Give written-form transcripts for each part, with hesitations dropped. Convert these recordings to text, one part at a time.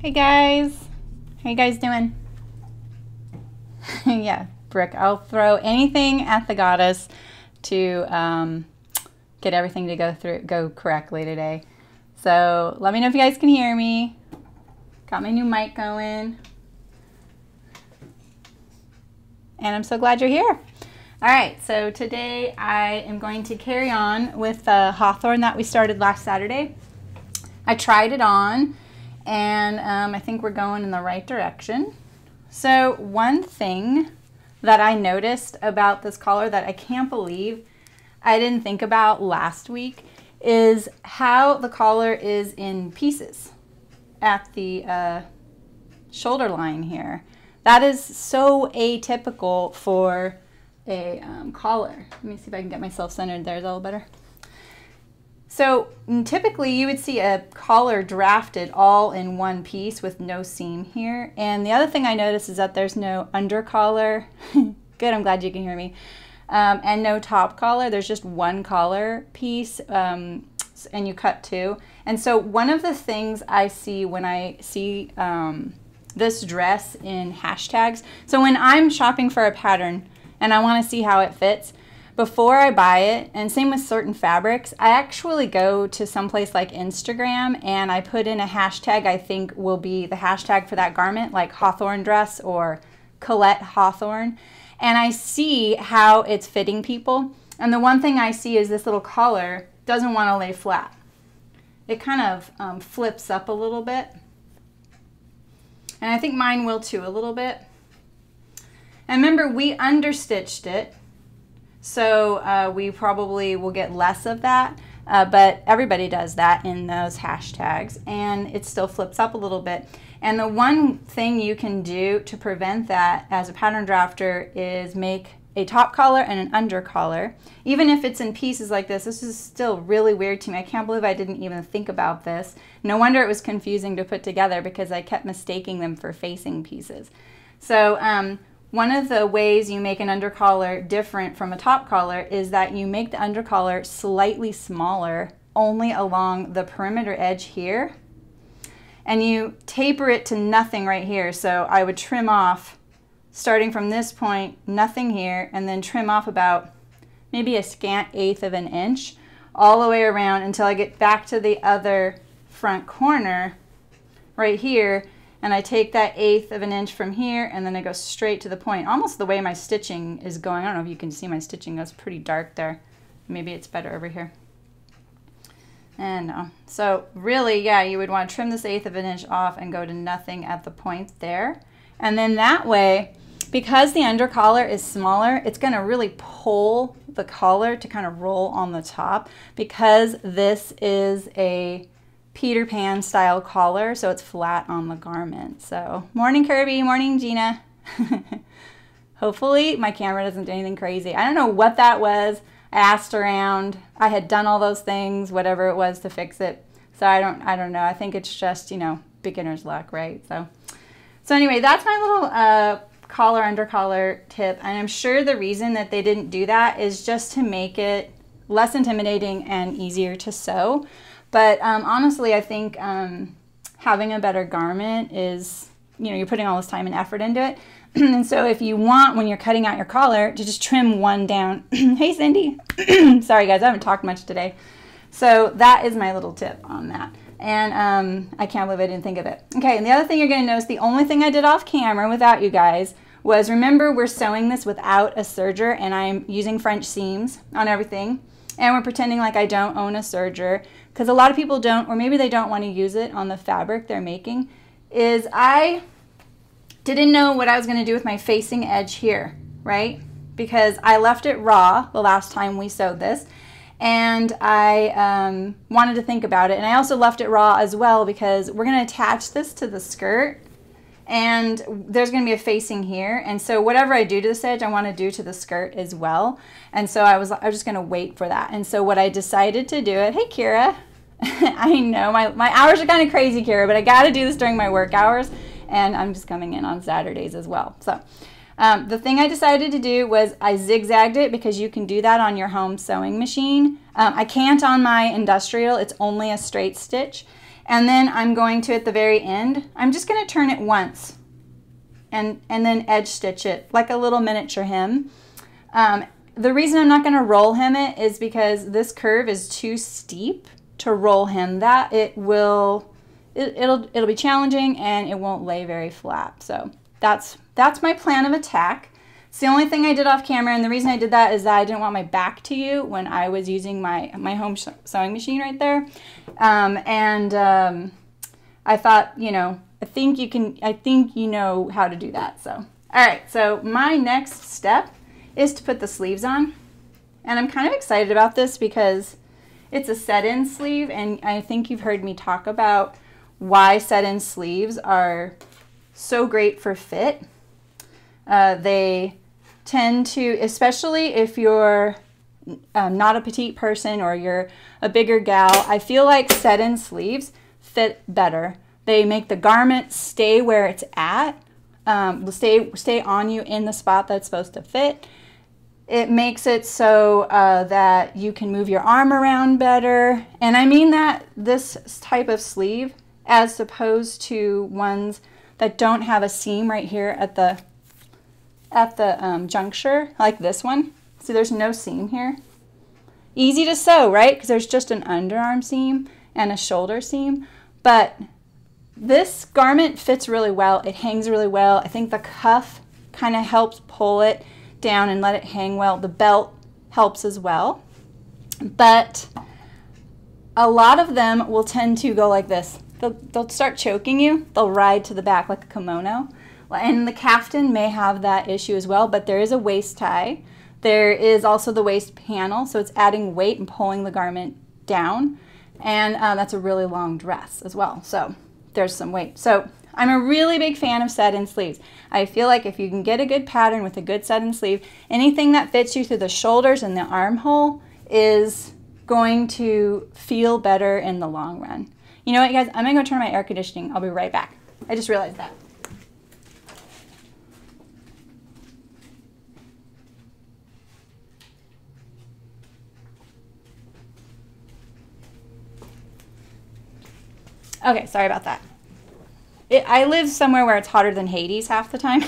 Hey guys, how you guys doing? Yeah, Brick, I'll throw anything at the goddess to get everything to go correctly today. So let me know if you guys can hear me. Got my new mic going. And I'm so glad you're here. All right, so today I am going to carry on with the Hawthorne that we started last Saturday. I tried it on, and I think we're going in the right direction. So one thing that I noticed about this collar that I can't believe I didn't think about last week is how the collar is in pieces at the shoulder line here. That is so atypical for a collar. Let me see if I can get myself centered there. Is that a little better? So typically you would see a collar drafted all in one piece with no seam here. And the other thing I noticed is that there's no under collar. Good, I'm glad you can hear me. And no top collar. There's just one collar piece, and you cut two. And so one of the things I see when I see this dress in hashtags, so when I'm shopping for a pattern and I want to see how it fits, before I buy it, and same with certain fabrics, I actually go to someplace like Instagram and I put in a hashtag I think will be the hashtag for that garment, like Hawthorne dress or Colette Hawthorne, and I see how it's fitting people. And the one thing I see is this little collar doesn't want to lay flat. It kind of flips up a little bit. And I think mine will too a little bit. And remember, we understitched it. So we probably will get less of that, but everybody does that in those hashtags, and it still flips up a little bit. And the one thing you can do to prevent that as a pattern drafter is make a top collar and an under collar. Even if it's in pieces like this, this is still really weird to me. I can't believe I didn't even think about this. No wonder it was confusing to put together because I kept mistaking them for facing pieces. So one of the ways you make an undercollar different from a top collar is that you make the undercollar slightly smaller only along the perimeter edge here, and you taper it to nothing right here. So I would trim off starting from this point, nothing here, and then trim off about maybe a scant 1/8 of an inch all the way around until I get back to the other front corner right here. And I take that 1/8 of an inch from here, and then I go straight to the point, almost the way my stitching is going. I don't know if you can see my stitching. That's pretty dark there. Maybe it's better over here. And no. So really, yeah, you would want to trim this 1/8 of an inch off and go to nothing at the point there. And then that way, because the under collar is smaller, it's going to really pull the collar to kind of roll on the top, because this is a Peter Pan style collar, so it's flat on the garment. So morning Kirby, morning Gina. Hopefully my camera doesn't do anything crazy. I don't know what that was. I asked around. I had done all those things, whatever it was, to fix it. So I don't know. I think it's just, you know, beginner's luck, right? So anyway, that's my little collar under collar tip, and I'm sure the reason that they didn't do that is just to make it less intimidating and easier to sew. But honestly, I think having a better garment is, you know, you're putting all this time and effort into it. And so if you want, when you're cutting out your collar, to just trim one down. Hey, Cindy. Sorry, guys, I haven't talked much today. So that is my little tip on that. And I can't believe I didn't think of it. Okay, and the other thing you're going to notice, the only thing I did off camera without you guys was, remember, we're sewing this without a serger, and I'm using French seams on everything. And we're pretending like I don't own a serger, because a lot of people don't, or maybe they don't want to use it on the fabric they're making, is I didn't know what I was going to do with my facing edge here, right? Because I left it raw the last time we sewed this, and I wanted to think about it. And I also left it raw as well because we're going to attach this to the skirt, and there's going to be a facing here, and so whatever I do to this edge I want to do to the skirt as well. And so I was just going to wait for that. And so what I decided to do it, hey Kira, I know my hours are kind of crazy, Kira, but I got to do this during my work hours, and I'm just coming in on Saturdays as well. So the thing I decided to do was I zigzagged it, because you can do that on your home sewing machine. I can't on my industrial, it's only a straight stitch. And then I'm going to, at the very end, I'm just going to turn it once and then edge stitch it like a little miniature hem. The reason I'm not going to roll hem it is because this curve is too steep to roll hem that. It'll be challenging and it won't lay very flat. So that's my plan of attack. It's the only thing I did off camera, and the reason I did that is that I didn't want my back to you when I was using my home sewing machine right there. I thought, you know, I think you know how to do that. So, all right, so my next step is to put the sleeves on. And I'm kind of excited about this because it's a set-in sleeve, and I think you've heard me talk about why set-in sleeves are so great for fit. They tend to, especially if you're not a petite person or you're a bigger gal, I feel like set-in sleeves fit better. They make the garment stay where it's at, stay on you in the spot that's supposed to fit. It makes it so that you can move your arm around better. And I mean that this type of sleeve, as opposed to ones that don't have a seam right here at the juncture, like this one. See, there's no seam here. Easy to sew, right? Because there's just an underarm seam and a shoulder seam. But this garment fits really well. It hangs really well. I think the cuff kind of helps pull it down and let it hang well. The belt helps as well. But a lot of them will tend to go like this. They'll start choking you. They'll ride to the back like a kimono. And the Caftan may have that issue as well, but there is a waist tie. There is also the waist panel, so it's adding weight and pulling the garment down. And that's a really long dress as well, so there's some weight. So I'm a really big fan of set-in sleeves. I feel like if you can get a good pattern with a good set-in sleeve, anything that fits you through the shoulders and the armhole is going to feel better in the long run. You know what, you guys? I'm going to go turn on my air conditioning. I'll be right back. I just realized that. Okay, sorry about that. I live somewhere where it's hotter than Hades half the time.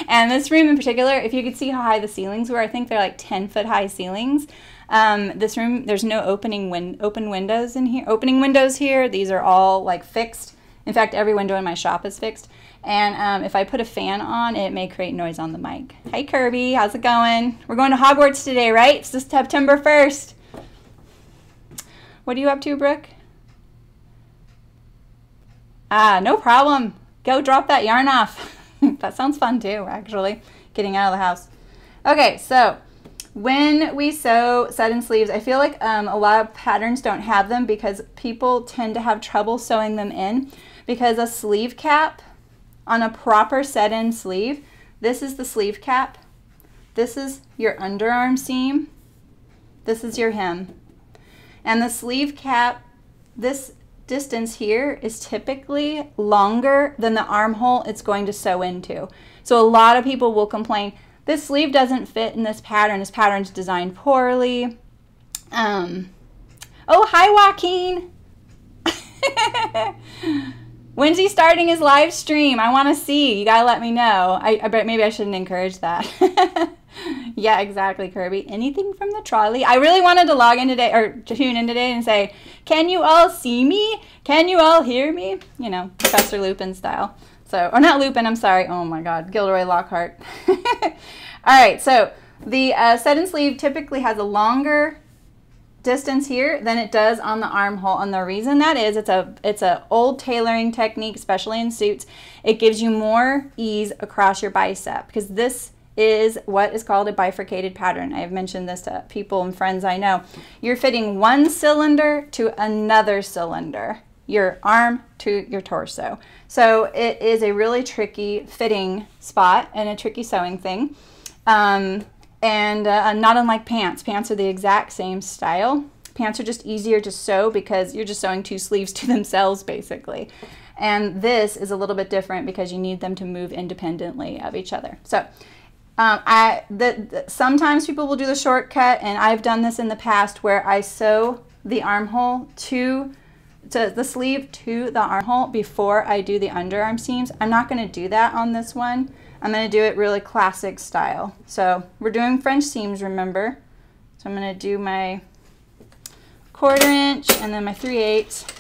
And this room in particular, if you could see how high the ceilings were, I think they're like 10-foot high ceilings. This room, there's no open windows in here. Opening windows here, these are all like fixed. In fact, every window in my shop is fixed. And if I put a fan on, it may create noise on the mic. Hi Kirby, how's it going? We're going to Hogwarts today, right? It's just September 1st. What are you up to, Brooke? No problem. Go drop that yarn off. That sounds fun too, actually, getting out of the house. Okay, so when we sew set-in sleeves, I feel like a lot of patterns don't have them because people tend to have trouble sewing them in, because a sleeve cap on a proper set-in sleeve, this is the sleeve cap, this is your underarm seam, this is your hem. And the sleeve cap, this distance here is typically longer than the armhole it's going to sew into. So a lot of people will complain, this sleeve doesn't fit in this pattern. This pattern's designed poorly. Oh, hi Joaquin. When's he starting his live stream? I want to see. You gotta let me know. I bet maybe I shouldn't encourage that. Yeah, exactly, Kirby. Anything from the trolley? I really wanted to log in today, or tune in today and say, can you all see me? Can you all hear me? You know, Professor Lupin style. So, or not Lupin, I'm sorry. Oh my God, Gilderoy Lockhart. All right, so the set-in sleeve typically has a longer distance here than it does on the armhole, and the reason that is it's a old tailoring technique, especially in suits. It gives you more ease across your bicep, because this is what is called a bifurcated pattern. I have mentioned this to people and friends I know. You're fitting one cylinder to another cylinder, your arm to your torso. So it is a really tricky fitting spot and a tricky sewing thing. Not unlike pants. Pants are the exact same style. Pants are just easier to sew because you're just sewing two sleeves to themselves basically. And this is a little bit different because you need them to move independently of each other. So sometimes people will do the shortcut, and I've done this in the past where I sew the armhole to the sleeve to the armhole before I do the underarm seams. I'm not going to do that on this one. I'm going to do it really classic style. So we're doing French seams, remember. So I'm going to do my 1/4 inch and then my 3/8.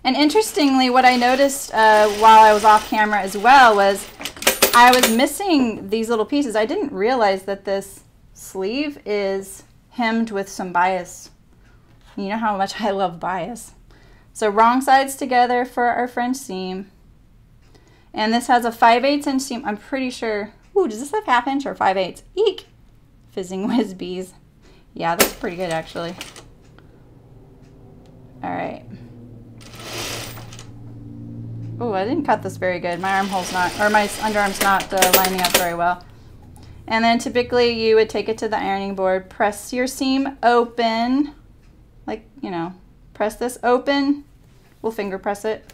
And interestingly, what I noticed while I was off camera as well was I was missing these little pieces. I didn't realize that this sleeve is hemmed with some bias. You know how much I love bias. So wrong sides together for our French seam. And this has a 5/8 inch seam. I'm pretty sure. Ooh, does this have 1/2 inch or 5/8? Eek! Fizzing whiz bees. Yeah, that's pretty good actually. All right. Oh, I didn't cut this very good. My armhole's not, or my underarm's not lining up very well. And then typically you would take it to the ironing board, press your seam open, like, you know, press this open. We'll finger press it.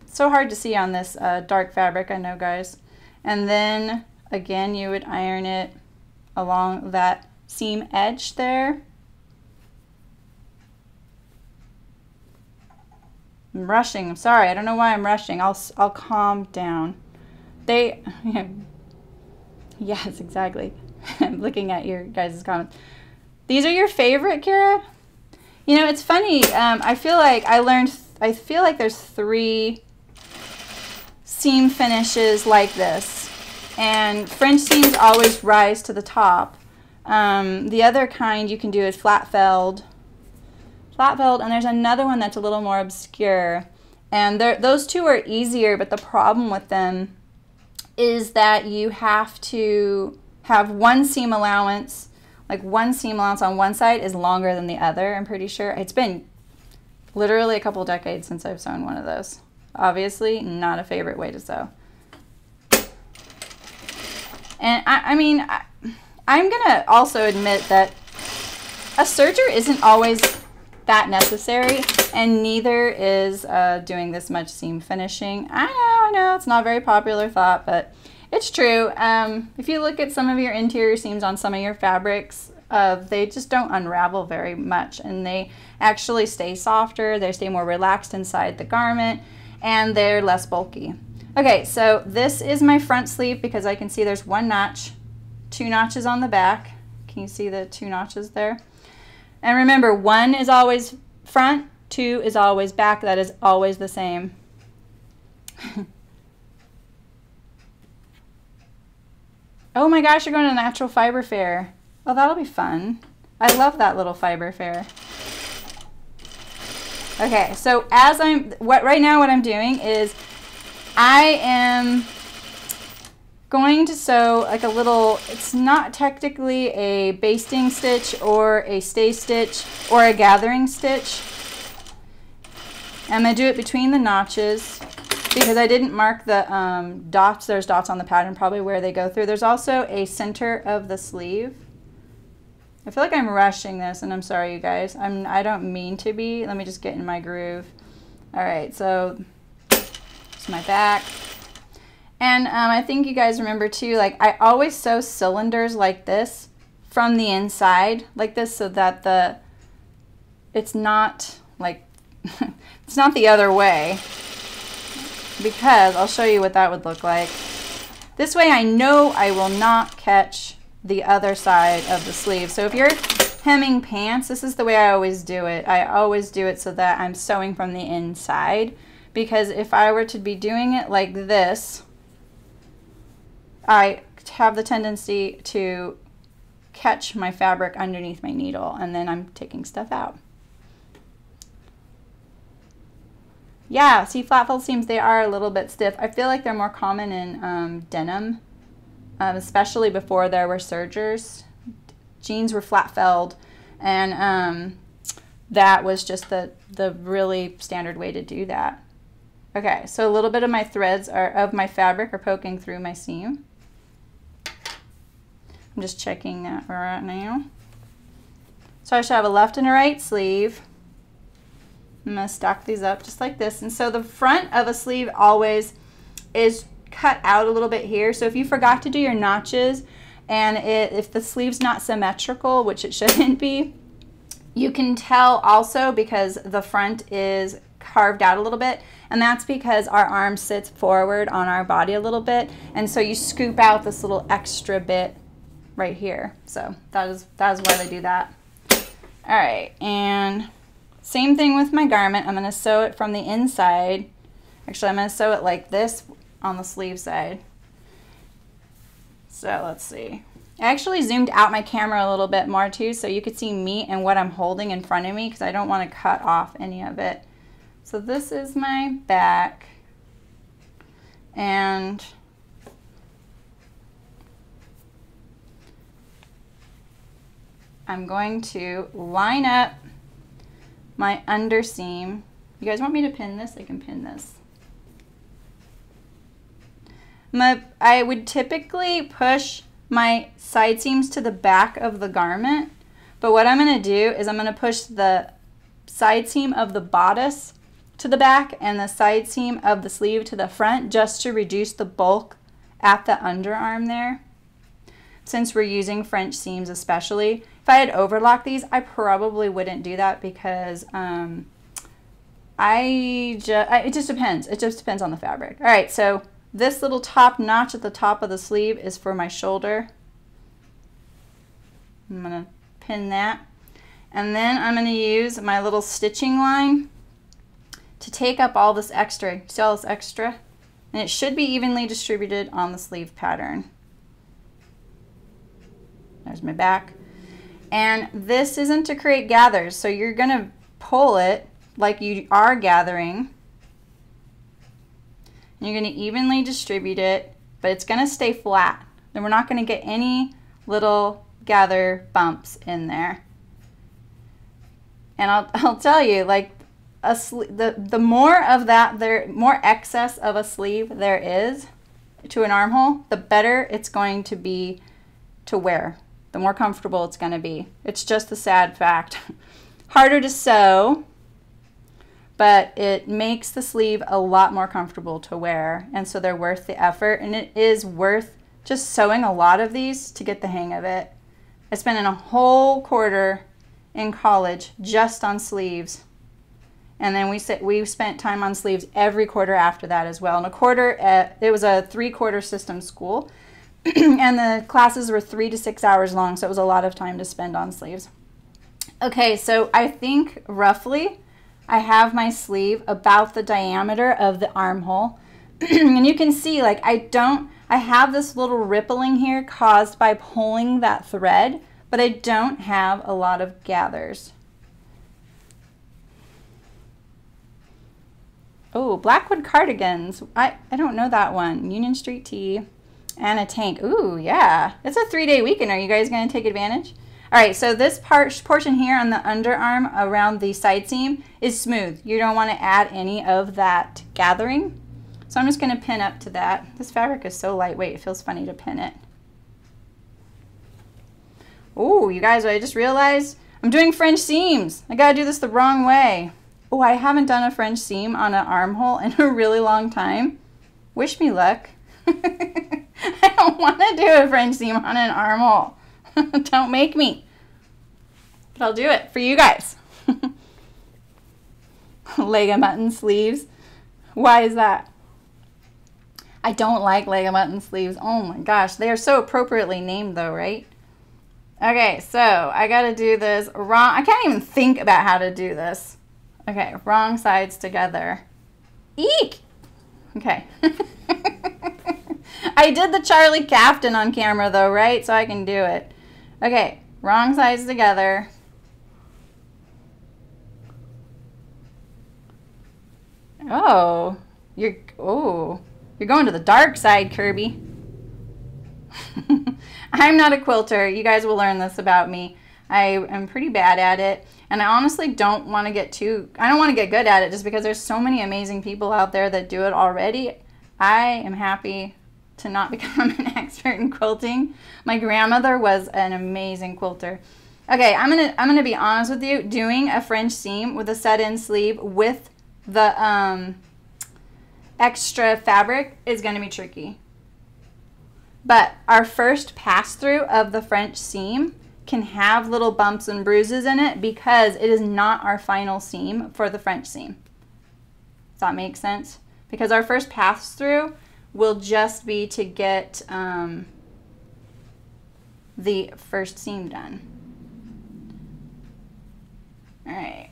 It's so hard to see on this dark fabric, I know, guys. And then again, you would iron it along that seam edge there. I'm rushing. I'm sorry. I don't know why I'm rushing. I'll calm down. Yes, exactly. I'm looking at your guys' comments. These are your favorite, Kira? You know, it's funny. I feel like there's 3 seam finishes like this. And French seams always rise to the top. The other kind you can do is flat felled, and there's another one that's a little more obscure. And those two are easier, but the problem with them is that you have to have one seam allowance, like one seam allowance on one side is longer than the other, I'm pretty sure. It's been literally a couple decades since I've sewn one of those. Obviously, not a favorite way to sew. And I'm going to also admit that a serger isn't always that necessary, and neither is doing this much seam finishing. I know, it's not a very popular thought, but it's true. If you look at some of your interior seams on some of your fabrics, they just don't unravel very much, and they actually stay softer, they stay more relaxed inside the garment, and they're less bulky. Okay, so this is my front sleeve because I can see there's 1 notch, 2 notches on the back. Can you see the 2 notches there? And remember, 1 is always front, 2 is always back. That is always the same. Oh my gosh, you're going to the Natural Fiber Fair. Oh, that'll be fun. I love that little fiber fair. Okay, so right now what I'm doing is I am going to sew like a little, it's not technically a basting stitch or a stay stitch or a gathering stitch. I'm going to do it between the notches because I didn't mark the dots. There's dots on the pattern probably where they go through. There's also a center of the sleeve. I feel like I'm rushing this, and I'm sorry, you guys. I don't mean to be. Let me just get in my groove. All right, so it's my back. And I think you guys remember too, like I always sew cylinders like this from the inside, like this, so that it's not like, it's not the other way, because I'll show you what that would look like. This way I know I will not catch the other side of the sleeve. So if you're hemming pants, this is the way I always do it. I always do it so that I'm sewing from the inside, because if I were to be doing it like this, I have the tendency to catch my fabric underneath my needle, and then I'm taking stuff out. Yeah, see, flat fold seams, they are a little bit stiff. I feel like they're more common in denim, especially before there were sergers. Jeans were flat felled, and that was just the really standard way to do that. Okay, so a little bit of my threads of my fabric are poking through my seam. I'm just checking that right now. So I should have a left and a right sleeve. I'm going to stack these up just like this. And so the front of a sleeve always is cut out a little bit here. So if you forgot to do your notches And if the sleeve's not symmetrical, which it shouldn't be, you can tell also because the front is carved out a little bit, and that's because our arm sits forward on our body a little bit, and so you scoop out this little extra bit right here. So that is why they do that. All right, and same thing with my garment. I'm going to sew it from the inside. Actually, I'm going to sew it like this on the sleeve side. So let's see. I actually zoomed out my camera a little bit more too, so you could see me and what I'm holding in front of me, because I don't want to cut off any of it. So this is my back, and I'm going to line up my underseam. You guys want me to pin this? I can pin this. I would typically push my side seams to the back of the garment, but what I'm going to do is I'm going to push the side seam of the bodice to the back and the side seam of the sleeve to the front, just to reduce the bulk at the underarm there. Since we're using French seams especially, if I had overlocked these, I probably wouldn't do that, because it just depends. It just depends on the fabric. All right, so this little top notch at the top of the sleeve is for my shoulder. I'm going to pin that. And then I'm going to use my little stitching line to take up all this extra. See all this extra? And it should be evenly distributed on the sleeve pattern. There's my back. And this isn't to create gathers, so you're going to pull it like you are gathering. And you're going to evenly distribute it, but it's going to stay flat. Then we're not going to get any little gather bumps in there. And I'll tell you, like, the more of that, more excess of a sleeve there is to an armhole, the better it's going to be to wear. The more comfortable it's going to be. It's just a sad fact. Harder to sew, but it makes the sleeve a lot more comfortable to wear, and so they're worth the effort, and it is worth just sewing a lot of these to get the hang of it. I spent a whole quarter in college just on sleeves, and then we spent time on sleeves every quarter after that as well. And a quarter, it was a 3-quarter system school, and the classes were 3 to 6 hours long, so it was a lot of time to spend on sleeves. Okay, so I think roughly I have my sleeve about the diameter of the armhole. And you can see, like, I have this little rippling here caused by pulling that thread, but I don't have a lot of gathers. Oh, Blackwood cardigans. I don't know that one. Union Street tee and a tank. Ooh, yeah. It's a 3-day weekend. Are you guys going to take advantage? All right, so this portion here on the underarm around the side seam is smooth. You don't want to add any of that gathering. So I'm just going to pin up to that. This fabric is so lightweight, it feels funny to pin it. Oh, you guys, I just realized I'm doing French seams. I got to do this the wrong way. Oh, I haven't done a French seam on an armhole in a really long time. Wish me luck. I don't want to do a French seam on an armhole. Don't make me. But I'll do it for you guys. Leg of mutton sleeves. Why is that? I don't like leg of mutton sleeves. Oh my gosh. They are so appropriately named though, right? Okay, so I got to do this wrong. I can't even think about how to do this. Okay, wrong sides together. Eek! Okay. I did the Charlie Caftan on camera though, right? So I can do it. Okay, wrong sides together. Oh, you're going to the dark side, Kirby. I'm not a quilter. You guys will learn this about me. I am pretty bad at it, and I honestly don't want to get I don't want to get good at it just because there's so many amazing people out there that do it already. I am happy to not become an expert in quilting. My grandmother was an amazing quilter. Okay, I'm gonna be honest with you. Doing a French seam with a set-in sleeve with the extra fabric is gonna be tricky. But our first pass through of the French seam can have little bumps and bruises in it because it is not our final seam for the French seam. Does that make sense? Because our first pass through will just be to get the first seam done. All right.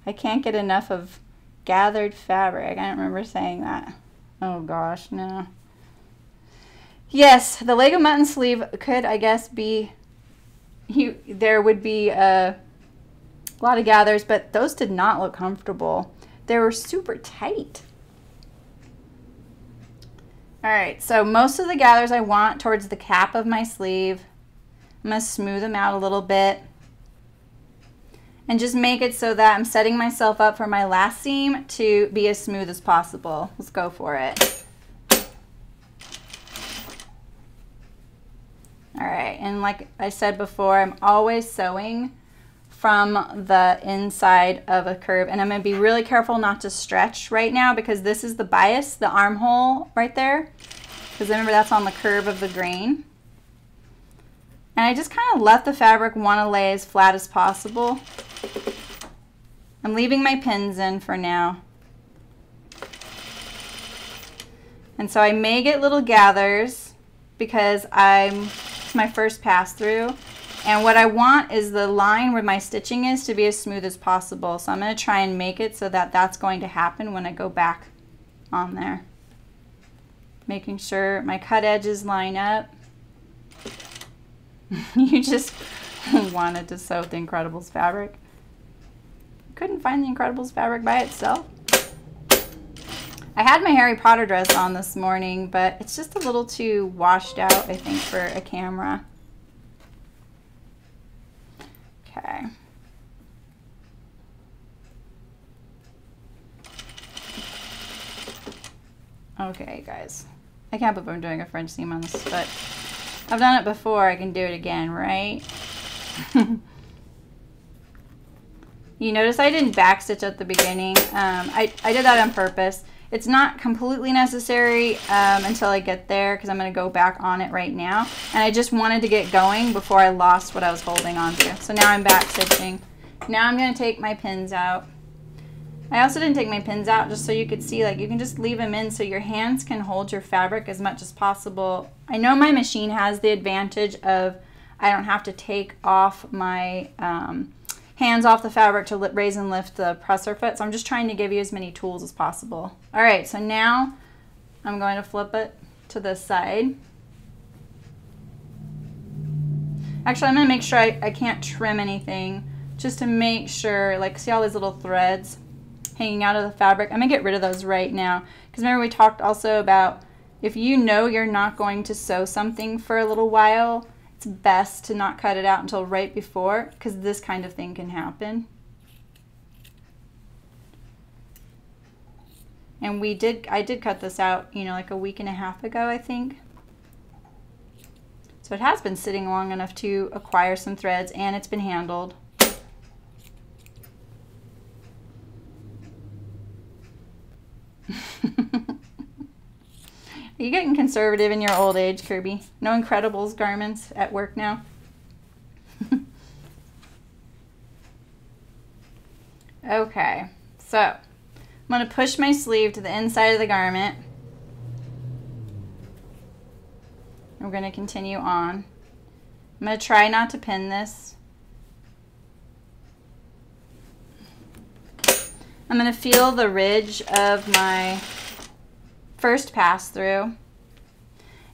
I can't get enough of gathered fabric. I don't remember saying that. Oh gosh, no. Yes, the Lego mutton sleeve could, I guess, be, there would be a lot of gathers, but those did not look comfortable. They were super tight. All right, so most of the gathers I want towards the cap of my sleeve. I'm gonna smooth them out a little bit and just make it so that I'm setting myself up for my last seam to be as smooth as possible. Let's go for it. All right, and like I said before, I'm always sewing from the inside of a curve, and I'm gonna be really careful not to stretch right now because this is the bias, the armhole right there, because remember that's on the curve of the grain. And I just kind of let the fabric want to lay as flat as possible. I'm leaving my pins in for now. And so I may get little gathers because it's my first pass through. And what I want is the line where my stitching is to be as smooth as possible. So I'm going to try and make it so that that's going to happen when I go back on there. Making sure my cut edges line up. You just wanted to sew the Incredibles fabric. Couldn't find the Incredibles fabric by itself. I had my Harry Potter dress on this morning, but it's just a little too washed out, I think, for a camera. Okay. Okay, guys. I can't believe I'm doing a French seam on this, but I've done it before. I can do it again, right? You notice I didn't backstitch at the beginning. I did that on purpose. It's not completely necessary until I get there because I'm going to go back on it right now. And I just wanted to get going before I lost what I was holding on to. So now I'm backstitching. Now I'm going to take my pins out. I also didn't take my pins out just so you could see, like, you can just leave them in so your hands can hold your fabric as much as possible. I know my machine has the advantage of I don't have to take off my hands off the fabric to raise and lift the presser foot, so I'm just trying to give you as many tools as possible. All right, so now I'm going to flip it to this side. Actually, I'm going to make sure I can't trim anything just to make sure, like, see all these little threads hanging out of the fabric? I'm going to get rid of those right now because remember we talked also about if you know you're not going to sew something for a little while, it's best to not cut it out until right before because this kind of thing can happen. And I did cut this out, you know, like a week and a half ago, I think. So it has been sitting long enough to acquire some threads and it's been handled. Are you getting conservative in your old age, Kirby? No Incredibles garments at work now? Okay, so I'm going to push my sleeve to the inside of the garment. We're going to continue on. I'm going to try not to pin this. I'm going to feel the ridge of my first pass through.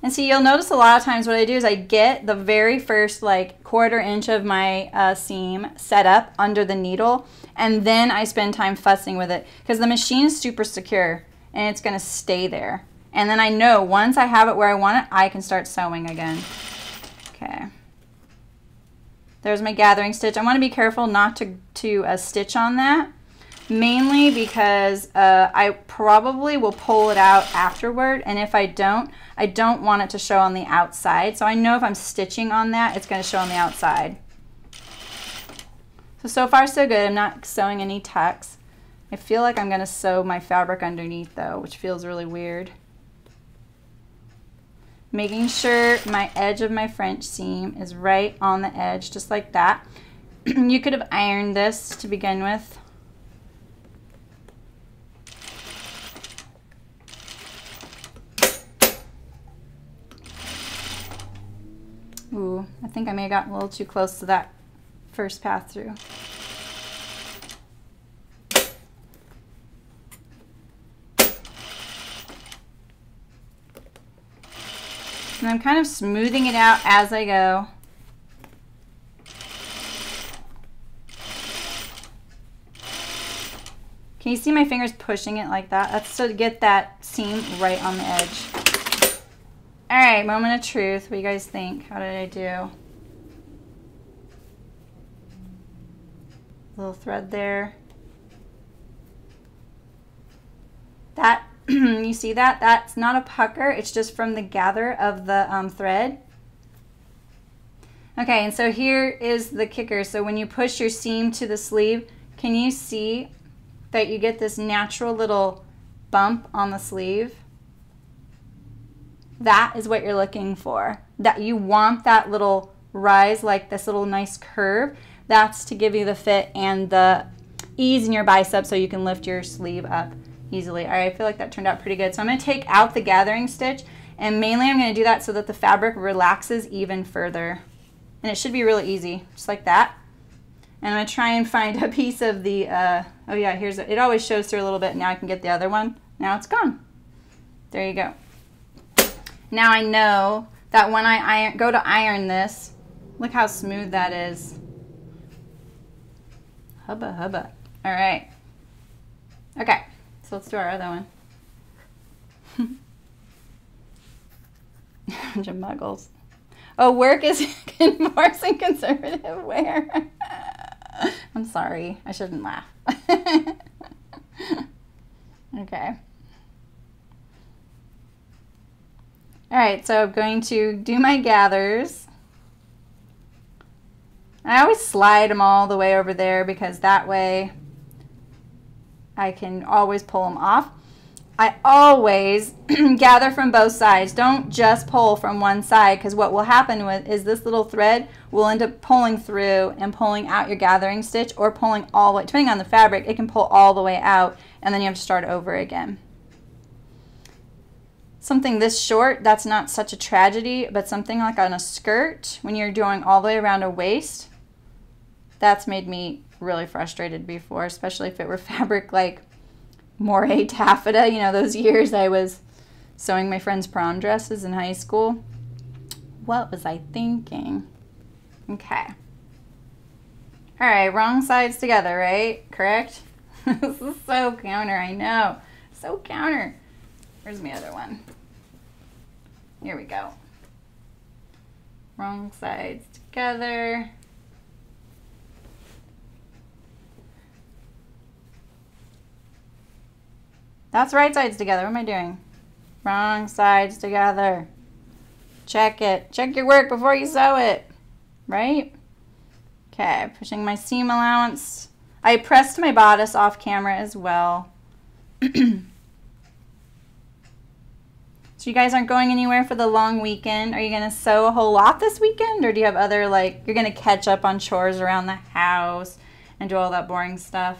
And see, you'll notice a lot of times what I do is I get the very first like 1/4 inch of my seam set up under the needle, and then I spend time fussing with it because the machine is super secure and it's going to stay there. And then I know once I have it where I want it, I can start sewing again. Okay. There's my gathering stitch. I want to be careful not to stitch on that. Mainly because I probably will pull it out afterward, and if I don't want it to show on the outside. So I know if I'm stitching on that, it's going to show on the outside. So far so good. I'm not sewing any tucks. I feel like I'm going to sew my fabric underneath though, which feels really weird. Making sure my edge of my French seam is right on the edge, just like that. You could have ironed this to begin with. Ooh, I think I may have gotten a little too close to that first pass through. And I'm kind of smoothing it out as I go. Can you see my fingers pushing it like that? That's to get that seam right on the edge. All right, moment of truth. What do you guys think? How did I do? Little thread there. That, you see that? That's not a pucker. It's just from the gather of the thread. Okay, and so here is the kicker. So when you push your seam to the sleeve, can you see that you get this natural little bump on the sleeve? That is what you're looking for. That you want that little rise, like this little nice curve. That's to give you the fit and the ease in your bicep so you can lift your sleeve up easily. All right, I feel like that turned out pretty good. So I'm going to take out the gathering stitch, and mainly I'm going to do that so that the fabric relaxes even further. And it should be really easy, just like that. And I'm going to try and find a piece of the, oh yeah, here's it. It always shows through a little bit. Now I can get the other one. Now it's gone. There you go. Now I know that when I go to iron this, look how smooth that is. Hubba hubba. All right. Okay, so let's do our other one. Bunch of muggles. Oh, work is enforcing conservative wear. I'm sorry, I shouldn't laugh. Okay. All right, so I'm going to do my gathers. I always slide them all the way over there because that way I can always pull them off. I always gather from both sides. Don't just pull from one side, because what will happen is this little thread will end up pulling through and pulling out your gathering stitch, or pulling all the way, depending on the fabric, it can pull all the way out, and then you have to start over again. Something this short, that's not such a tragedy, but something like on a skirt, when you're doing all the way around a waist, that's made me really frustrated before, especially if it were fabric like moire taffeta. You know, those years I was sewing my friends' prom dresses in high school. What was I thinking? Okay. All right, wrong sides together, right? Correct? This is so counter, I know. So counter. Where's my other one? Here we go. Wrong sides together. That's right sides together. What am I doing? Wrong sides together. Check it. Check your work before you sew it. Right? Okay, pushing my seam allowance. I pressed my bodice off camera as well. So you guys aren't going anywhere for the long weekend. Are you going to sew a whole lot this weekend? Or do you have other, like, you're going to catch up on chores around the house and do all that boring stuff?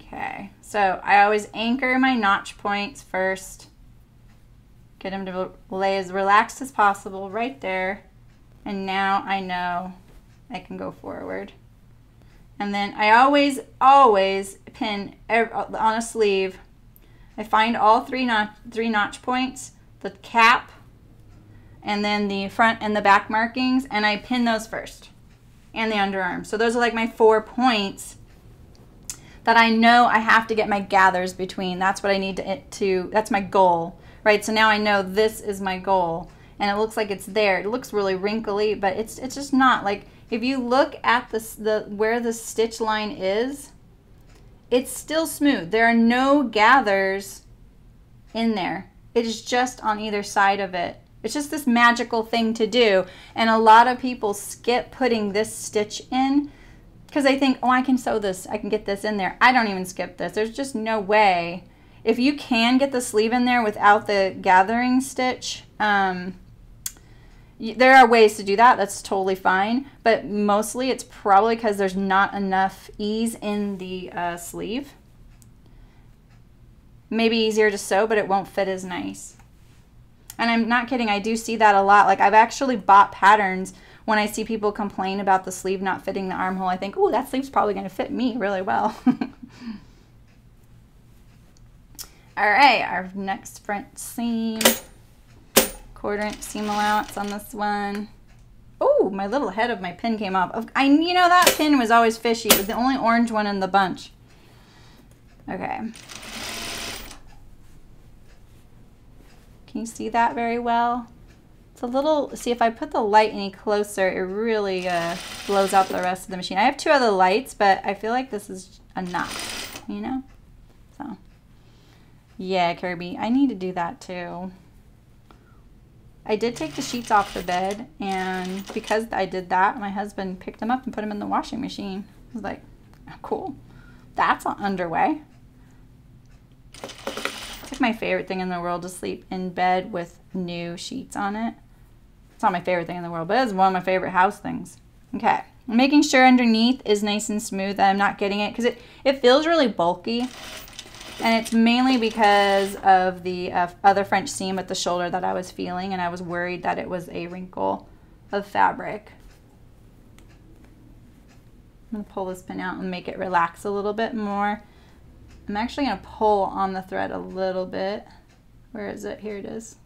Okay, so I always anchor my notch points first. Get them to lay as relaxed as possible right there. And now I know I can go forward. And then I always pin on a sleeve. I find all three notch points, the cap, and then the front and the back markings, and I pin those first, and the underarm. So those are like my 4 points that I know I have to get my gathers between. That's what I need to that's my goal, right? So now I know this is my goal, and it looks like it's there. It looks really wrinkly, but it's just not. Like, if you look at where the stitch line is, it's still smooth. There are no gathers in there. It is just on either side of it. It's just this magical thing to do. And a lot of people skip putting this stitch in because they think, oh, I can sew this. I can get this in there. I don't even skip this. There's just no way. If you can get the sleeve in there without the gathering stitch, there are ways to do that. That's totally fine. But mostly it's probably because there's not enough ease in the sleeve. Maybe easier to sew, but it won't fit as nice. And I'm not kidding, I do see that a lot. Like, I've actually bought patterns when I see people complain about the sleeve not fitting the armhole. I think, oh, that sleeve's probably going to fit me really well. All right, our next front seam. 1/4 inch seam allowance on this one. Oh, my little head of my pin came off. You know, that pin was always fishy. It was the only orange one in the bunch. Okay. Can you see that very well? It's a little, see, if I put the light any closer, it really blows out the rest of the machine. I have 2 other lights, but I feel like this is enough, you know? So, yeah, Kirby, I need to do that too. I did take the sheets off the bed, and because I did that, my husband picked them up and put them in the washing machine. I was like, oh, cool. That's underway. It's like my favorite thing in the world to sleep in bed with new sheets on it. It's not my favorite thing in the world, but it's one of my favorite house things. Okay, I'm making sure underneath is nice and smooth, that I'm not getting it, because it feels really bulky. And it's mainly because of the other French seam at the shoulder that I was feeling, and I was worried that it was a wrinkle of fabric. I'm going to pull this pin out and make it relax a little bit more. I'm actually going to pull on the thread a little bit. Where is it? Here it is.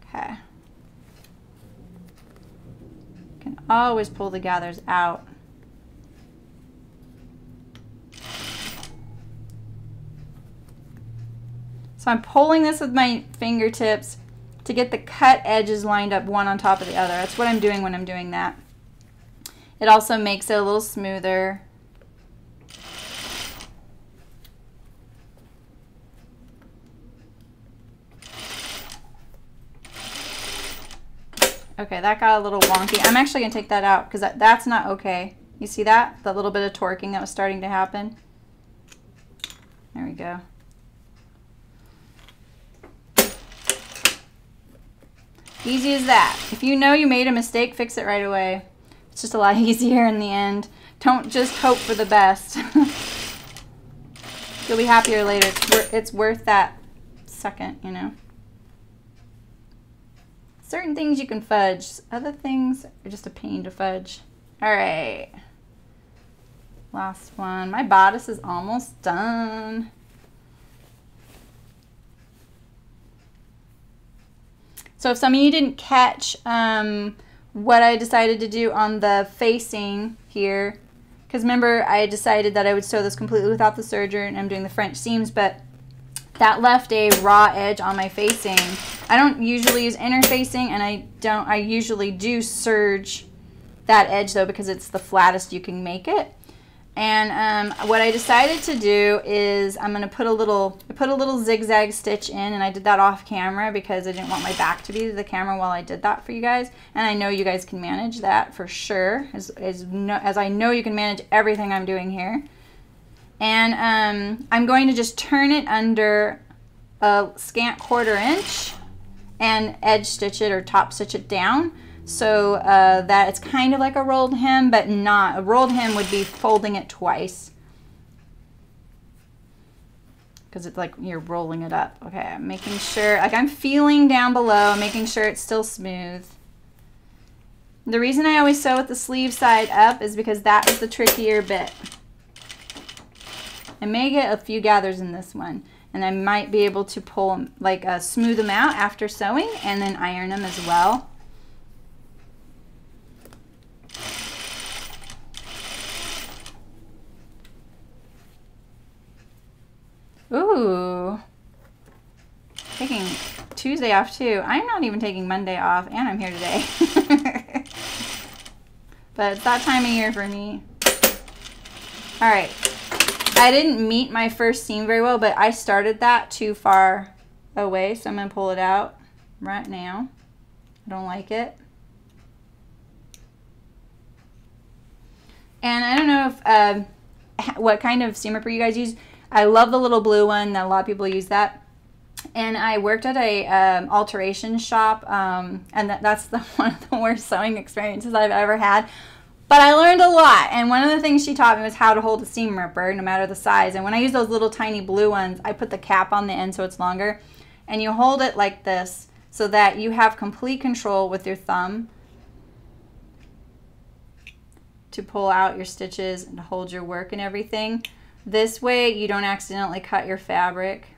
Okay. Can always pull the gathers out. So I'm pulling this with my fingertips to get the cut edges lined up one on top of the other. That's what I'm doing when I'm doing that. It also makes it a little smoother. Okay, that got a little wonky. I'm actually going to take that out because that's not okay. You see that? The little bit of torquing that was starting to happen. There we go. Easy as that. If you know you made a mistake, fix it right away. It's just a lot easier in the end. Don't just hope for the best. You'll be happier later. It's worth that second, you know. Certain things you can fudge. Other things are just a pain to fudge. All right. Last one. My bodice is almost done. So if some of you didn't catch what I decided to do on the facing here, because remember I decided that I would sew this completely without the serger, and I'm doing the French seams, but that left a raw edge on my facing. I don't usually use interfacing, and I usually do serge that edge though, because it's the flattest you can make it. And what I decided to do is I'm going to put a little zigzag stitch in, and I did that off camera because I didn't want my back to be to the camera while I did that for you guys. And I know you guys can manage that for sure, as I know you can manage everything I'm doing here. And I'm going to just turn it under a scant 1/4 inch and edge stitch it or top stitch it down, so that it's kind of like a rolled hem, but not. A rolled hem would be folding it twice, because it's like you're rolling it up. Okay, I'm making sure, like I'm feeling down below, making sure it's still smooth. The reason I always sew with the sleeve side up is because that is the trickier bit. I may get a few gathers in this one, and I might be able to pull them, like smooth them out after sewing and then iron them as well. Ooh, taking Tuesday off too. I'm not even taking Monday off, and I'm here today. But it's that time of year for me. All right, I didn't meet my first seam very well, but I started that too far away, so I'm going to pull it out right now. I don't like it. And I don't know if what kind of seam ripper you guys use. I love the little blue one. A lot of people use that. And I worked at a alteration shop, and that's one of the worst sewing experiences I've ever had. But I learned a lot, and one of the things she taught me was how to hold a seam ripper, no matter the size. And when I use those little tiny blue ones, I put the cap on the end so it's longer. And you hold it like this so that you have complete control with your thumb to pull out your stitches and to hold your work and everything. This way you don't accidentally cut your fabric.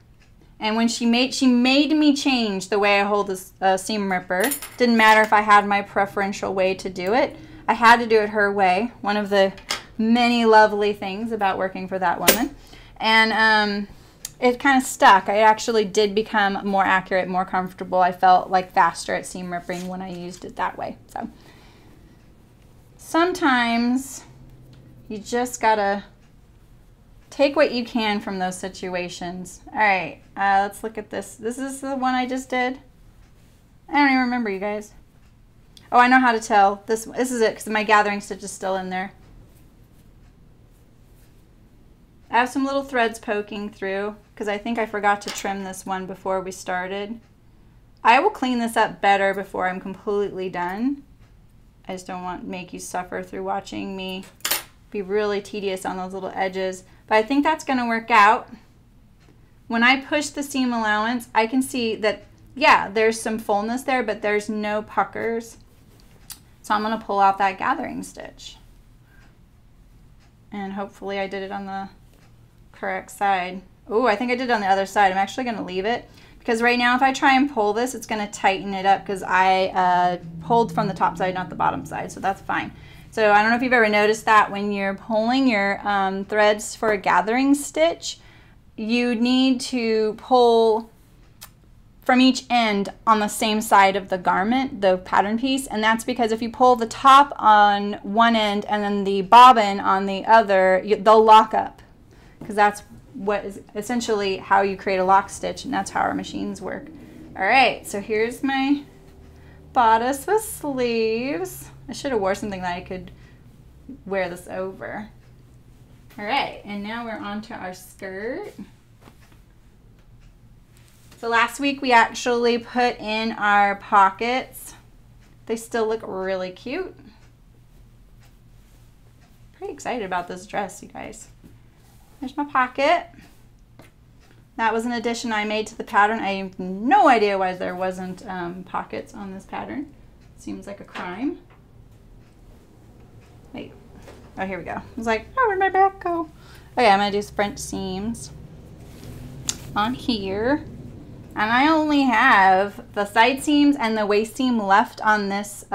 And when she made me change the way I hold this seam ripper. Didn't matter if I had my preferential way to do it. I had to do it her way. One of the many lovely things about working for that woman. And it kind of stuck. I actually did become more accurate, more comfortable. I felt like faster at seam ripping when I used it that way. So sometimes you just gotta take what you can from those situations. All right, let's look at this. This is the one I just did. I don't even remember, you guys. Oh, I know how to tell. This is it, because my gathering stitch is still in there. I have some little threads poking through, because I think I forgot to trim this one before we started. I will clean this up better before I'm completely done. I just don't want to make you suffer through watching me be really tedious on those little edges. But I think that's going to work out. When I push the seam allowance, I can see that, yeah, there's some fullness there, but there's no puckers. So I'm going to pull out that gathering stitch. And hopefully I did it on the correct side. Oh, I think I did it on the other side. I'm actually going to leave it, because right now if I try and pull this, it's going to tighten it up, because I pulled from the top side, not the bottom side, so that's fine. So I don't know if you've ever noticed that when you're pulling your threads for a gathering stitch, you need to pull from each end on the same side of the garment, the pattern piece, and that's because if you pull the top on one end and then the bobbin on the other, they'll lock up, because that's what is essentially how you create a lock stitch, and that's how our machines work. All right, so here's my bodice with sleeves. I should have wore something that I could wear this over. All right, and now we're on to our skirt. So last week we actually put in our pockets. They still look really cute. Pretty excited about this dress, you guys. There's my pocket. That was an addition I made to the pattern. I have no idea why there wasn't pockets on this pattern. Seems like a crime. Wait. Oh, here we go. I was like, oh, where'd my back go? Okay, I'm going to do French seams on here. And I only have the side seams and the waist seam left on this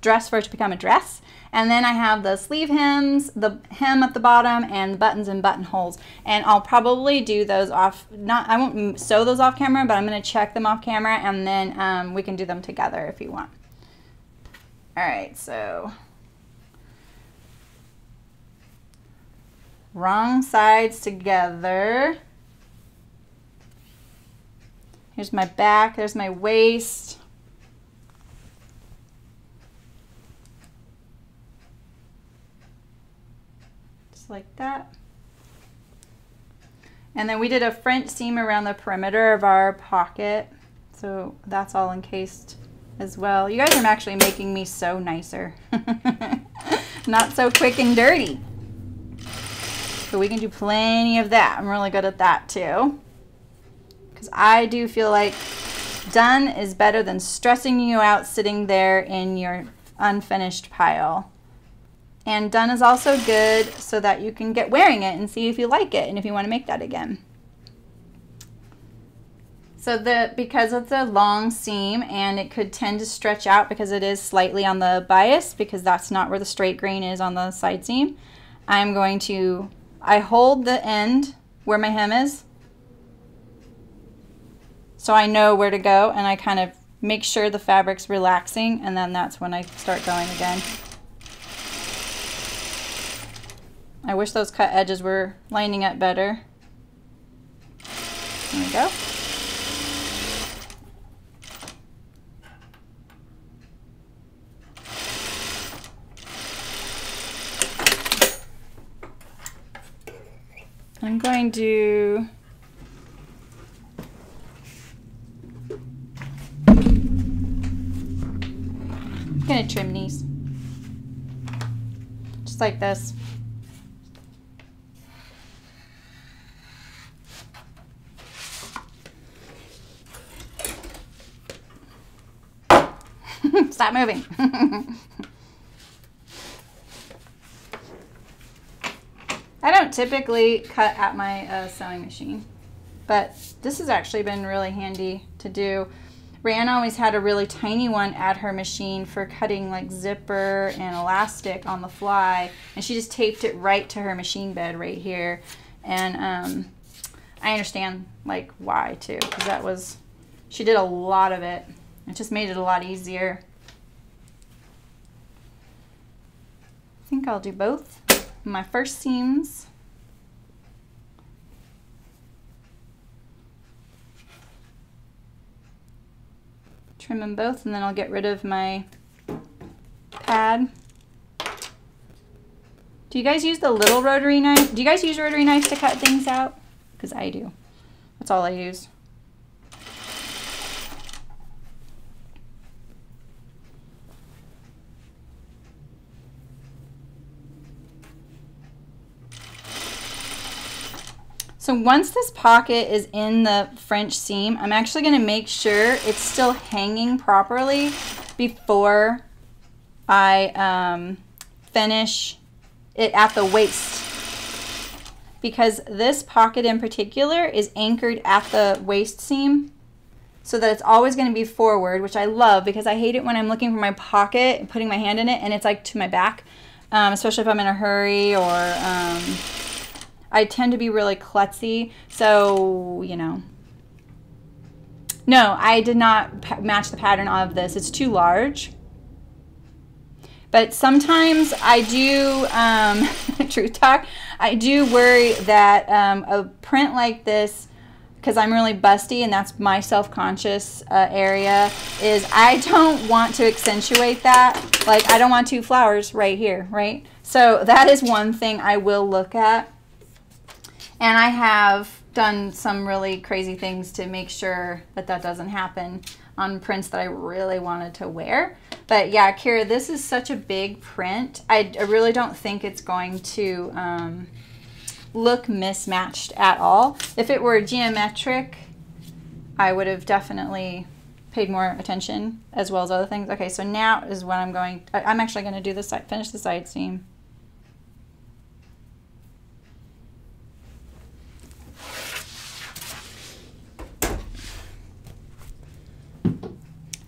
dress for it to become a dress. And then I have the sleeve hems, the hem at the bottom, and the buttons and buttonholes. And I'll probably do those off, I won't sew those off camera, but I'm going to check them off camera, and then we can do them together if you want. All right, so wrong sides together. Here's my back, there's my waist. Just like that. And then we did a French seam around the perimeter of our pocket. So that's all encased as well. You guys are actually making me sew nicer. Not so quick and dirty. So we can do plenty of that. I'm really good at that too. Because I do feel like done is better than stressing you out sitting there in your unfinished pile. And done is also good so that you can get wearing it and see if you like it and if you want to make that again. So because it's a long seam and it could tend to stretch out because it is slightly on the bias, because that's not where the straight grain is on the side seam, I'm going to, I hold the end where my hem is, so I know where to go, and I kind of make sure the fabric's relaxing, and then that's when I start going again. I wish those cut edges were lining up better. There we go. I'm going to trim these just like this. Stop moving. I don't typically cut at my sewing machine, but this has actually been really handy to do. Rayanne always had a really tiny one at her machine for cutting like zipper and elastic on the fly, and she just taped it right to her machine bed right here. And I understand like why too, because she did a lot of it. It just made it a lot easier. I think I'll do both. My first seams. Trim them both, and then I'll get rid of my pad. Do you guys use the little rotary knife? Do you guys use rotary knives to cut things out? Because I do. That's all I use. So once this pocket is in the French seam, I'm actually going to make sure it's still hanging properly before I finish it at the waist. Because this pocket in particular is anchored at the waist seam, so that it's always going to be forward, which I love because I hate it when I'm looking for my pocket and putting my hand in it and it's like to my back, especially if I'm in a hurry or I tend to be really klutzy, so, you know. No, I did not match the pattern of this. It's too large. But sometimes I do, truth talk, I do worry that a print like this, because I'm really busty and that's my self-conscious area, is I don't want to accentuate that. Like, I don't want two flowers right here, right? So that is one thing I will look at. And I have done some really crazy things to make sure that that doesn't happen on prints that I really wanted to wear. But yeah, Kira, this is such a big print. I really don't think it's going to look mismatched at all. If it were geometric, I would have definitely paid more attention as well as other things. Okay, so now is when I'm actually going to do the side, finish the side seam.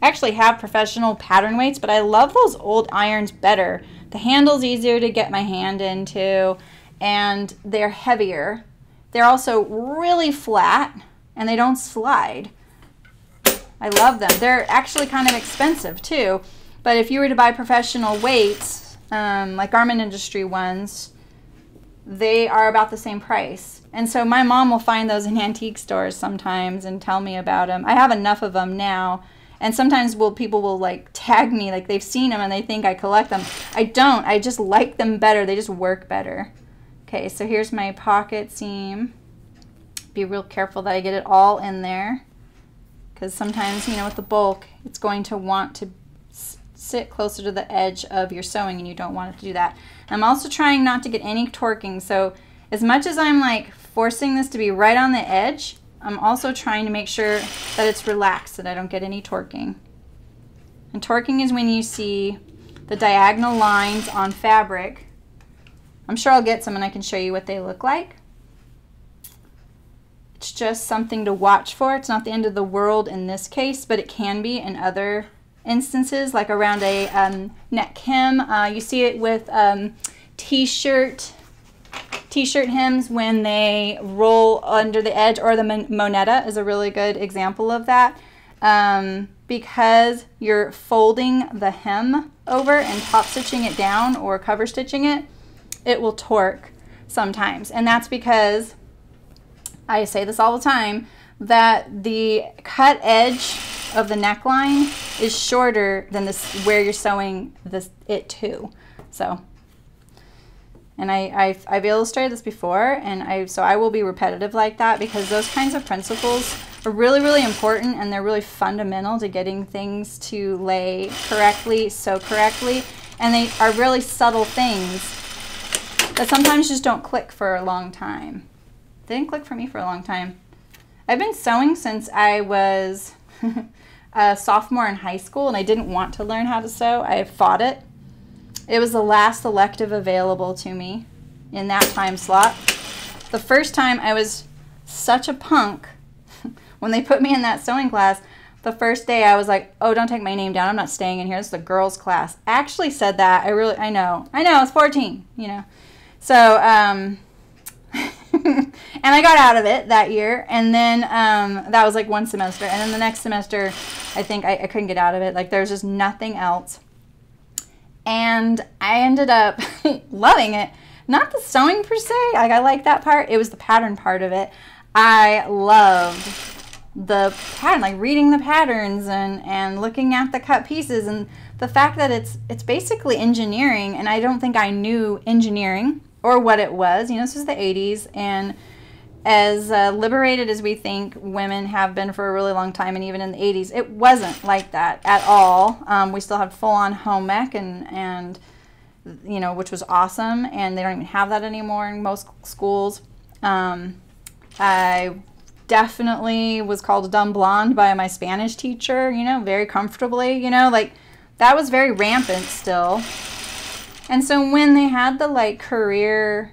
I actually have professional pattern weights, but I love those old irons better. The handle's easier to get my hand into, and they're heavier. They're also really flat, and they don't slide. I love them. They're actually kind of expensive too, but if you were to buy professional weights, like Garment Industry ones, they are about the same price. And so my mom will find those in antique stores sometimes and tell me about them. I have enough of them now. And sometimes people will like tag me, like they've seen them and they think I collect them. I don't. I just like them better. They just work better. Okay, so here's my pocket seam. Be real careful that I get it all in there, because sometimes, you know, with the bulk, it's going to want to sit closer to the edge of your sewing, and you don't want it to do that. I'm also trying not to get any torquing. So as much as I'm like forcing this to be right on the edge, I'm also trying to make sure that it's relaxed, that I don't get any torquing. And torquing is when you see the diagonal lines on fabric. I'm sure I'll get some and I can show you what they look like. It's just something to watch for. It's not the end of the world in this case, but it can be in other instances, like around a neck hem. You see it with t-shirt hems when they roll under the edge, or the monetta is a really good example of that. Because you're folding the hem over and top stitching it down or cover stitching it, it will torque. sometimes. And that's because, I say this all the time, that the cut edge of the neckline is shorter than this where you're sewing it to. So, and I've illustrated this before, and so I will be repetitive like that, because those kinds of principles are really, really important, and they're really fundamental to getting things to lay correctly, sew correctly, and they are really subtle things that sometimes just don't click for a long time. They didn't click for me for a long time. I've been sewing since I was a sophomore in high school, and I didn't want to learn how to sew. I fought it. It was the last elective available to me in that time slot. The first time I was such a punk when they put me in that sewing class. The first day I was like, oh, don't take my name down. I'm not staying in here. This is a girls' class. I actually said that. I know, it's 14, you know. So, and I got out of it that year, and then that was like one semester, and then the next semester I think I couldn't get out of it. Like, there's just nothing else, and I ended up loving it. Not the sewing per se, like I like that part, it was the pattern part of it. I loved the pattern, like reading the patterns and looking at the cut pieces, and the fact that it's basically engineering, and I don't think I knew engineering or what it was. You know, this was the 80s, and as liberated as we think women have been for a really long time, and even in the 80s, it wasn't like that at all. We still had full-on home ec, and you know, which was awesome, and they don't even have that anymore in most schools. I definitely was called a dumb blonde by my Spanish teacher, you know, very comfortably, you know, like that was very rampant still. And so when they had the like career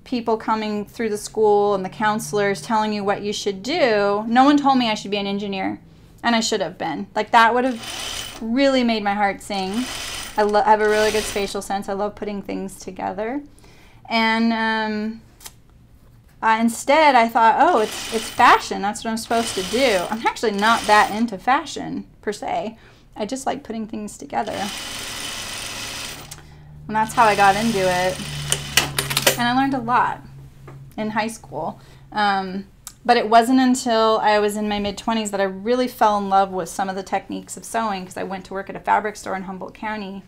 people coming through the school and the counselors telling you what you should do, no one told me I should be an engineer, and I should have been. Like, that would have really made my heart sing. I have a really good spatial sense. I love putting things together. And instead I thought, oh, it's fashion. That's what I'm supposed to do. I'm actually not that into fashion per se. I just like putting things together. And that's how I got into it. And I learned a lot in high school. But it wasn't until I was in my mid-20s that I really fell in love with some of the techniques of sewing, because I went to work at a fabric store in Humboldt County.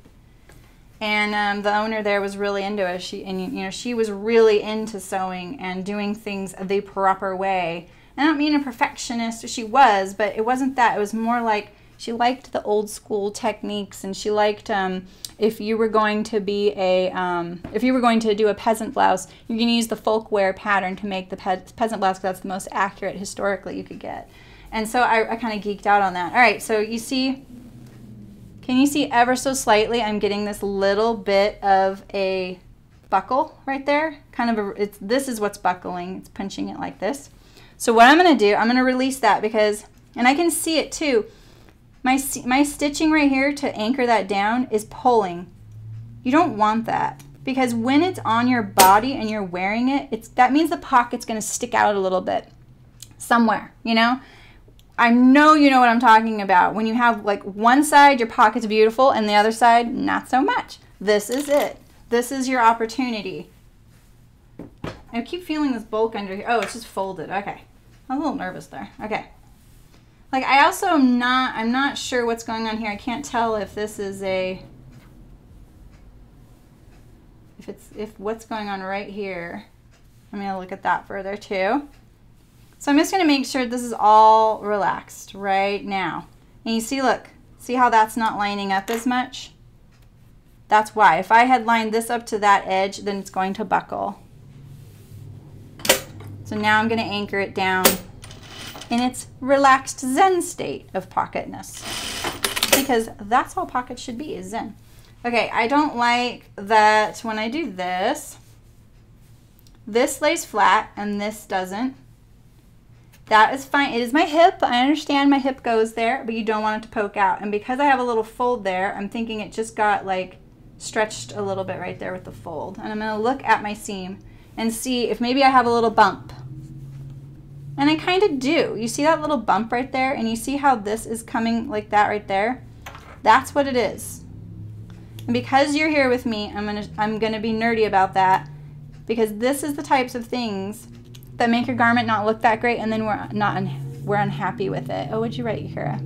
And the owner there was really into it. She was really into sewing and doing things the proper way. And I don't mean a perfectionist. She was, but it wasn't that. It was more like she liked the old school techniques, and she liked if you were going to be if you were going to do a peasant blouse, you're going to use the folk wear pattern to make the peasant blouse, because that's the most accurate historically you could get. And so I kind of geeked out on that. All right, so you see, can you see ever so slightly I'm getting this little bit of a buckle right there? Kind of this is what's buckling. It's punching it like this. So what I'm going to do, I'm going to release that, because, and I can see it too, my stitching right here to anchor that down is pulling. You don't want that, because when it's on your body and you're wearing it, that means the pocket's going to stick out a little bit somewhere, you know? I know you know what I'm talking about. When you have like one side, your pocket's beautiful, and the other side, not so much. This is it. This is your opportunity. I keep feeling this bulk under here. Oh, it's just folded. Okay. I'm a little nervous there. Okay. Like, I also I'm not sure what's going on here. I can't tell if this is if what's going on right here. I'm going to look at that further too. So I'm just going to make sure this is all relaxed right now. And you see, look, see how that's not lining up as much? That's why. If I had lined this up to that edge, then it's going to buckle. So now I'm going to anchor it down in its relaxed Zen state of pocketness, because that's all pockets should be, is Zen. Okay, I don't like that when I do this, this lays flat and this doesn't. That is fine. It is my hip. I understand my hip goes there, but you don't want it to poke out. And because I have a little fold there, I'm thinking it just got like stretched a little bit right there with the fold. And I'm going to look at my seam and see if maybe I have a little bump. And I kind of do. You see that little bump right there? And you see how this is coming like that right there? That's what it is. And because you're here with me, I'm gonna be nerdy about that. because this is the types of things that make your garment not look that great, and then we're unhappy with it. Oh, what'd you write, Kara?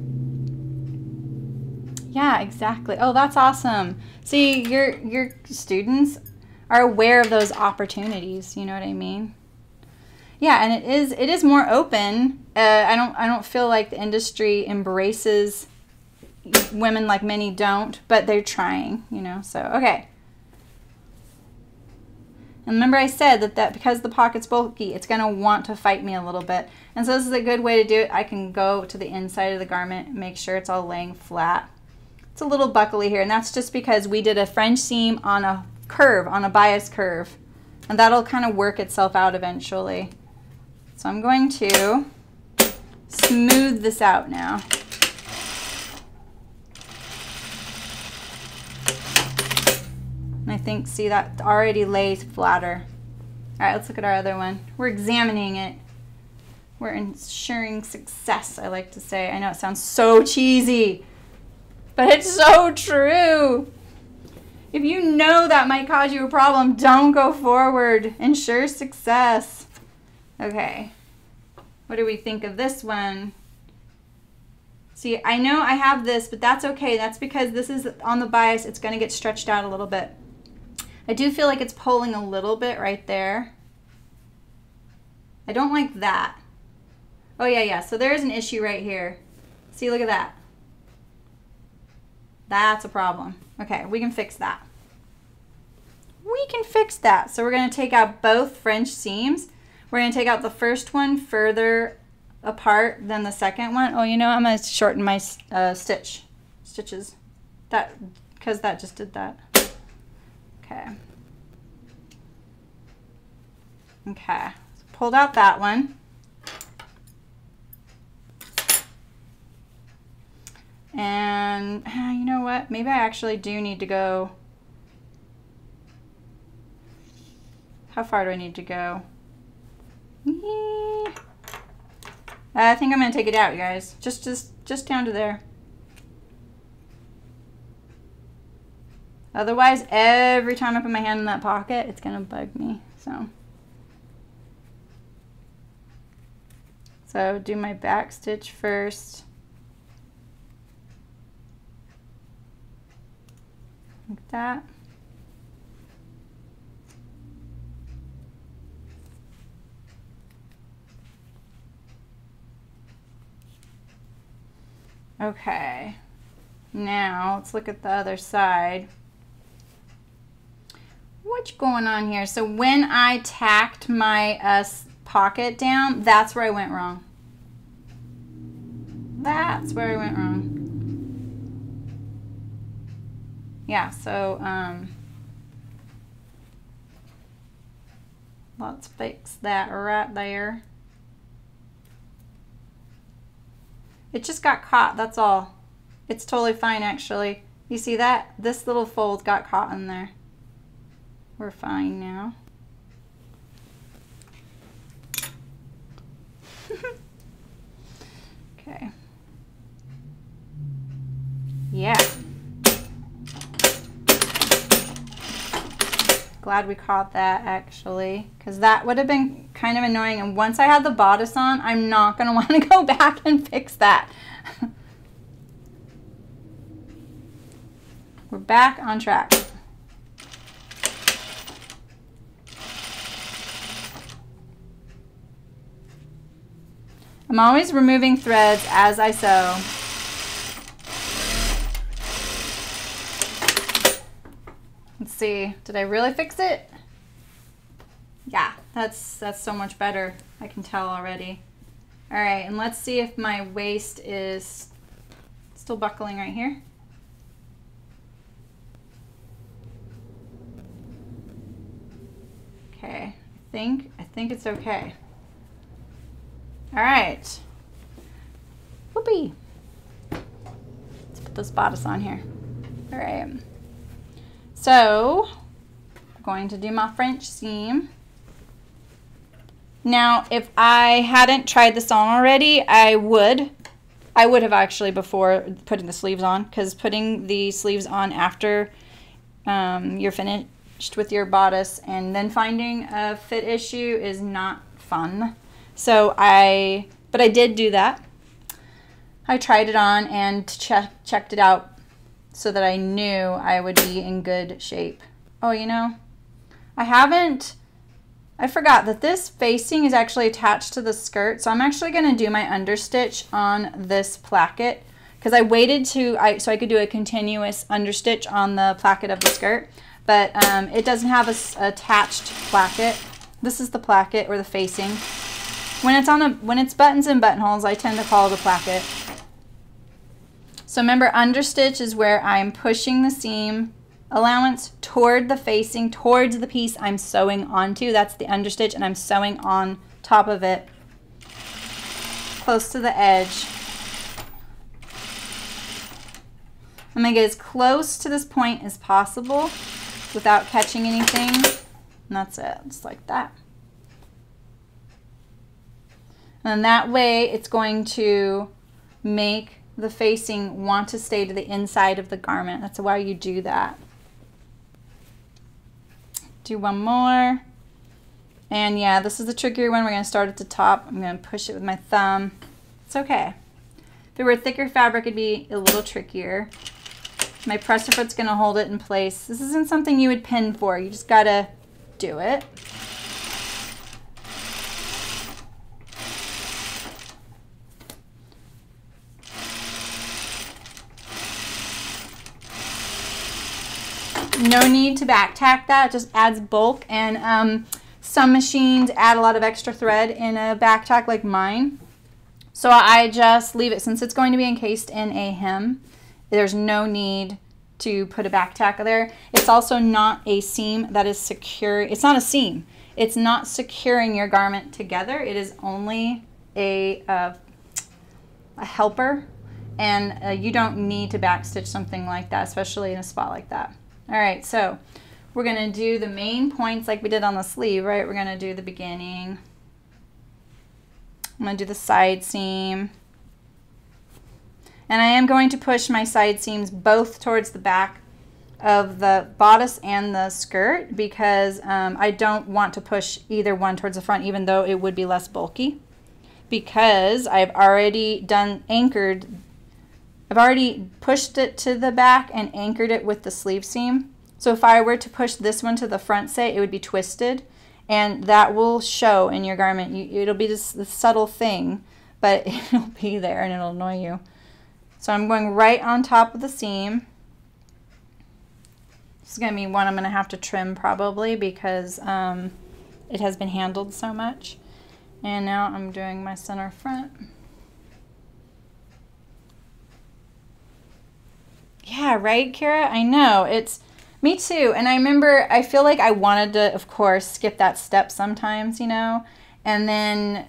Yeah, exactly. Oh, that's awesome. See, your students are aware of those opportunities. You know what I mean? Yeah, and it is more open. I don't feel like the industry embraces women like many don't, but they're trying, you know. So okay. And remember I said that because the pocket's bulky, it's going to want to fight me a little bit. And so this is a good way to do it. I can go to the inside of the garment and make sure it's all laying flat. It's a little buckly here, and that's just because we did a French seam on a curve, on a bias curve. And that'll kind of work itself out eventually. So I'm going to smooth this out now. And I think, see, that already lays flatter. All right, let's look at our other one. We're examining it. We're ensuring success, I like to say. I know it sounds so cheesy, but it's so true. If you know that might cause you a problem, don't go forward. Ensure success. Okay. What do we think of this one? See, I know I have this, but that's okay. That's because this is on the bias. It's going to get stretched out a little bit. I do feel like it's pulling a little bit right there. I don't like that. Oh, yeah. So there's an issue right here. See, look at that. That's a problem. Okay, we can fix that. We can fix that. So we're going to take out both French seams. We're going to take out the first one further apart than the second one. Oh, you know, I'm going to shorten my stitches. Because that just did that. Okay. Okay. So pulled out that one. And you know what? Maybe I actually do need to go. How far do I need to go? I think I'm going to take it out, you guys. Just down to there. Otherwise, every time I put my hand in that pocket, it's going to bug me. So do my back stitch first. Like that. Okay, now let's look at the other side. What's going on here? So when I tacked my pocket down, that's where I went wrong. That's where I went wrong. Yeah, so let's fix that right there. It just got caught, that's all. It's totally fine, actually. You see that? This little fold got caught in there. We're fine now. Okay. Yeah. Glad we caught that, actually, because that would have been kind of annoying. And once I had the bodice on, I'm not going to want to go back and fix that. We're back on track. I'm always removing threads as I sew. Let's see, did I really fix it? Yeah, that's so much better. I can tell already. All right, and let's see if my waist is still buckling right here. Okay, I think it's okay. All right. Whoopee. Let's put this bodice on here. All right. So, I'm going to do my French seam. Now, if I hadn't tried this on already, I would have actually before putting the sleeves on, because putting the sleeves on after you're finished with your bodice and then finding a fit issue is not fun. So but I did do that. I tried it on and checked it out so that I knew I would be in good shape. Oh, you know, I forgot that this facing is actually attached to the skirt. So I'm actually going to do my understitch on this placket because I waited so I could do a continuous understitch on the placket of the skirt, but it doesn't have a attached placket. This is the placket or the facing. When it's buttons and buttonholes, I tend to call it a placket. So remember, understitch is where I'm pushing the seam allowance toward the facing, towards the piece I'm sewing onto. That's the understitch, and I'm sewing on top of it, close to the edge. I'm going to get as close to this point as possible without catching anything. And that's it, just like that. And that way it's going to make the facing want to stay to the inside of the garment. That's why you do that. Do one more. And yeah, this is the trickier one. We're going to start at the top. I'm going to push it with my thumb. It's okay. If it were thicker fabric, it'd be a little trickier. My presser foot's going to hold it in place. This isn't something you would pin for. You just got to do it. No need to back tack that. It just adds bulk, and some machines add a lot of extra thread in a back tack like mine. So I just leave it. Since it's going to be encased in a hem, there's no need to put a back tack there. It's also not a seam that is secure. It's not a seam. It's not securing your garment together. It is only a helper, and you don't need to backstitch something like that, especially in a spot like that. All right, so we're gonna do the main points like we did on the sleeve, right? We're gonna do the beginning. I'm gonna do the side seam. And I am going to push my side seams both towards the back of the bodice and the skirt because I don't want to push either one towards the front, even though it would be less bulky, because I've already I've already pushed it to the back and anchored it with the sleeve seam. So if I were to push this one to the front, say, it would be twisted, and that will show in your garment. It'll be this subtle thing, but it'll be there and it'll annoy you. So I'm going right on top of the seam. This is going to be one I'm going to have to trim probably because it has been handled so much. And now I'm doing my center front. Yeah, right, Kara? I know. It's me too. And I remember, I feel like I wanted to, of course, skip that step sometimes, you know, and then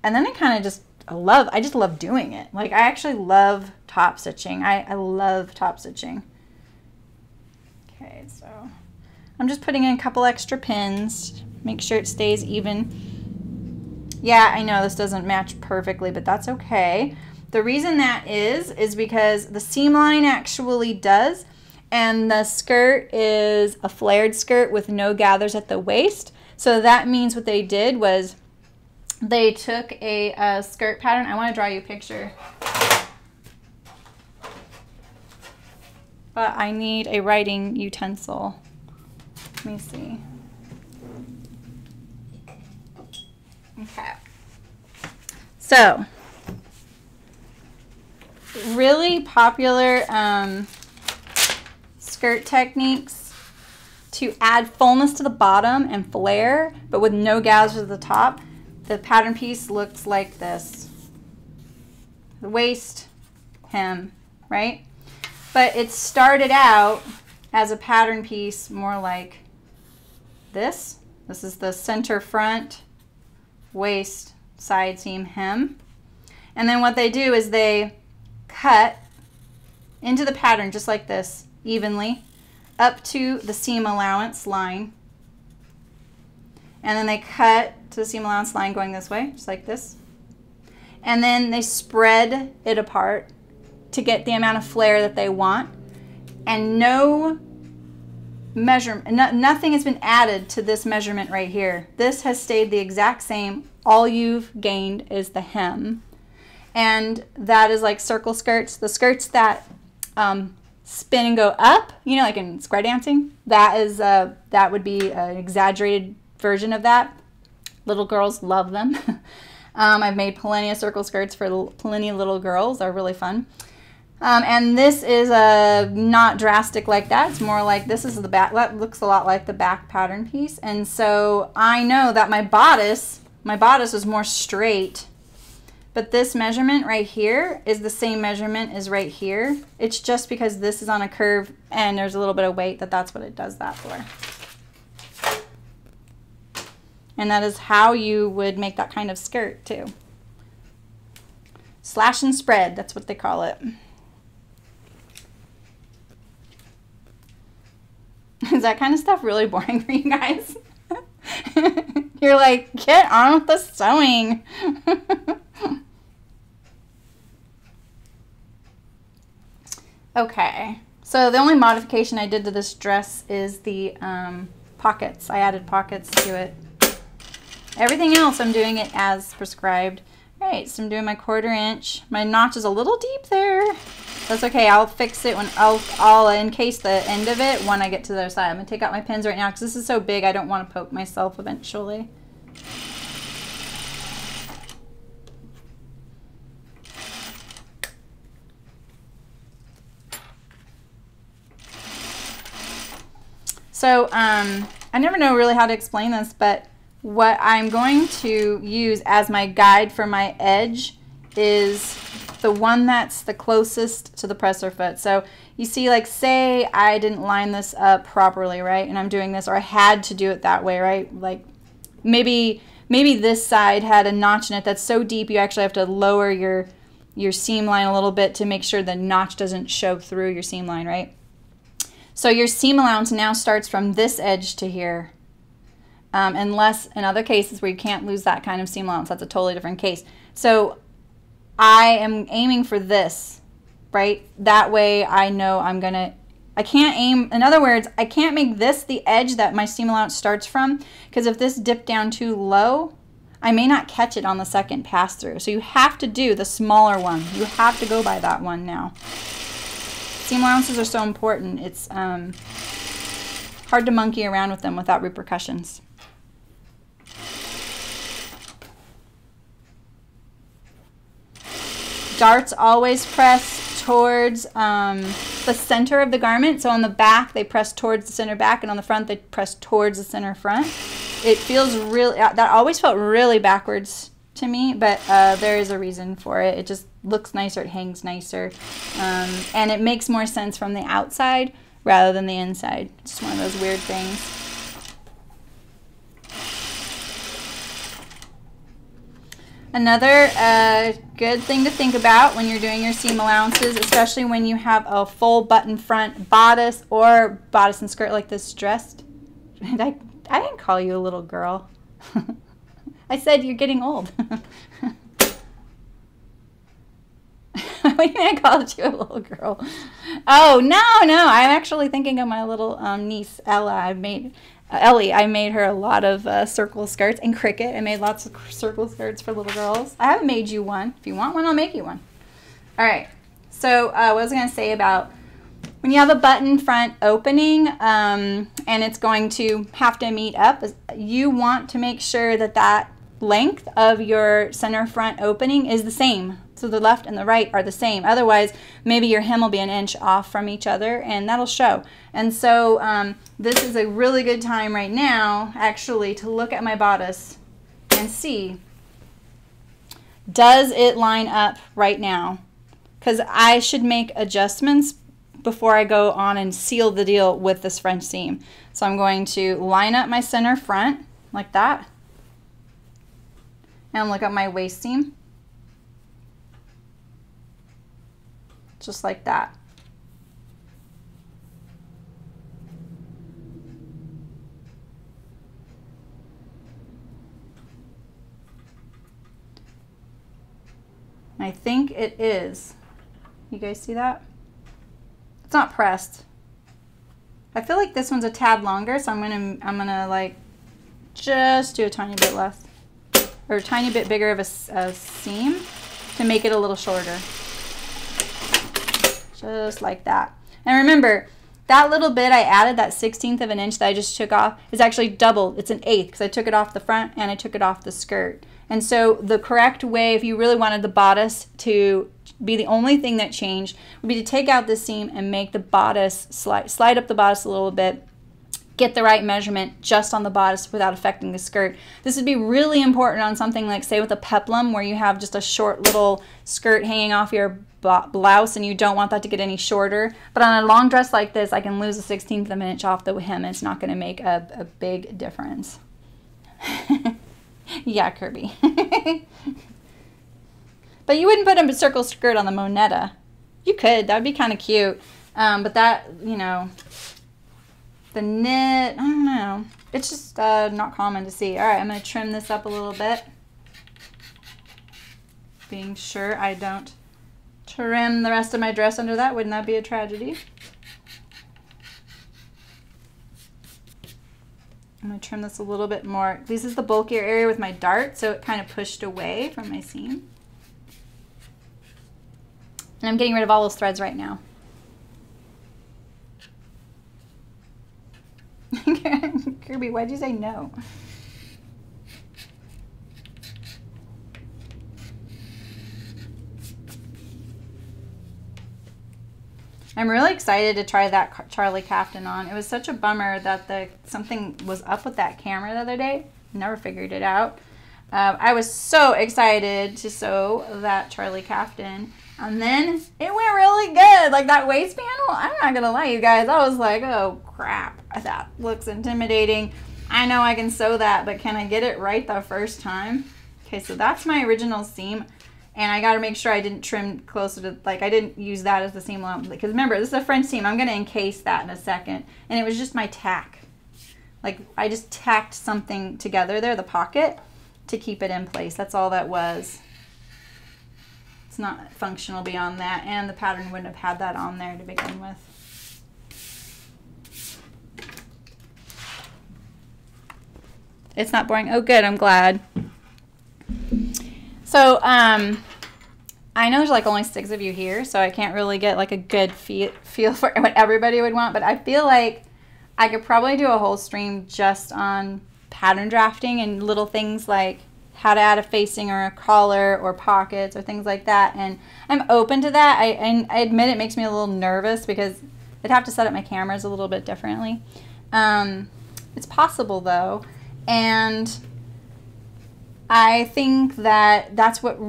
I kind of just I just love doing it. Like, I actually love top stitching. I love top stitching. Okay, so I'm just putting in a couple extra pins, make sure it stays even. Yeah, I know this doesn't match perfectly, but that's okay. The reason that is because the seam line actually does, and the skirt is a flared skirt with no gathers at the waist. So that means what they did was they took a skirt pattern. I want to draw you a picture, but I need a writing utensil. Let me see. Okay. So, really popular skirt techniques to add fullness to the bottom and flare, but with no gathers at the top. The pattern piece looks like this. The waist, hem, right? But it started out as a pattern piece more like this. This is the center front, waist, side seam, hem. And then what they do is they cut into the pattern just like this, evenly, up to the seam allowance line. And then they cut to the seam allowance line going this way, just like this. And then they spread it apart to get the amount of flare that they want. And no measurement, nothing has been added to this measurement right here. This has stayed the exact same. All you've gained is the hem. And that is like circle skirts. The skirts that spin and go up, you know, like in square dancing, that would be an exaggerated version of that. Little girls love them. I've made plenty of circle skirts for plenty of little girls. They're really fun. And this is not drastic like that. It's more like this is the back. That looks a lot like the back pattern piece. And so I know that my bodice is more straight. But this measurement right here is the same measurement as right here. It's just because this is on a curve and there's a little bit of weight that's what it does that for. And that is how you would make that kind of skirt too. Slash and spread, that's what they call it. Is that kind of stuff really boring for you guys? You're like, get on with the sewing. Okay, so the only modification I did to this dress is the pockets. I added pockets to it. Everything else I'm doing it as prescribed. All right, so I'm doing my 1/4 inch. My notch is a little deep there. That's okay, I'll fix it when I'll encase the end of it when I get to the other side. I'm gonna take out my pins right now because this is so big I don't want to poke myself eventually. So I never know really how to explain this, but what I'm going to use as my guide for my edge is the one that's the closest to the presser foot. So you see, like, say I didn't line this up properly, right? And I'm doing this, or I had to do it that way, right? Like maybe this side had a notch in it that's so deep you actually have to lower your seam line a little bit to make sure the notch doesn't show through your seam line, right? So your seam allowance now starts from this edge to here. Unless in other cases where you can't lose that kind of seam allowance, that's a totally different case. So I am aiming for this, right? That way I know I can't aim, in other words, I can't make this the edge that my seam allowance starts from, because if this dipped down too low, I may not catch it on the second pass through. So you have to do the smaller one. You have to go by that one now. Seam allowances are so important. It's hard to monkey around with them without repercussions. Darts always press towards the center of the garment. So on the back, they press towards the center back, and on the front, they press towards the center front. It feels really, that always felt really backwards to me, but there is a reason for it. It just looks nicer, it hangs nicer, and it makes more sense from the outside rather than the inside. It's just one of those weird things. Another good thing to think about when you're doing your seam allowances, especially when you have a full button front bodice or bodice and skirt like this dressed. I didn't call you a little girl. I said you're getting old. What do you mean I called you a little girl? Oh, no. I'm actually thinking of my little niece, Ella. Ellie. I made her a lot of circle skirts, and Cricket. I made lots of circle skirts for little girls. I haven't made you one. If you want one, I'll make you one. All right. So what was I going to say about when you have a button front opening and it's going to have to meet up, you want to make sure that that length of your center front opening is the same. So the left and the right are the same. Otherwise, maybe your hem will be an inch off from each other, and that'll show. And so this is a really good time right now, actually, to look at my bodice and see, does it line up right now? Because I should make adjustments before I go on and seal the deal with this French seam. So I'm going to line up my center front like that, and look at my waist seam. Just like that. I think it is. You guys see that? It's not pressed. I feel like this one's a tad longer, so I'm gonna like just do a tiny bit less, or a tiny bit bigger of a seam to make it a little shorter. Just like that. And remember, that little bit I added, that 1/16 of an inch that I just took off, is actually doubled. It's an 1/8 because I took it off the front and I took it off the skirt. And so the correct way, if you really wanted the bodice to be the only thing that changed, would be to take out this seam and make the bodice, slide up the bodice a little bit, get the right measurement just on the bodice without affecting the skirt. This would be really important on something like, say, with a peplum, where you have just a short little skirt hanging off your blouse and you don't want that to get any shorter. But on a long dress like this, I can lose a 1/16 of an inch off the hem. It's not going to make a big difference. Yeah, Kirby. But you wouldn't put a circle skirt on the Monetta. You could. That would be kind of cute. But that, you know, the knit, I don't know. It's just not common to see. All right, I'm going to trim this up a little bit. Being sure I don't trim the rest of my dress under that. Wouldn't that be a tragedy? I'm going to trim this a little bit more. This is the bulkier area with my dart, so it kind of pushed away from my seam. And I'm getting rid of all those threads right now. Kirby, why'd you say no? I'm really excited to try that Charlie Caftan on. It was such a bummer that something was up with that camera the other day. Never figured it out. I was so excited to sew that Charlie Caftan, and then it went really good. Like that waist panel, I'm not gonna lie, you guys. I was like, oh crap, that looks intimidating. I know I can sew that, but can I get it right the first time? Okay, so that's my original seam. And I got to make sure I didn't trim closer to, like, I didn't use that as the seam lump. Because remember, this is a French seam. I'm going to encase that in a second. And it was just my tack. Like, I just tacked something together there, the pocket, to keep it in place. That's all that was. It's not functional beyond that. And the pattern wouldn't have had that on there to begin with. It's not boring. Oh, good. I'm glad. So, I know there's like only 6 of you here, so I can't really get like a good feel for what everybody would want, but I feel like I could probably do a whole stream just on pattern drafting and little things like how to add a facing or a collar or pockets or things like that, and I'm open to that. I admit it makes me a little nervous because I'd have to set up my cameras a little bit differently. It's possible though, and I think that that's what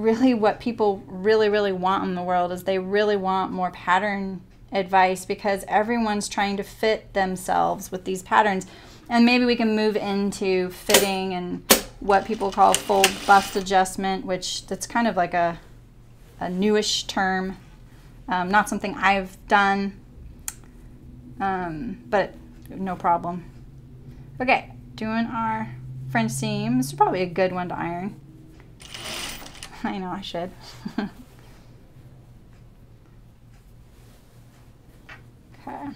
people really want in the world, is they really want more pattern advice, because everyone's trying to fit themselves with these patterns. And maybe we can move into fitting and what people call full bust adjustment, which that's kind of like a newish term, not something I've done, but no problem. Okay, doing our French seam. This is probably a good one to iron. I know I should. Okay.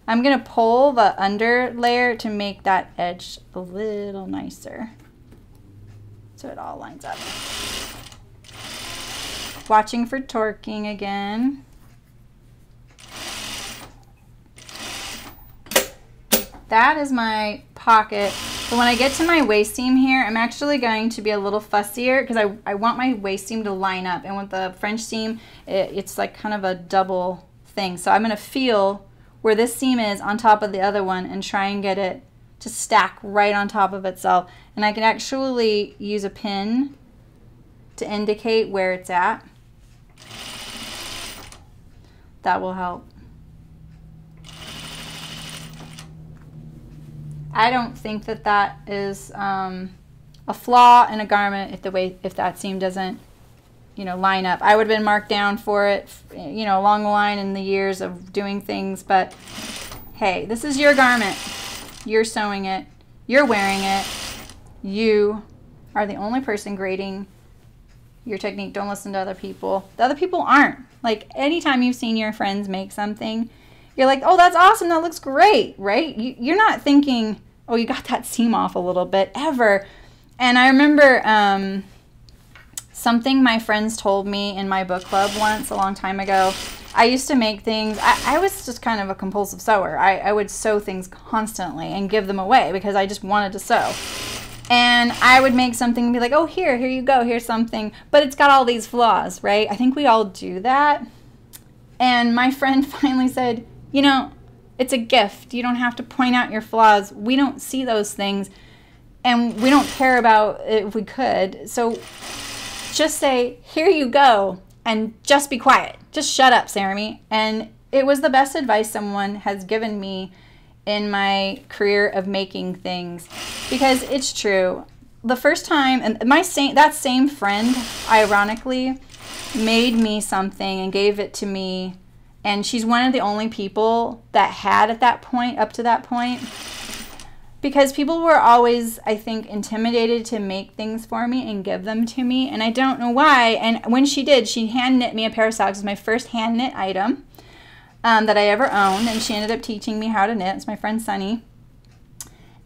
I'm going to pull the under layer to make that edge a little nicer, so it all lines up. Watching for torquing again. That is my pocket. But when I get to my waist seam here, I'm actually going to be a little fussier because I want my waist seam to line up. And with the French seam, it's like kind of a double thing. So I'm going to feel where this seam is on top of the other one and try and get it to stack right on top of itself. And I can actually use a pin to indicate where it's at. That will help. I don't think that that is a flaw in a garment if that seam doesn't, you know, line up. I would have been marked down for it, you know, along the line in the years of doing things, but hey, this is your garment. You're sewing it. You're wearing it. You are the only person grading your technique. Don't listen to other people. The other people aren't. Like, anytime you've seen your friends make something, you're like, oh, that's awesome, that looks great, right? You're not thinking, oh, you got that seam off a little bit, ever. And I remember something my friends told me in my book club once a long time ago. I used to make things, I was just kind of a compulsive sewer. I would sew things constantly and give them away because I just wanted to sew. And I would make something and be like, oh, here you go, here's something, but it's got all these flaws, right? I think we all do that. And my friend finally said, you know, it's a gift. You don't have to point out your flaws. We don't see those things, and we don't care about it if we could. So just say, here you go, and just be quiet. Just shut up, Sarami. And it was the best advice someone has given me in my career of making things, because it's true. The first time, and that same friend, ironically, made me something and gave it to me, and she's one of the only people that had at that point, up to that point, because people were always, I think, intimidated to make things for me and give them to me, and I don't know why. And when she did, she hand knit me a pair of socks. It was my first hand knit item that I ever owned, and she ended up teaching me how to knit. It's my friend Sunny,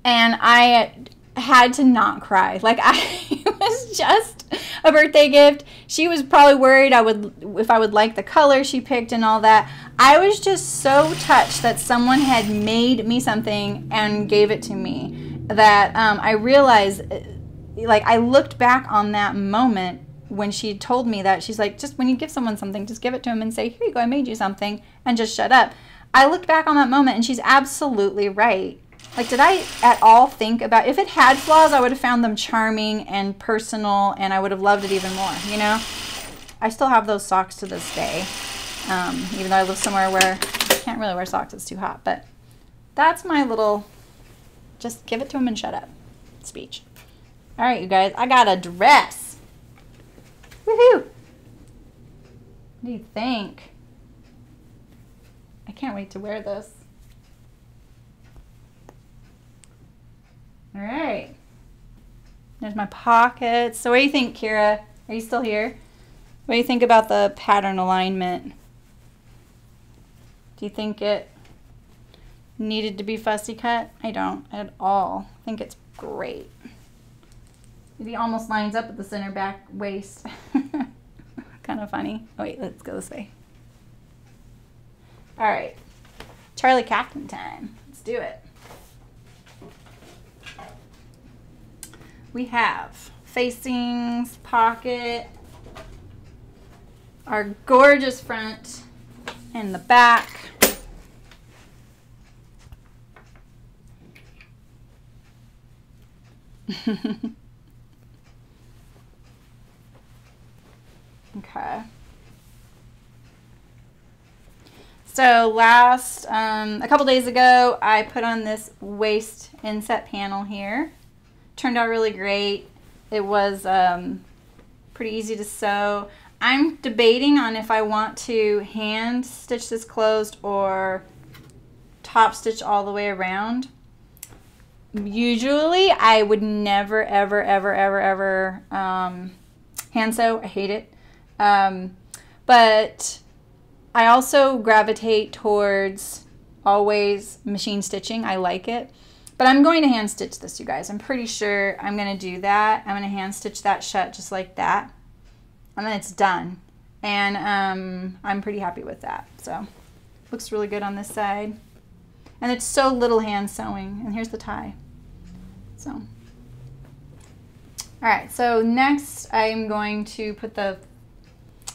and I had to not cry. Like, it was just a birthday gift. She was probably worried if I would like the color she picked and all that. I was just so touched that someone had made me something and gave it to me, that I realized, like, I looked back on that moment when she told me that. She's like, just when you give someone something, just give it to them and say, here you go, I made you something, and just shut up. I looked back on that moment, and she's absolutely right. Like, did I at all think about, if it had flaws, I would have found them charming and personal, and I would have loved it even more, you know? I still have those socks to this day, even though I live somewhere where I can't really wear socks, it's too hot. But that's my little, just give it to them and shut up speech. All right, you guys, I got a dress. Woohoo! What do you think? I can't wait to wear this. All right. There's my pockets. So what do you think, Kira? Are you still here? What do you think about the pattern alignment? Do you think it needed to be fussy cut? I don't at all. I think it's great. It almost lines up at the center back waist. Kind of funny. Oh wait, let's go this way. All right. Charlie Caftan time. Let's do it. We have facings, pocket, our gorgeous front and the back. Okay. So a couple days ago, I put on this waist inset panel here. Turned out really great. It was pretty easy to sew. I'm debating on if I want to hand stitch this closed or top stitch all the way around. Usually I would never, ever, ever, ever, ever hand sew. I hate it. But I also gravitate towards always machine stitching. I like it. But I'm going to hand stitch this, you guys. I'm pretty sure I'm going to do that. I'm going to hand stitch that shut just like that. And then it's done. And I'm pretty happy with that. So looks really good on this side. And it's so little hand sewing. And here's the tie. So, all right. So next I'm going to put the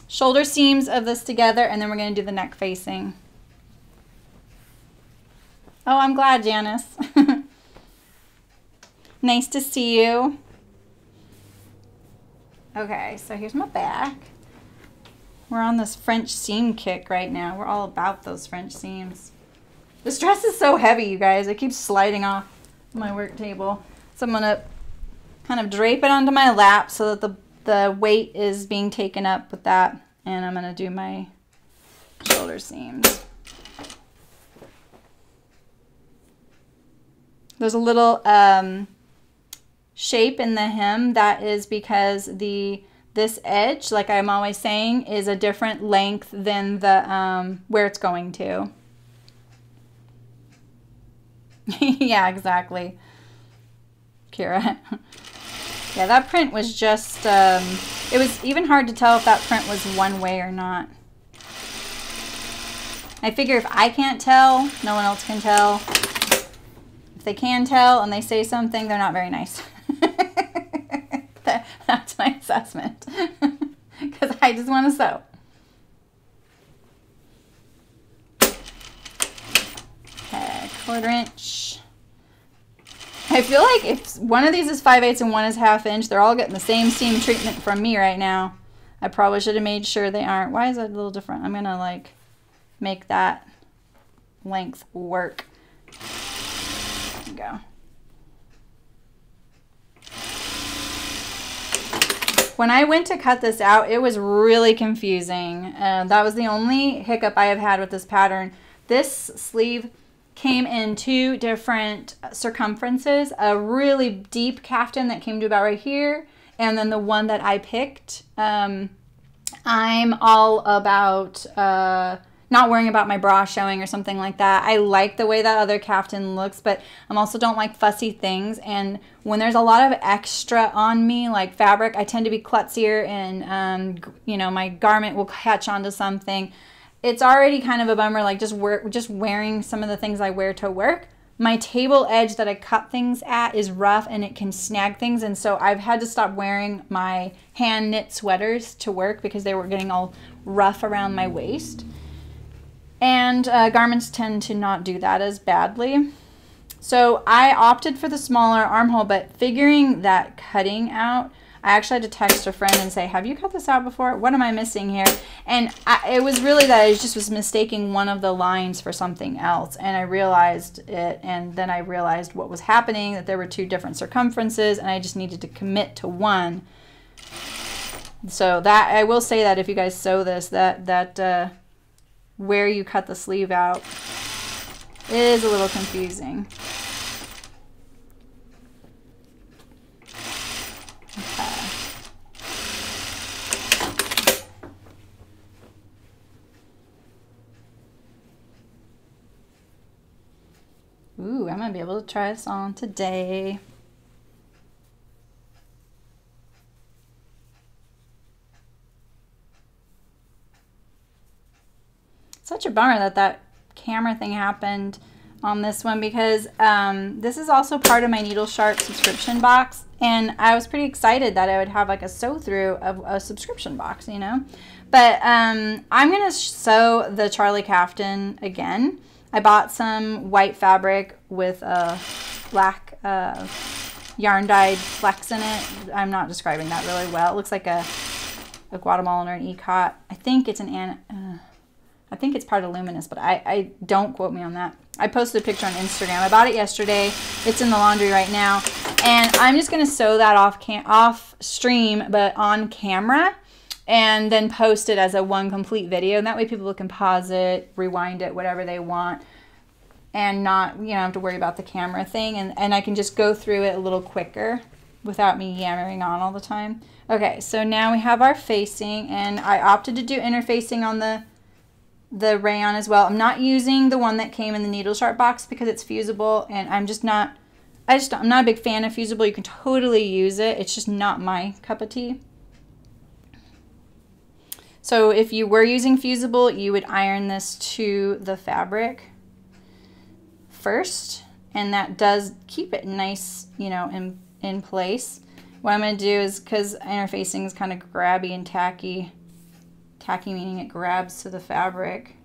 shoulder seams of this together, and then we're going to do the neck facing. Oh, I'm glad, Janice. Nice to see you. Okay, so here's my back. We're on this French seam kick right now. We're all about those French seams. This dress is so heavy, you guys. It keeps sliding off my work table. So I'm going to kind of drape it onto my lap so that the weight is being taken up with that. And I'm going to do my shoulder seams. There's a little shape in the hem. That is because this edge, like I'm always saying, is a different length than the where it's going to. Yeah, exactly. Kira. Yeah, that print was just, it was even hard to tell if that print was one way or not. I figure if I can't tell, no one else can tell. If they can tell and they say something, they're not very nice. That's my assessment. Because I just want to sew. Okay, 1/4 inch. I feel like if one of these is 5/8 and one is 1/2 inch, they're all getting the same seam treatment from me right now. I probably should have made sure they aren't. Why is that a little different? I'm gonna like make that length work. There we go. When I went to cut this out, it was really confusing. That was the only hiccup I have had with this pattern. This sleeve came in 2 different circumferences, a really deep caftan that came to about right here, and then the one that I picked. I'm all about not worrying about my bra showing or something like that. I like the way that other caftan looks, but I also don't like fussy things. And when there's a lot of extra on me, like fabric, I tend to be klutzier, and you know, my garment will catch onto something. It's already kind of a bummer, like just wearing some of the things I wear to work. My table edge that I cut things at is rough and it can snag things, and so I've had to stop wearing my hand knit sweaters to work because they were getting all rough around my waist. And garments tend to not do that as badly. So I opted for the smaller armhole, but figuring that cutting out, I actually had to text a friend and say, have you cut this out before? What am I missing here? And it was really that I just was mistaking one of the lines for something else. And I realized it, and then I realized what was happening, that there were 2 different circumferences, and I just needed to commit to one. So that, I will say that if you guys sew this, that where you cut the sleeve out is a little confusing. Okay. Ooh, I'm gonna be able to try this on today. Such a bummer that that camera thing happened on this one, because this is also part of my Needle Sharp subscription box, and I was pretty excited that I would have like a sew through of a subscription box, you know. But I'm gonna sew the Charlie Caftan again. I bought some white fabric with a black yarn dyed flecks in it. I'm not describing that really well. It looks like a Guatemalan or an ikat. I think it's I think it's part of Luminous, but I don't quote me on that. I posted a picture on Instagram. I bought it yesterday. It's in the laundry right now. And I'm just going to sew that off stream, but on camera, and then post it as a one complete video. And that way people can pause it, rewind it, whatever they want, and not, you know, have to worry about the camera thing. And I can just go through it a little quicker without me yammering on all the time. Okay, so now we have our facing, and I opted to do interfacing on the rayon as well. I'm not using the one that came in the Needle Sharp box because it's fusible, and I'm not a big fan of fusible. You can totally use it. It's just not my cup of tea. So if you were using fusible, you would iron this to the fabric first, and that does keep it nice, you know, in place. What I'm going to do is, because interfacing is kind of grabby and tacky meaning it grabs to the fabric,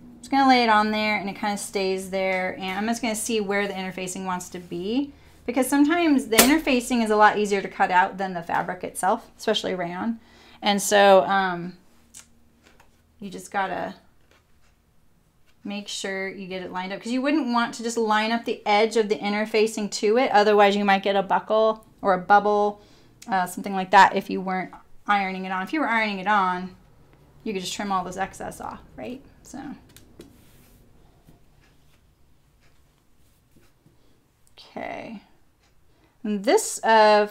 I'm just going to lay it on there and it kind of stays there, and I'm just going to see where the interfacing wants to be, because sometimes the interfacing is a lot easier to cut out than the fabric itself, especially rayon. And so you just got to make sure you get it lined up, because you wouldn't want to just line up the edge of the interfacing to it, otherwise you might get a buckle or a bubble, something like that, if you weren't ironing it on. If you were ironing it on, you could just trim all this excess off, right? So, okay. And this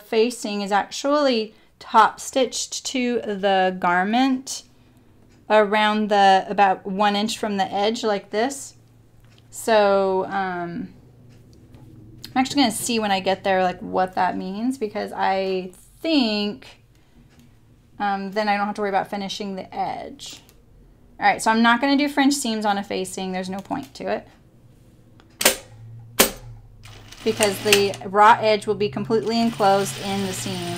facing is actually top stitched to the garment around about 1 inch from the edge, like this. So I'm actually going to see when I get there like what that means, because I think then I don't have to worry about finishing the edge. All right, so I'm not going to do French seams on a facing. There's no point to it, because the raw edge will be completely enclosed in the seam.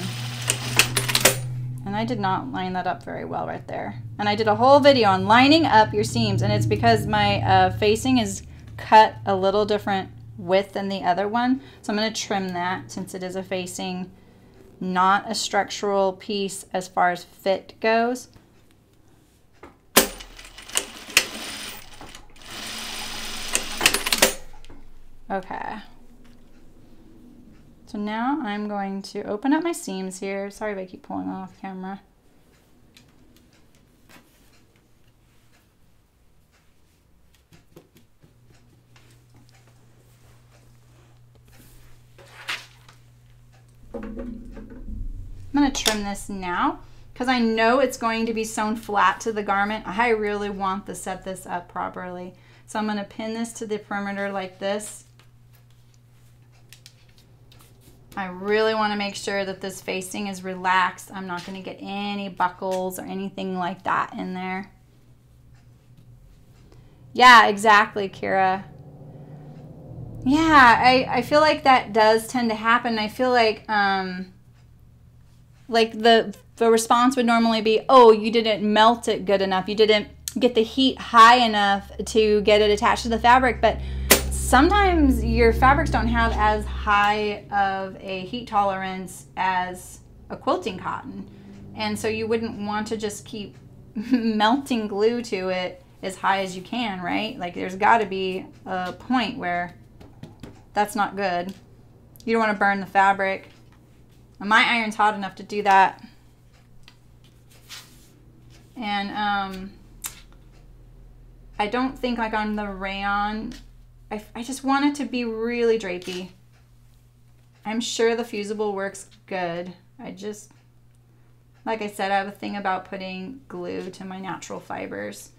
And I did not line that up very well right there. And I did a whole video on lining up your seams, and it's because my facing is cut a little different width than the other one. So I'm going to trim that since it is a facing, not a structural piece as far as fit goes. Okay. So now I'm going to open up my seams here. Sorry if I keep pulling off camera. I'm going to trim this now because I know it's going to be sewn flat to the garment. I really want to set this up properly. So I'm going to pin this to the perimeter like this. I really want to make sure that this facing is relaxed. I'm not going to get any buckles or anything like that in there. Yeah, exactly, Kira. Yeah, I feel like that does tend to happen. I feel like the response would normally be, oh, you didn't melt it good enough. You didn't get the heat high enough to get it attached to the fabric. But sometimes your fabrics don't have as high of a heat tolerance as a quilting cotton. And so you wouldn't want to just keep melting glue to it as high as you can, right? Like there's got to be a point where that's not good. You don't want to burn the fabric. My iron's hot enough to do that. And I don't think like on the rayon, I just want it to be really drapey. I'm sure the fusible works good. I just, like I said, I have a thing about putting glue to my natural fibers.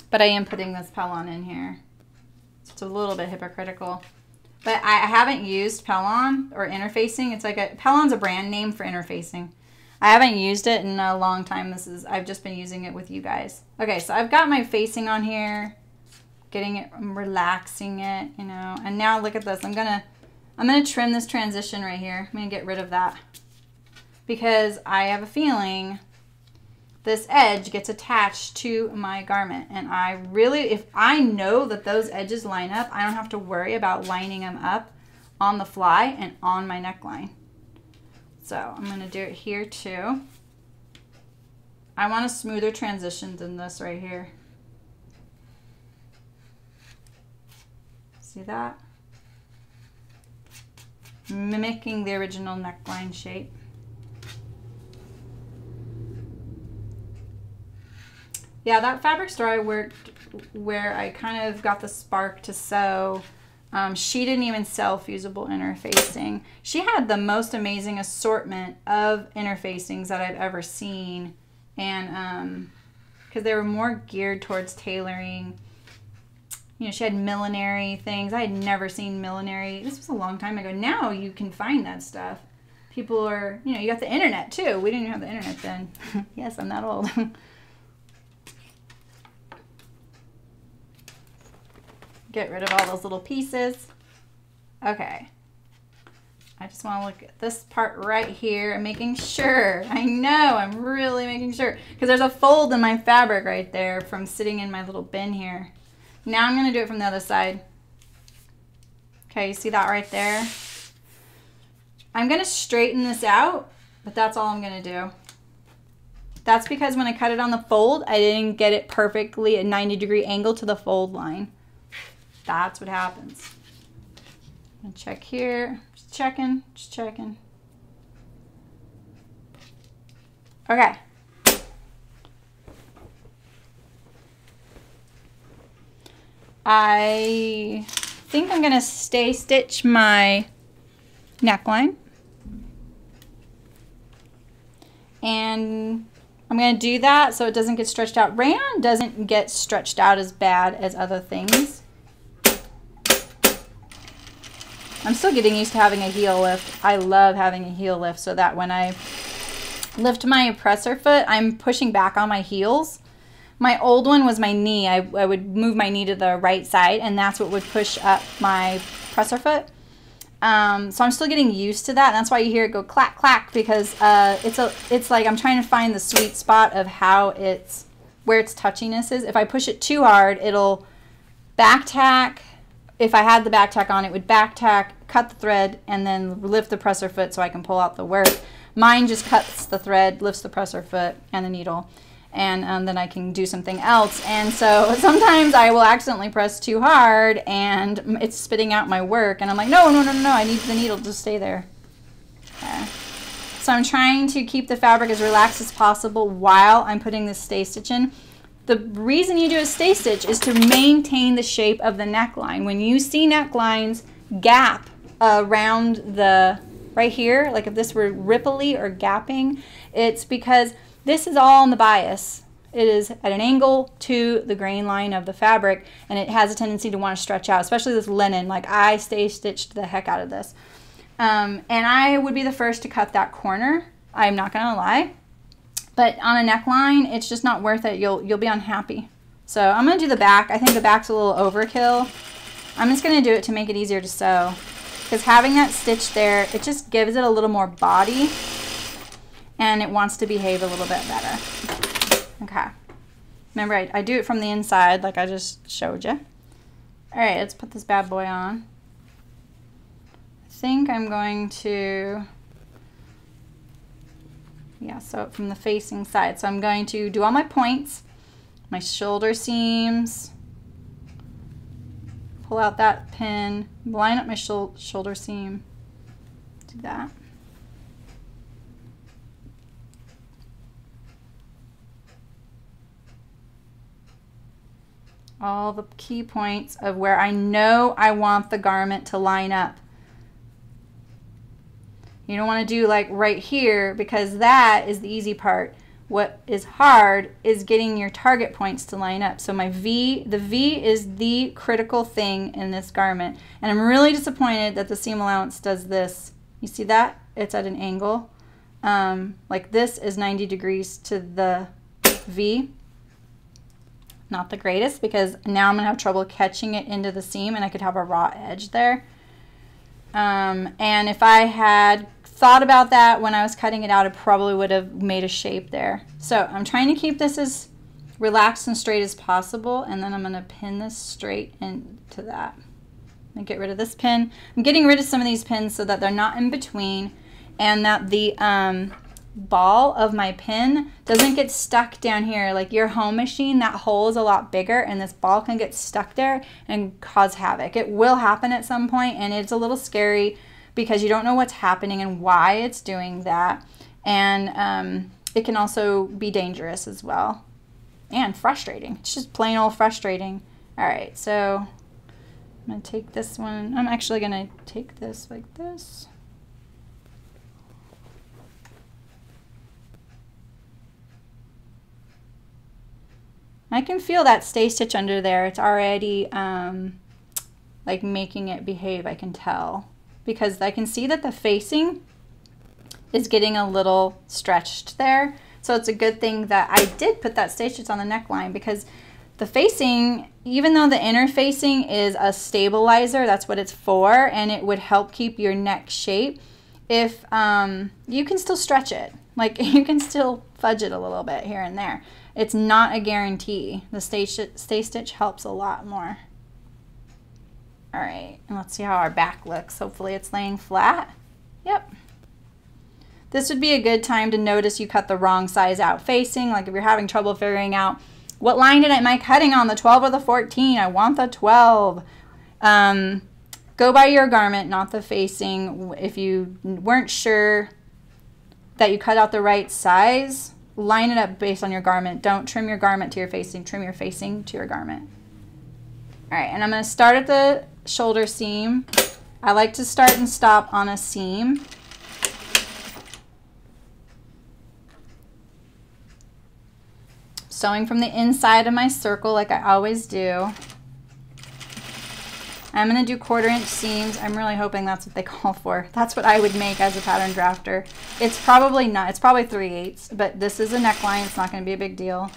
But I am putting this Pellon in here. It's a little bit hypocritical. But I haven't used Pellon or interfacing. It's like Pellon's a brand name for interfacing. I haven't used it in a long time. I've just been using it with you guys. Okay, so I've got my facing on here, getting it, relaxing it, you know. And now look at this. I'm gonna trim this transition right here. I'm gonna get rid of that because I have a feeling this edge gets attached to my garment. And if I know that those edges line up, I don't have to worry about lining them up on the fly and on my neckline. So I'm gonna do it here too. I want a smoother transition than this right here. See that? Mimicking the original neckline shape. Yeah, that fabric store I worked where I kind of got the spark to sew, she didn't even sell fusible interfacing. She had the most amazing assortment of interfacings that I've ever seen. And because they were more geared towards tailoring. You know, she had millinery things. I had never seen millinery. This was a long time ago. Now you can find that stuff. People are, you know, you got the internet too. We didn't even have the internet then. Yes, I'm that old. Get rid of all those little pieces. Okay. I just want to look at this part right here and making sure. I know, I'm really making sure. Because there's a fold in my fabric right there from sitting in my little bin here. Now I'm going to do it from the other side. Okay, you see that right there? I'm going to straighten this out, but that's all I'm going to do. That's because when I cut it on the fold, I didn't get it perfectly at 90-degree angle to the fold line. That's what happens. I'm gonna check here. Just checking, just checking. Okay. I think I'm gonna stay stitch my neckline. And I'm gonna do that so it doesn't get stretched out. Rayon doesn't get stretched out as bad as other things. I'm still getting used to having a heel lift. I love having a heel lift so that when I lift my presser foot, I'm pushing back on my heels. My old one was my knee. I would move my knee to the right side, and that's what would push up my presser foot. So I'm still getting used to that. And that's why you hear it go clack, clack, because it's like I'm trying to find the sweet spot of how where its touchiness is. If I push it too hard, it'll back tack. If I had the back tack on, it would back tack, cut the thread, and then lift the presser foot so I can pull out the work. Mine just cuts the thread, lifts the presser foot and the needle, and then I can do something else. And so sometimes I will accidentally press too hard and it's spitting out my work, and I'm like, no, no, no, no, I need the needle to stay there. Okay. So I'm trying to keep the fabric as relaxed as possible while I'm putting this stay stitch in. The reason you do a stay stitch is to maintain the shape of the neckline. When you see necklines gap around the right here, like if this were ripply or gapping, it's because this is all on the bias. It is at an angle to the grain line of the fabric, and it has a tendency to want to stretch out, especially this linen. Like I stay stitched the heck out of this. And I would be the first to cut that corner. I'm not gonna lie. But on a neckline, it's just not worth it. You'll be unhappy. So I'm gonna do the back. I think the back's a little overkill. I'm just gonna do it to make it easier to sew. Because having that stitch there, it just gives it a little more body, and it wants to behave a little bit better. Okay. Remember, I do it from the inside like I just showed you. All right, let's put this bad boy on. I think I'm going to, yeah, sew it from the facing side. So I'm going to do all my points, my shoulder seams, pull out that pin, line up my shoulder seam, do that. All the key points of where I know I want the garment to line up. You don't want to do like right here, because that is the easy part. What is hard is getting your target points to line up. So my V, the V is the critical thing in this garment. And I'm really disappointed that the seam allowance does this. You see that? It's at an angle. Like this is 90 degrees to the V. Not the greatest, because now I'm gonna have trouble catching it into the seam, and I could have a raw edge there. And if I had thought about that when I was cutting it out, it probably would have made a shape there. So I'm trying to keep this as relaxed and straight as possible, and then I'm going to pin this straight into that. And get rid of this pin. I'm getting rid of some of these pins so that they're not in between, and that the ball of my pin doesn't get stuck down here. Like your home machine, that hole is a lot bigger, and this ball can get stuck there and cause havoc. It will happen at some point, and it's a little scary because you don't know what's happening and why it's doing that. And it can also be dangerous as well, and frustrating. It's just plain old frustrating. All right, so I'm gonna take this one. I'm actually gonna take this like this. I can feel that stay stitch under there. It's already like making it behave, I can tell. Because I can see that the facing is getting a little stretched there. So it's a good thing that I did put that stay stitch on the neckline, because the facing, even though the inner facing is a stabilizer, that's what it's for, and it would help keep your neck shape, if you can still stretch it. Like you can still fudge it a little bit here and there. It's not a guarantee. The stay stitch helps a lot more. All right, and let's see how our back looks. Hopefully it's laying flat. Yep. This would be a good time to notice you cut the wrong size out facing. Like if you're having trouble figuring out what line am I cutting on, the 12 or the 14? I want the 12. Go by your garment, not the facing. If you weren't sure that you cut out the right size, line it up based on your garment. Don't trim your garment to your facing. Trim your facing to your garment. All right, and I'm going to start at the shoulder seam. I like to start and stop on a seam. Sewing from the inside of my circle like I always do. I'm going to do 1/4 inch seams. I'm really hoping that's what they call for. That's what I would make as a pattern drafter. It's probably not. It's probably 3/8, but this is a neckline. It's not going to be a big deal.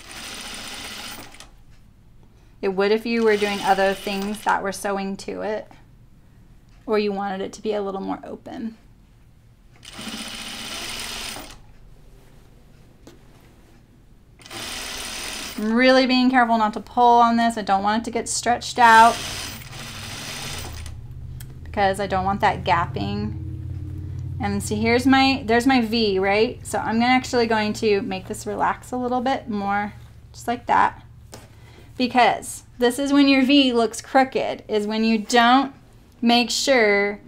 It would if you were doing other things that were sewing to it, or you wanted it to be a little more open. I'm really being careful not to pull on this. I don't want it to get stretched out because I don't want that gapping. And see, there's my V, right? So I'm actually going to make this relax a little bit more, just like that. Because this is when your V looks crooked, is when you don't make sure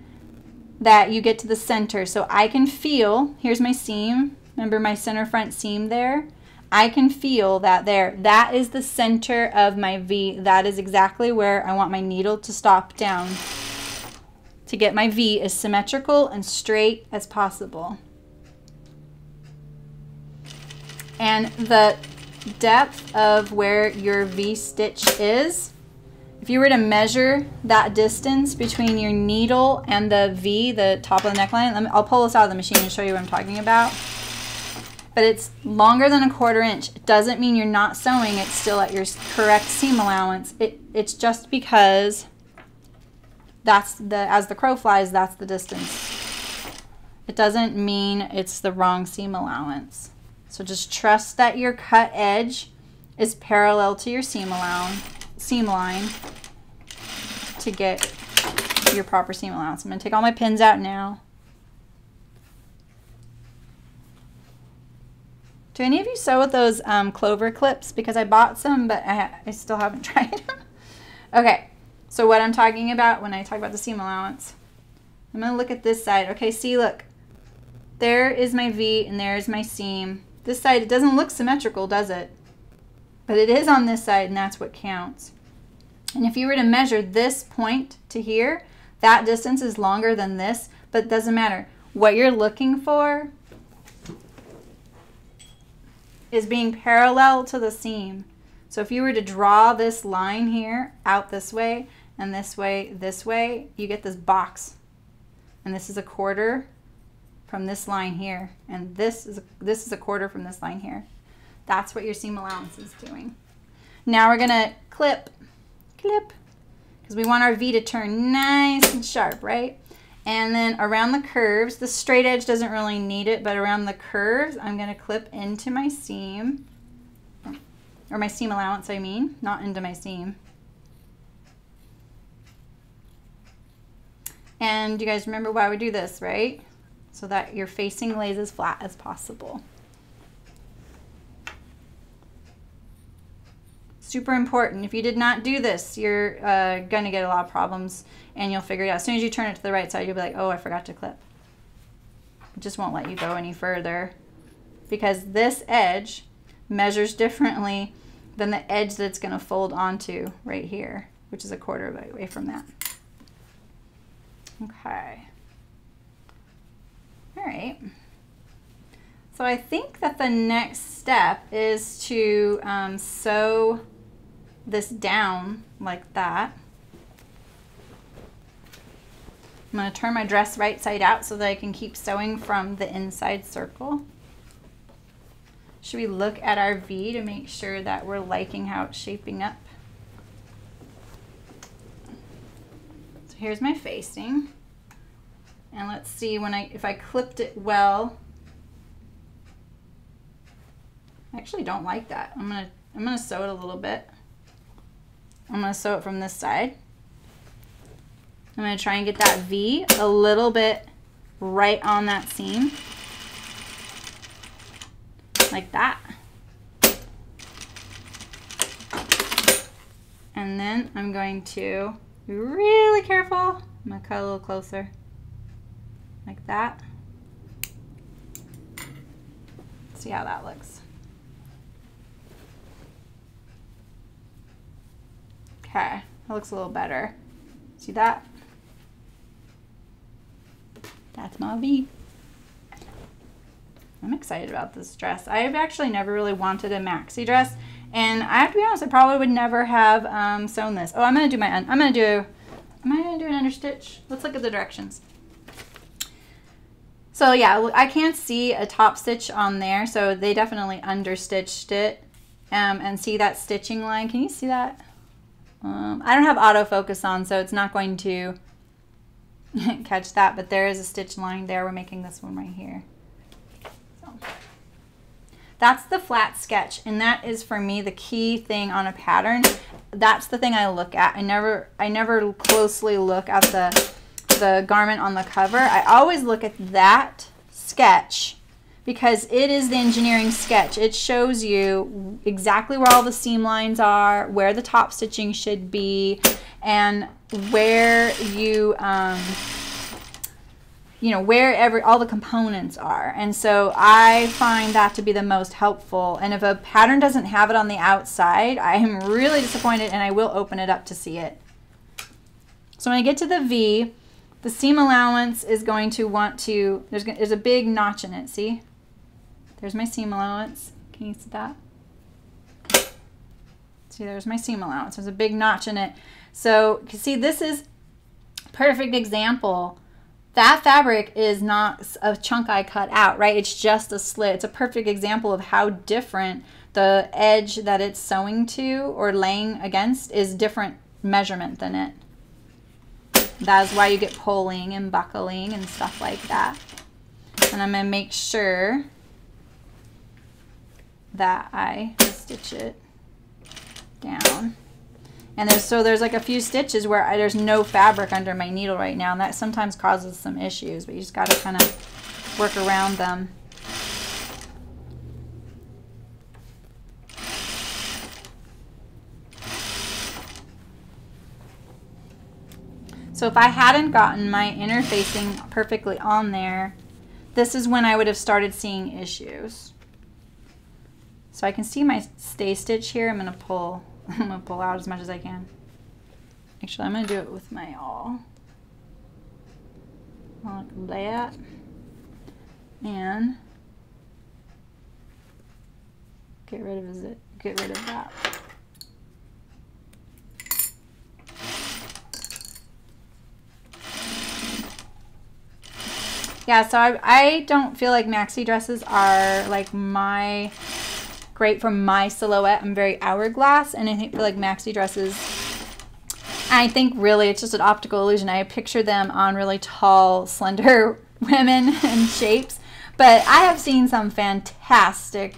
that you get to the center. So I can feel, here's my seam. Remember my center front seam there? I can feel that there. That is the center of my V. That is exactly where I want my needle to stop down to get my V as symmetrical and straight as possible. And the depth of where your V stitch is, if you were to measure that distance between your needle and the V, the top of the neckline, I'll pull this out of the machine and show you what I'm talking about. But it's longer than 1/4 inch. It doesn't mean you're not sewing. It's still at your correct seam allowance. It's just because that's as the crow flies, that's the distance. It doesn't mean it's the wrong seam allowance. So just trust that your cut edge is parallel to your seam line to get your proper seam allowance. I'm going to take all my pins out now. Do any of you sew with those clover clips? Because I bought some, but I still haven't tried them. Okay, so what I'm talking about when I talk about the seam allowance, I'm going to look at this side. Okay, see, look. There is my V and there's my seam. This side, it doesn't look symmetrical, does it? But it is on this side, and that's what counts. And if you were to measure this point to here, that distance is longer than this, but it doesn't matter. What you're looking for is being parallel to the seam. So if you were to draw this line here out this way and this way, you get this box. And this is 1/4 from this line here, and this is 1/4 from this line here. That's what your seam allowance is doing. Now we're gonna clip, because we want our V to turn nice and sharp, right? And then around the curves, the straight edge doesn't really need it, but around the curves, I'm gonna clip into my seam, or my seam allowance, I mean, not into my seam. And you guys remember why we do this, right? So that your facing lays as flat as possible. Super important. If you did not do this, you're gonna get a lot of problems, and you'll figure it out. As soon as you turn it to the right side, you'll be like, oh, I forgot to clip. It just won't let you go any further, because this edge measures differently than the edge that it's gonna fold onto right here, which is 1/4 away from that. Okay. All right. So I think that the next step is to sew this down like that. I'm going to turn my dress right side out so that I can keep sewing from the inside circle. Should we look at our V to make sure that we're liking how it's shaping up? So here's my facing. And let's see if I clipped it well. I actually don't like that. I'm gonna sew it a little bit. I'm gonna sew it from this side. I'm gonna try and get that V a little bit right on that seam. Like that. And then I'm going to be really careful. I'm gonna cut a little closer. Like that. See how that looks. Okay, that looks a little better. See that? That's my V. I'm excited about this dress. I've actually never really wanted a maxi dress, and I have to be honest, I probably would never have sewn this. Oh, I'm gonna do Am I gonna do an understitch? Let's look at the directions. So yeah, I can't see a top stitch on there, so they definitely understitched it. And see that stitching line? Can you see that? I don't have autofocus on, so it's not going to catch that, but there is a stitch line there. We're making this one right here. So that's the flat sketch, and that is for me the key thing on a pattern. That's the thing I look at. I never closely look at the garment on the cover. I always look at that sketch because it is the engineering sketch. It shows you exactly where all the seam lines are, where the top stitching should be, and where you you know, where all the components are. And so I find that to be the most helpful. And if a pattern doesn't have it on the outside, I am really disappointed, and I will open it up to see it. So when I get to the V, the seam allowance is going to want to, there's a big notch in it, see? There's my seam allowance. Can you see that? See, there's my seam allowance. There's a big notch in it. So, you see, this is a perfect example. That fabric is not a chunk I cut out, right? It's just a slit. It's a perfect example of how different the edge that it's sewing to or laying against is different measurement than it. That is why you get pulling and buckling and stuff like that. And I'm going to make sure that I stitch it down. And there's like a few stitches where there's no fabric under my needle right now, and that sometimes causes some issues, but you just got to kind of work around them. So if I hadn't gotten my interfacing perfectly on there, this is when I would have started seeing issues. So I can see my stay stitch here. I'm going to pull out as much as I can. Actually, I'm going to do it with my awl. Like that. And get rid of that. Yeah, so I don't feel like maxi dresses are like great for my silhouette. I'm very hourglass, and I feel like maxi dresses, I think really it's just an optical illusion. I picture them on really tall, slender women and shapes, but I have seen some fantastic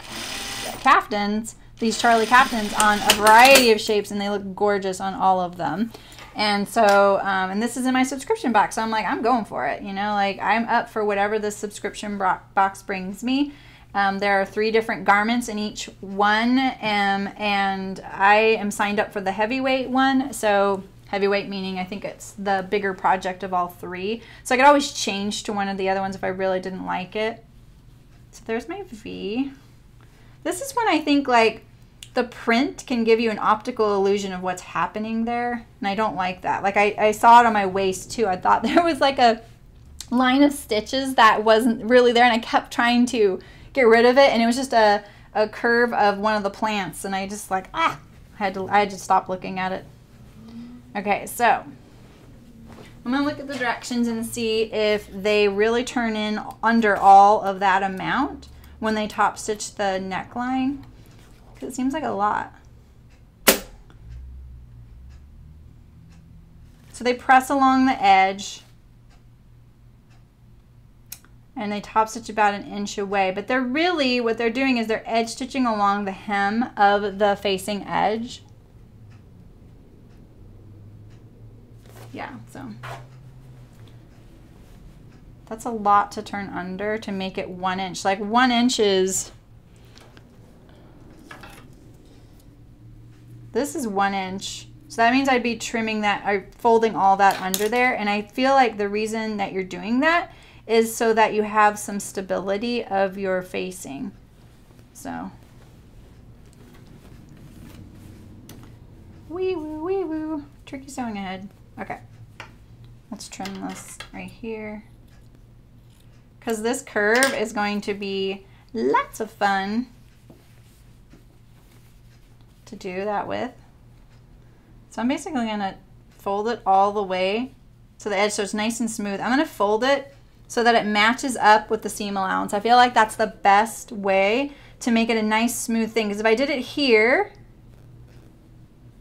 caftans, these Charlie caftans, on a variety of shapes, and they look gorgeous on all of them. And so, and this is in my subscription box, so I'm like, I'm going for it, you know, like I'm up for whatever this subscription box brings me. There are 3 different garments in each one, and I am signed up for the heavyweight one. So heavyweight meaning I think it's the bigger project of all 3. So I could always change to one of the other ones if I really didn't like it. So there's my V. This is when I think like the print can give you an optical illusion of what's happening there, and I don't like that. Like I saw it on my waist too. I thought there was like a line of stitches that wasn't really there, and I kept trying to get rid of it, and it was just a curve of one of the plants, and I just like, I had to stop looking at it. Okay, so I'm gonna look at the directions and see if they really turn in under all of that amount when they top stitch the neckline, because it seems like a lot. So they press along the edge, and they top stitch about 1 inch away, but they're really, what they're doing is they're edge stitching along the hem of the facing edge. Yeah, so that's a lot to turn under to make it 1 inch. Like 1 inch is, this is 1 inch. So that means I'd be trimming that, or folding all that under there. And I feel like the reason that you're doing that is so that you have some stability of your facing. So, wee woo, wee woo. Tricky sewing ahead. Okay, let's trim this right here, because this curve is going to be lots of fun to do that with. So I'm basically gonna fold it all the way to the edge so it's nice and smooth. I'm gonna fold it so that it matches up with the seam allowance. I feel like that's the best way to make it a nice smooth thing, because if I did it here,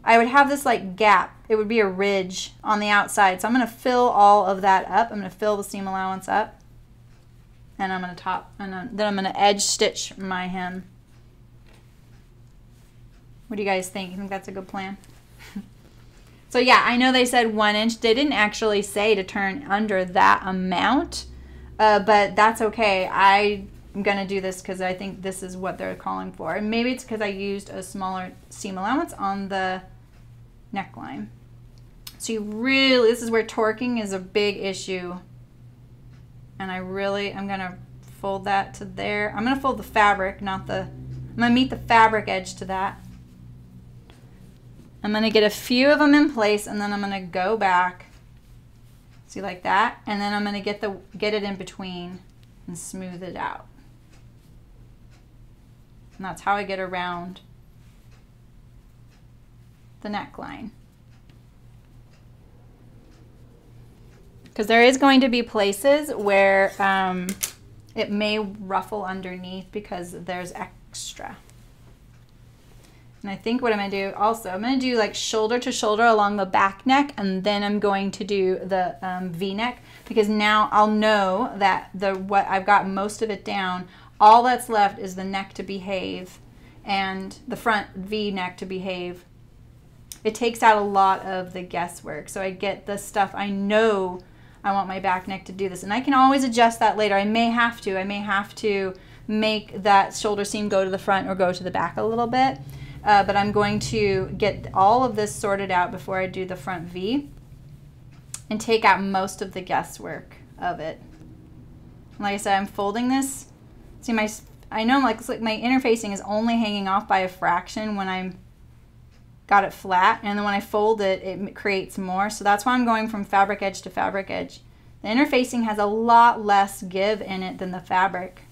I would have this like gap. It would be a ridge on the outside. So I'm gonna fill all of that up. I'm gonna fill the seam allowance up, and I'm gonna top, and then I'm gonna edge stitch my hem. What do you guys think? You think that's a good plan? So yeah, I know they said 1 inch. They didn't actually say to turn under that amount, but that's okay. I'm gonna do this because I think this is what they're calling for. And maybe it's because I used a smaller seam allowance on the neckline. So you really, this is where torquing is a big issue. And I'm gonna fold that to there. I'm gonna fold the fabric, I'm gonna meet the fabric edge to that. I'm gonna get a few of them in place, and then I'm gonna go back, see, like that, and then I'm gonna get it in between and smooth it out. And that's how I get around the neckline. Because there is going to be places where it may ruffle underneath because there's extra. And I think what I'm going to do also, I'm going to do like shoulder to shoulder along the back neck, and then I'm going to do the V-neck, because now I'll know that what I've got most of it down. All that's left is the neck to behave and the front V-neck to behave. It takes out a lot of the guesswork. So I get the stuff I know I want my back neck to do this. And I can always adjust that later. I may have to make that shoulder seam go to the front or go to the back a little bit. But I'm going to get all of this sorted out before I do the front V and take out most of the guesswork of it. Like I said, I'm folding this. See, I know like my interfacing is only hanging off by a fraction when I'm got it flat, and then when I fold it, it creates more. So that's why I'm going from fabric edge to fabric edge. The interfacing has a lot less give in it than the fabric.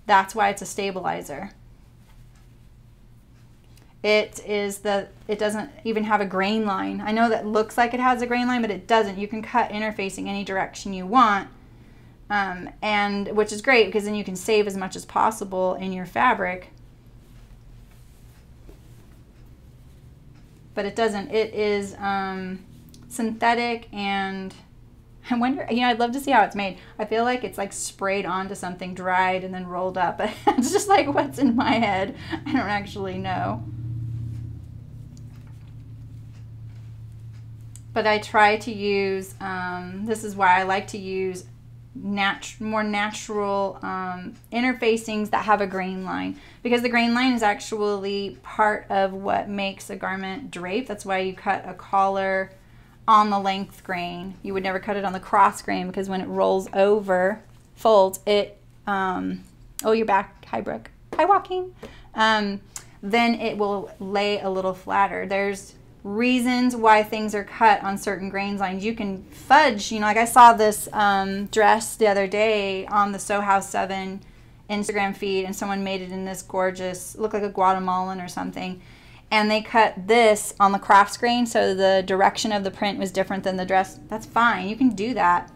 That's why it's a stabilizer. It doesn't even have a grain line. I know that looks like it has a grain line, but it doesn't. You can cut interfacing any direction you want, and which is great because then you can save as much as possible in your fabric. But it doesn't. It is synthetic, and I wonder, I'd love to see how it's made. I feel like it's like sprayed onto something, dried, and then rolled up. But it's just like what's in my head. I don't actually know. But I try to use, this is why I like to use more natural interfacings that have a grain line, because the grain line is actually part of what makes a garment drape. That's why you cut a collar on the length grain. You would never cut it on the cross grain, because when it rolls over, folds, it, oh, you're back. Hi, Brooke. Hi, Joaquin. Then it will lay a little flatter. There's reasons why things are cut on certain grain lines. You can fudge, like I saw this dress the other day on the Sew House 7 Instagram feed, and someone made it in this gorgeous, looked like a Guatemalan or something, and they cut this on the crafts grain, so the direction of the print was different than the dress. That's fine, you can do that.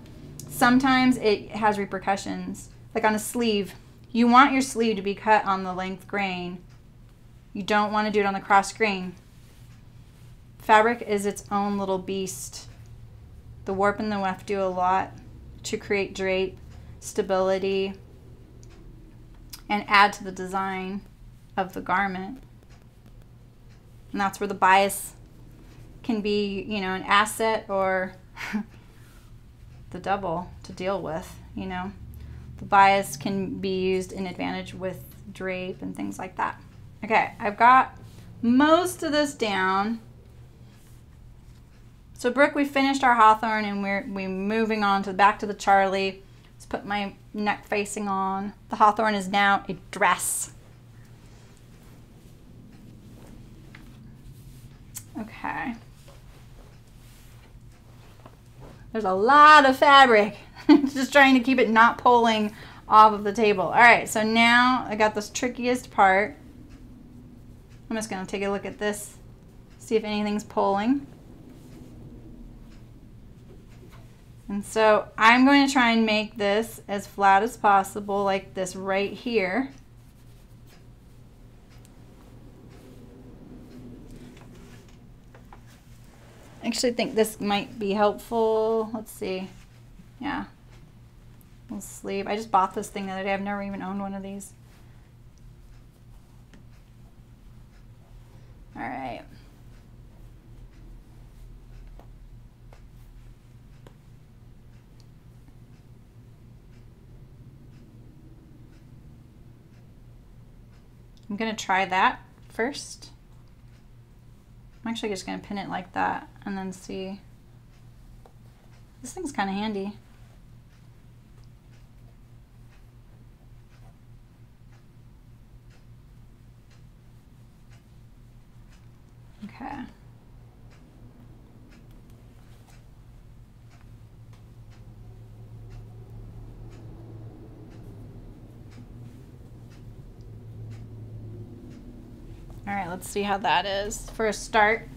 Sometimes it has repercussions, like on a sleeve. You want your sleeve to be cut on the length grain. You don't want to do it on the cross grain. Fabric is its own little beast. The warp and the weft do a lot to create drape, stability, and add to the design of the garment. And that's where the bias can be, an asset or the devil to deal with, The bias can be used in advantage with drape and things like that. Okay, I've got most of this down. So Brooke, we finished our Hawthorne, and we're moving on to back to the Charlie. Let's put my neck facing on. The Hawthorne is now a dress. Okay. There's a lot of fabric. Just trying to keep it not pulling off of the table. All right, so now I got this trickiest part. I'm just gonna take a look at this, see if anything's pulling. And so I'm going to try and make this as flat as possible, like this right here. I actually think this might be helpful. Let's see. Yeah. Little sleeve. I just bought this thing the other day. I've never even owned one of these. All right. I'm going to try that first. I'm actually just going to pin it like that and then see. This thing's kind of handy. Okay. All right, let's see how that is for a start.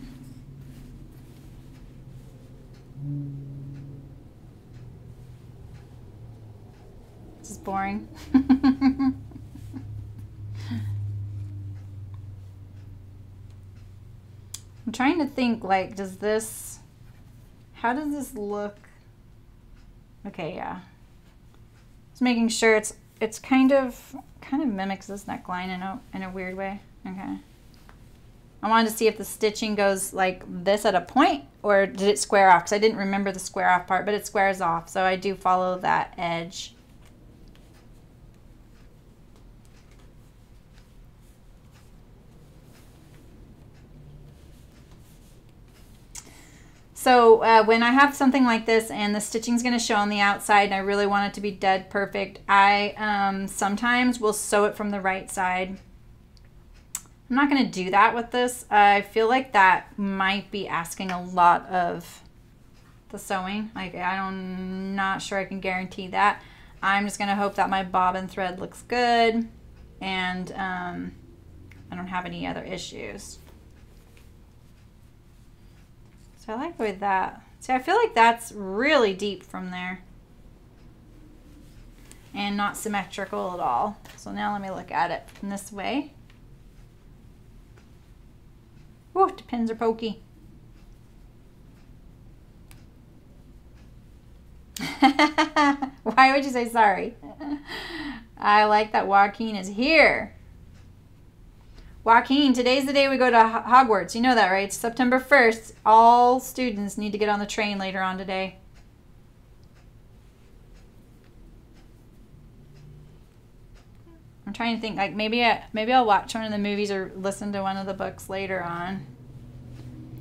This is boring. I'm trying to think, like, how does this look? Okay, yeah. Just making sure it's kind of mimics this neckline in a weird way. Okay. I wanted to see if the stitching goes like this at a point, or did it square off? Because I didn't remember the square off part, but it squares off. So I do follow that edge. So when I have something like this and the stitching's going to show on the outside and I really want it to be dead perfect, I sometimes will sew it from the right side. I'm not going to do that with this. I feel like that might be asking a lot of the sewing. Like, I'm not sure I can guarantee that. I'm just going to hope that my bobbin thread looks good and I don't have any other issues. So I like the way that, see, I feel like that's really deep from there and not symmetrical at all. So now let me look at it from this way. Whoa, the pins are pokey. Why would you say sorry? I like that Joaquin is here. Joaquin, today's the day we go to Hogwarts. You know that, right? It's September 1st. All students need to get on the train later on today. I'm trying to think, like, maybe I'll watch one of the movies or listen to one of the books later on.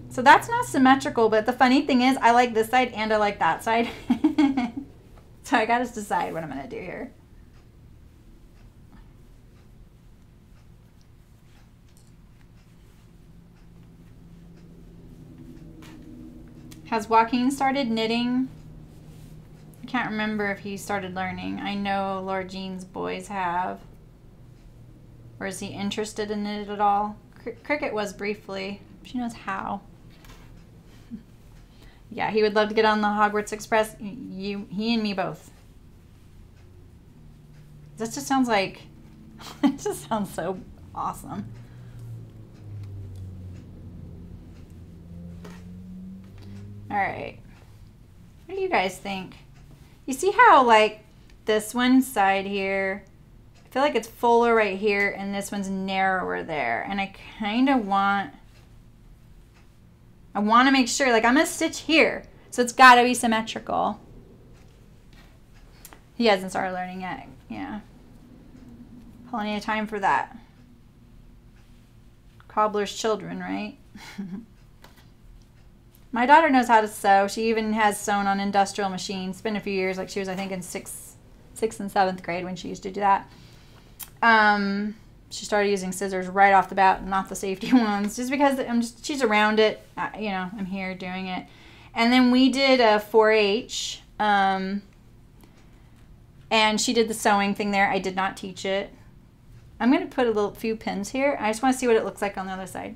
So that's not symmetrical, but the funny thing is I like this side and I like that side. So I gotta decide what I'm gonna do here. Has Joaquin started knitting? I can't remember if he started learning. I know Laura Jean's boys have. Or is he interested in it at all? Cricket was briefly. She knows how. Yeah, he would love to get on the Hogwarts Express. He and me both. This just sounds like, it just sounds so awesome. All right. What do you guys think? You see how, like, this one side here, I feel like it's fuller right here and this one's narrower there. And I kind of want to make sure, like, I'm going to stitch here. So it's got to be symmetrical. He hasn't started learning yet. Yeah. Plenty of time for that. Cobbler's children, right? My daughter knows how to sew. She even has sewn on industrial machines. It's been a few years. Like, she was, I think, in sixth and seventh grade when she used to do that. She started using scissors right off the bat, not the safety ones, just because she's around it. You know, I'm here doing it. And then we did a 4-H, and she did the sewing thing there. I did not teach it. I'm going to put a few pins here. I just want to see what it looks like on the other side.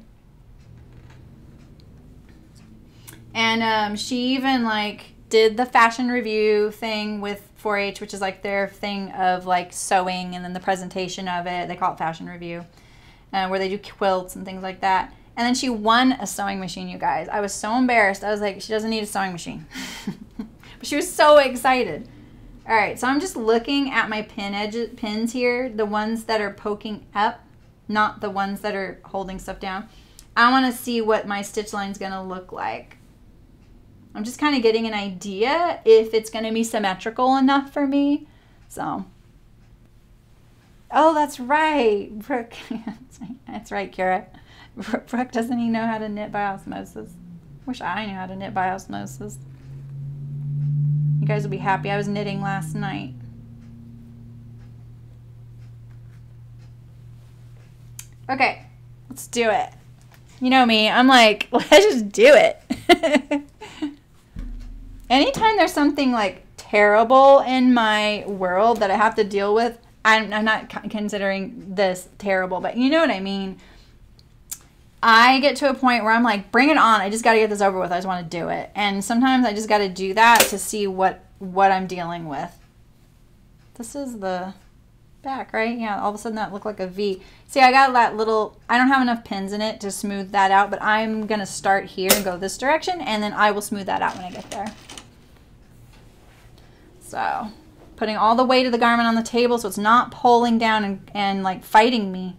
And she even, like, did the fashion review thing with 4-H, which is like their thing of like sewing and then the presentation of it. They call it fashion review, where they do quilts and things like that. And then she won a sewing machine, you guys. I was so embarrassed. I was like, she doesn't need a sewing machine. But she was so excited. All right, so I'm just looking at my pins here, the ones that are poking up, not the ones that are holding stuff down. I want to see what my stitch line is going to look like. I'm just kind of getting an idea if it's going to be symmetrical enough for me. So, oh, that's right. Brooke, that's right, Kara. Brooke doesn't even know how to knit by osmosis. Wish I knew how to knit by osmosis. You guys will be happy. I was knitting last night. Okay, let's do it. You know me, I'm like, let's just do it. Anytime there's something like terrible in my world that I have to deal with, I'm not considering this terrible, but you know what I mean. I get to a point where I'm like, bring it on. I just got to get this over with. I just want to do it. And sometimes I just got to do that to see what I'm dealing with. This is the back, right? Yeah, all of a sudden that looked like a V. See, I got that little, I don't have enough pins in it to smooth that out, but I'm going to start here and go this direction, and then I will smooth that out when I get there. So, putting all the weight of the garment on the table so it's not pulling down and like fighting me.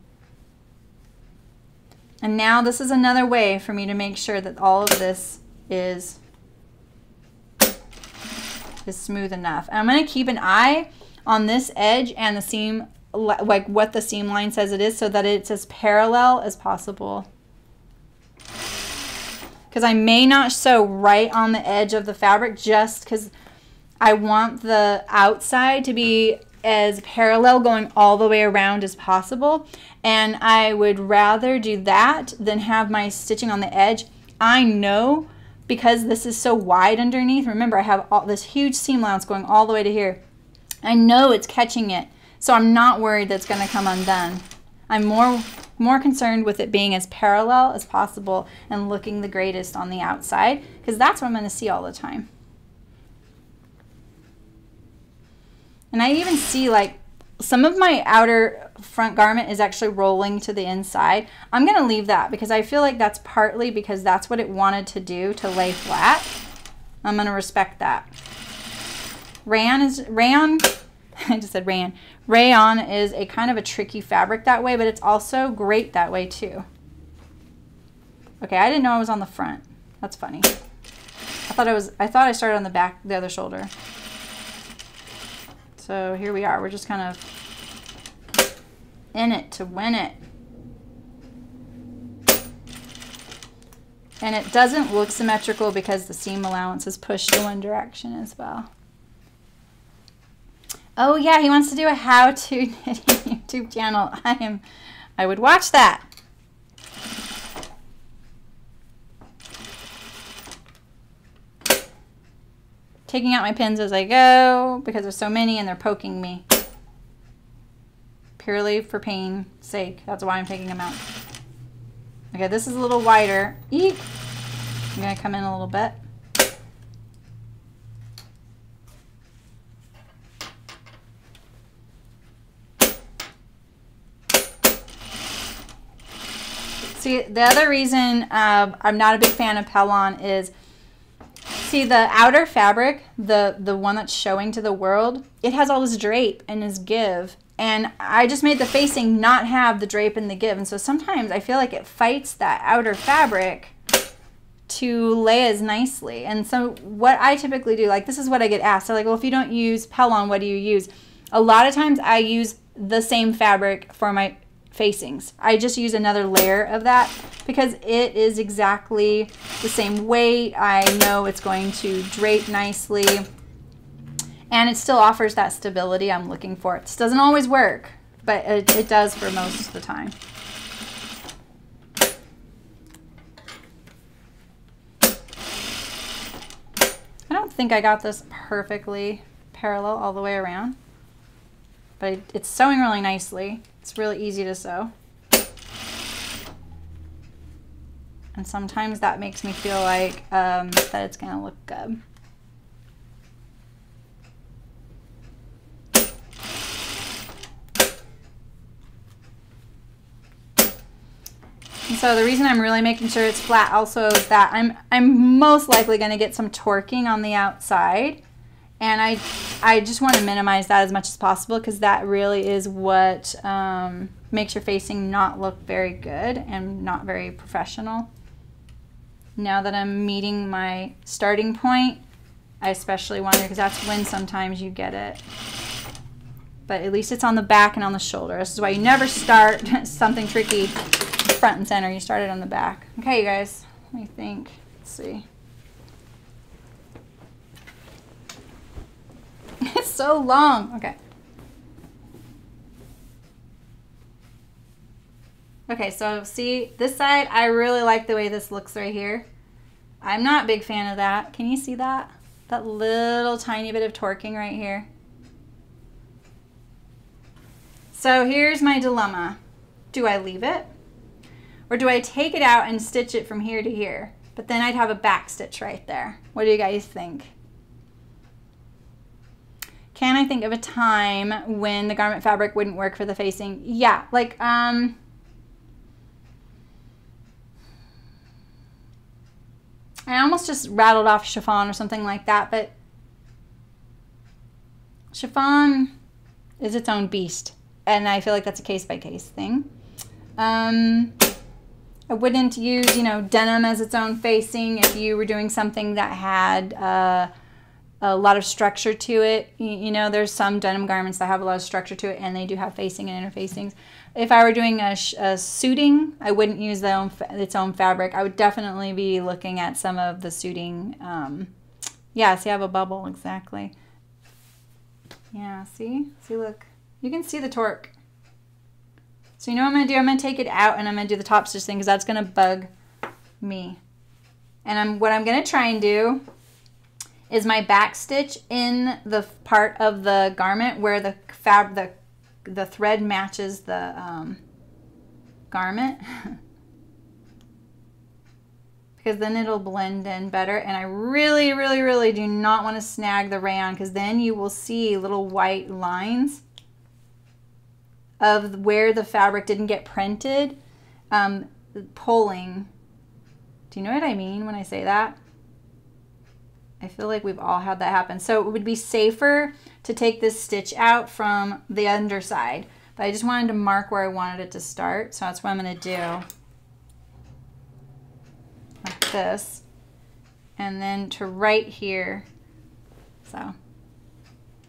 And now this is another way for me to make sure that all of this is smooth enough. And I'm going to keep an eye on this edge and the seam, like what the seam line says it is, so that it's as parallel as possible. Because I may not sew right on the edge of the fabric just because I want the outside to be as parallel going all the way around as possible, and I would rather do that than have my stitching on the edge. I know, because this is so wide underneath, remember I have all this huge seam allowance going all the way to here. I know it's catching it, so I'm not worried that it's going to come undone. I'm more concerned with it being as parallel as possible and looking the greatest on the outside, because that's what I'm going to see all the time. And I even see like some of my outer front garment is actually rolling to the inside. I'm going to leave that because I feel like that's partly because that's what it wanted to do, to lay flat. I'm going to respect that. Rayon, I just said rayon. Rayon is a kind of a tricky fabric that way, but it's also great that way too. Okay, I didn't know I was on the front. That's funny. I thought I started on the back, the other shoulder. So here we are. We're just kind of in it to win it. And it doesn't look symmetrical because the seam allowance is pushed in one direction as well. Oh yeah, he wants to do a how-to knitting YouTube channel. I would watch that. Taking out my pins as I go because there's so many and they're poking me. Purely for pain's sake. That's why I'm taking them out. Okay, this is a little wider. Eek! I'm going to come in a little bit. See, the other reason I'm not a big fan of Pellon is, see the outer fabric, the one that's showing to the world, it has all this drape and this give. And I just made the facing not have the drape and the give. And so sometimes I feel like it fights that outer fabric to lay as nicely. And so what I typically do, like this is what I get asked. They're like, well, if you don't use Pellon, what do you use? A lot of times I use the same fabric for my facings. I just use another layer of that because it is exactly the same weight. I know it's going to drape nicely and it still offers that stability I'm looking for. It doesn't always work, but it does for most of the time. I don't think I got this perfectly parallel all the way around, but it's sewing really nicely. It's really easy to sew. And sometimes that makes me feel like that it's going to look good. So the reason I'm really making sure it's flat also is that I'm most likely going to get some torquing on the outside. And I just want to minimize that as much as possible because that really is what makes your facing not look very good and not very professional. Now that I'm meeting my starting point, I especially wonder because that's when sometimes you get it. But at least it's on the back and on the shoulder. This is why you never start something tricky front and center. You start it on the back. Okay, you guys, let me think. Let's see. It's so long. Okay. Okay, so see, this side, I really like the way this looks right here. I'm not a big fan of that. Can you see that? That little tiny bit of torquing right here. So here's my dilemma. Do I leave it? Or do I take it out and stitch it from here to here? But then I'd have a back stitch right there. What do you guys think? Can I think of a time when the garment fabric wouldn't work for the facing? Yeah, like, I almost just rattled off chiffon or something like that, but chiffon is its own beast. And I feel like that's a case-by-case thing. I wouldn't use, you know, denim as its own facing if you were doing something that had a lot of structure to it. You know, there's some denim garments that have a lot of structure to it, and they do have facing and inner facings. If I were doing a suiting, I wouldn't use its own fabric. I would definitely be looking at some of the suiting. Yeah, see, I have a bubble, exactly. Yeah, see? See, look. You can see the torque. So you know what I'm going to do? I'm going to take it out and I'm going to do the top stitch thing because that's going to bug me. And what I'm going to try and do is my back stitch in the part of the garment where the thread matches the garment. Because then it'll blend in better. And I really, really, really do not want to snag the rayon because then you will see little white lines of where the fabric didn't get printed, pulling. Do you know what I mean when I say that? I feel like we've all had that happen. So it would be safer to take this stitch out from the underside, but I just wanted to mark where I wanted it to start. So that's what I'm going to do. Like this. And then to right here. So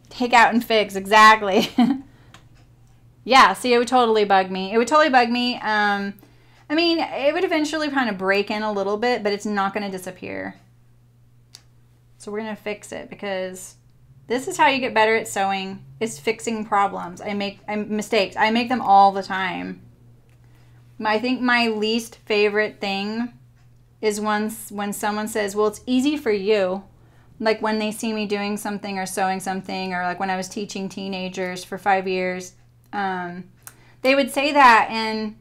take out and fix, exactly. Yeah, see, it would totally bug me. It would totally bug me. I mean, it would eventually kind of break in a little bit, but it's not going to disappear. So we're going to fix it because this is how you get better at sewing, is fixing problems. I make mistakes. I make them all the time. I think my least favorite thing is when someone says, well, it's easy for you. Like when they see me doing something or sewing something, or like when I was teaching teenagers for 5 years. They would say that, and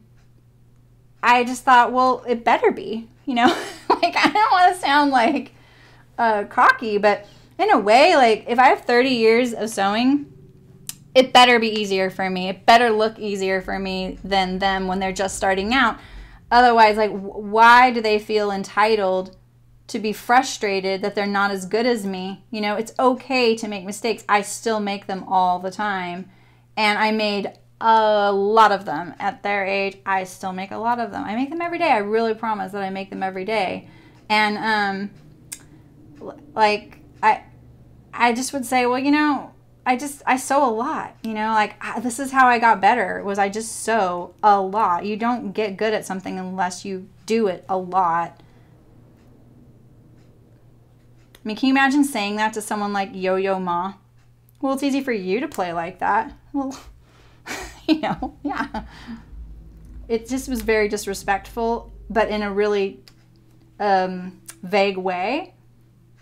I just thought, well, it better be, you know. Like, I don't want to sound like cocky, but in a way, like, if I have 30 years of sewing, it better be easier for me. It better look easier for me than them when they're just starting out. Otherwise, like, why do they feel entitled to be frustrated that they're not as good as me? You know, it's okay to make mistakes. I still make them all the time. And I made a lot of them at their age. I still make a lot of them. I make them every day. I really promise that I make them every day. And like I just would say, well, you know, I sew a lot. You know, like this is how I got better. Was I just sew a lot. You don't get good at something unless you do it a lot. I mean, can you imagine saying that to someone like Yo-Yo Ma? Well, it's easy for you to play like that. Well, you know, yeah. It just was very disrespectful, but in a really vague way.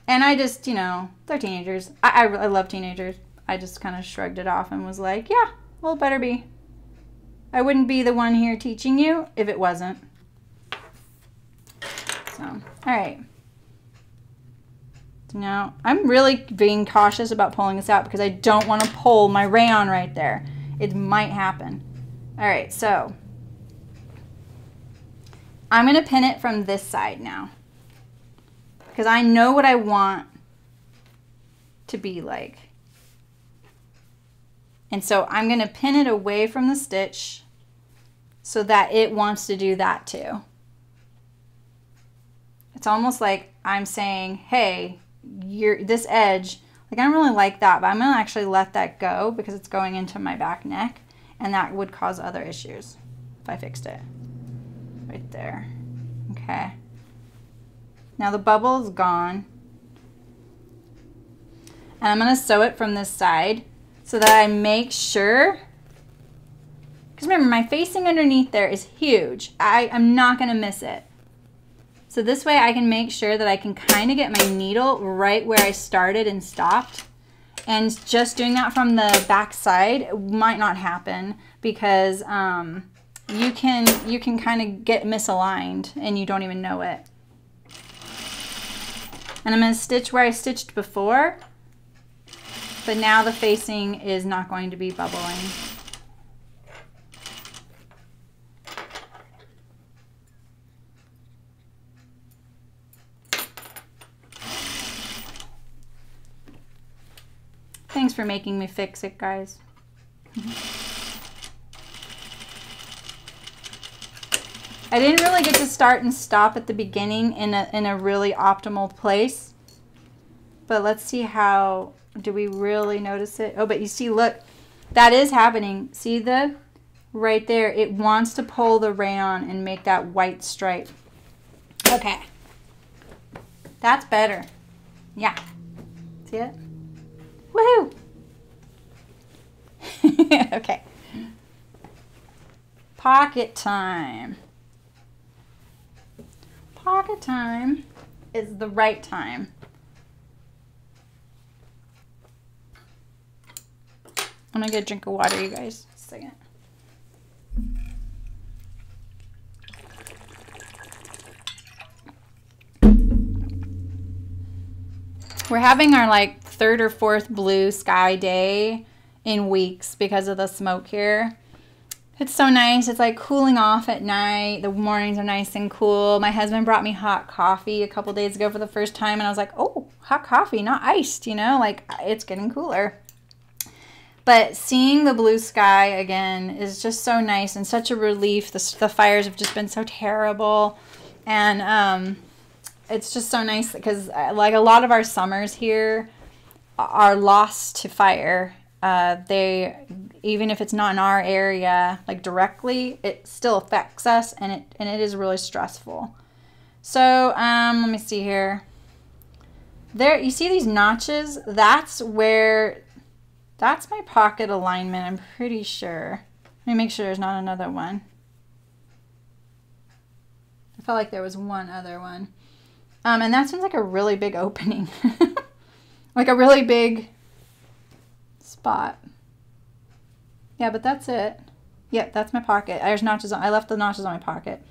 And I just, you know, they're teenagers. I love teenagers. I just kind of shrugged it off and was like, yeah, well, it better be. I wouldn't be the one here teaching you if it wasn't. So, all right. Now, I'm really being cautious about pulling this out because I don't want to pull my rayon right there. It might happen. All right, so I'm going to pin it from this side now, because I know what I want to be like. And so I'm going to pin it away from the stitch so that it wants to do that too. It's almost like I'm saying, hey, this edge, like I don't really like that, but I'm going to actually let that go because it's going into my back neck, and that would cause other issues if I fixed it. Right there. Okay. Now the bubble is gone. And I'm going to sew it from this side so that I make sure, because remember, my facing underneath there is huge. I'm not going to miss it. So this way I can make sure that I can kind of get my needle right where I started and stopped. And just doing that from the back side might not happen because you can kind of get misaligned and you don't even know it. And I'm going to stitch where I stitched before, but now the facing is not going to be bubbling. Thanks for making me fix it, guys. I didn't really get to start and stop at the beginning in a really optimal place. But let's see how, do we really notice it? Oh, but you see, look, that is happening. See the, right there, it wants to pull the rayon and make that white stripe. Okay. That's better. Yeah. See it? Woohoo! Okay. Pocket time. Pocket time is the right time. I'm gonna get a drink of water, you guys. Just a second. We're having our like 3rd or 4th blue sky day in weeks because of the smoke here. It's so nice. It's like cooling off at night. The mornings are nice and cool. My husband brought me hot coffee a couple days ago for the first time, and I was like, oh, hot coffee, not iced, you know, like it's getting cooler. But seeing the blue sky again is just so nice and such a relief. The fires have just been so terrible, and it's just so nice because like a lot of our summers here are lost to fire. Even if it's not in our area, like directly, it still affects us, and it is really stressful. So let me see here. There, you see these notches? That's my pocket alignment, I'm pretty sure. Let me make sure there's not another one. I felt like there was one other one. And that seems like a really big opening. Like a really big spot. Yeah, but that's it. Yeah, that's my pocket. There's notches on, I left the notches on my pocket.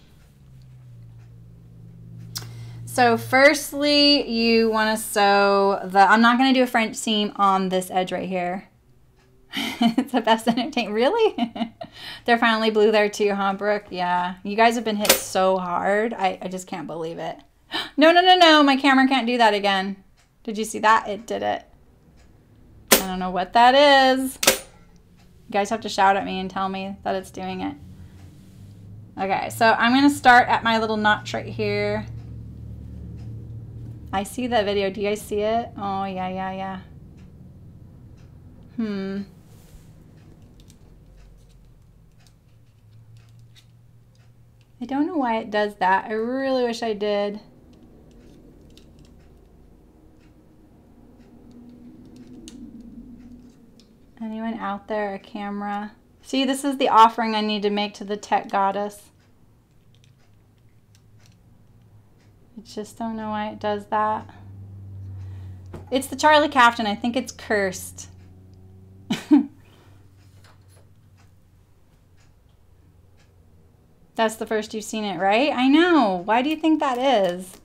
So firstly, you want to sew I'm not going to do a French seam on this edge right here. It's the best entertainment. Really? They're finally blue there too, huh, Brooke? Yeah. You guys have been hit so hard. I just can't believe it. No, no, no, no. My camera can't do that again. Did you see that? It did it. I don't know what that is. You guys have to shout at me and tell me that it's doing it. Okay, so I'm going to start at my little notch right here. I see that video. Do you guys see it? Oh, yeah, yeah, yeah. I don't know why it does that. I really wish I did. Anyone out there, a camera? See, this is the offering I need to make to the tech goddess. I just don't know why it does that. It's the Charlie Caftan. I think it's cursed. That's the first you've seen it, right? I know. Why do you think that is?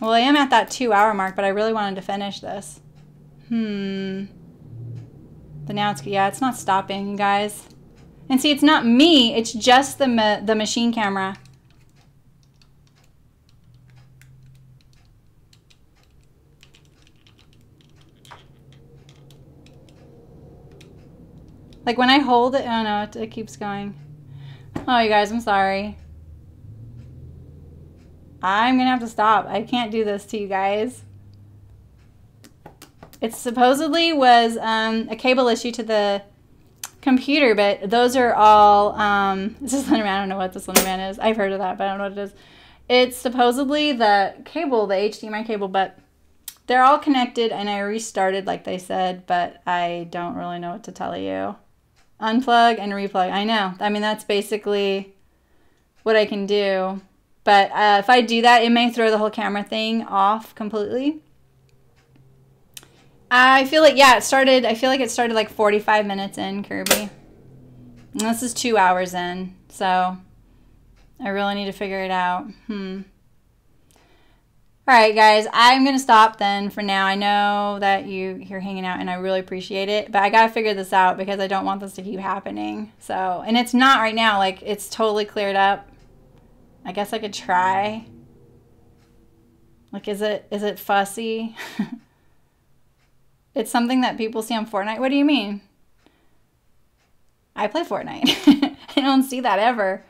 Well, I am at that 2-hour mark, but I really wanted to finish this. But now it's, yeah, it's not stopping, you guys. And see, it's not me, it's just the machine camera. Like when I hold it, oh no, it keeps going. Oh, you guys, I'm sorry. I'm gonna have to stop. I can't do this to you guys. It supposedly was a cable issue to the computer, but those are all, this is Slenderman. I don't know what the Slenderman is. I've heard of that, but I don't know what it is. It's supposedly the cable, the HDMI cable, but they're all connected, and I restarted like they said, but I don't really know what to tell you. Unplug and replug. I know. I mean, that's basically what I can do. But if I do that, it may throw the whole camera thing off completely. I feel like, yeah, I feel like it started like 45 minutes in, Kirby. And this is 2 hours in, so I really need to figure it out. Alright, guys, I'm going to stop then for now. I know that you're hanging out, and I really appreciate it, but I got to figure this out because I don't want this to keep happening. So, and it's not right now. Like, it's totally cleared up. I guess I could try. Like, is it fussy? It's something that people see on Fortnite. What do you mean? I play Fortnite. I don't see that ever.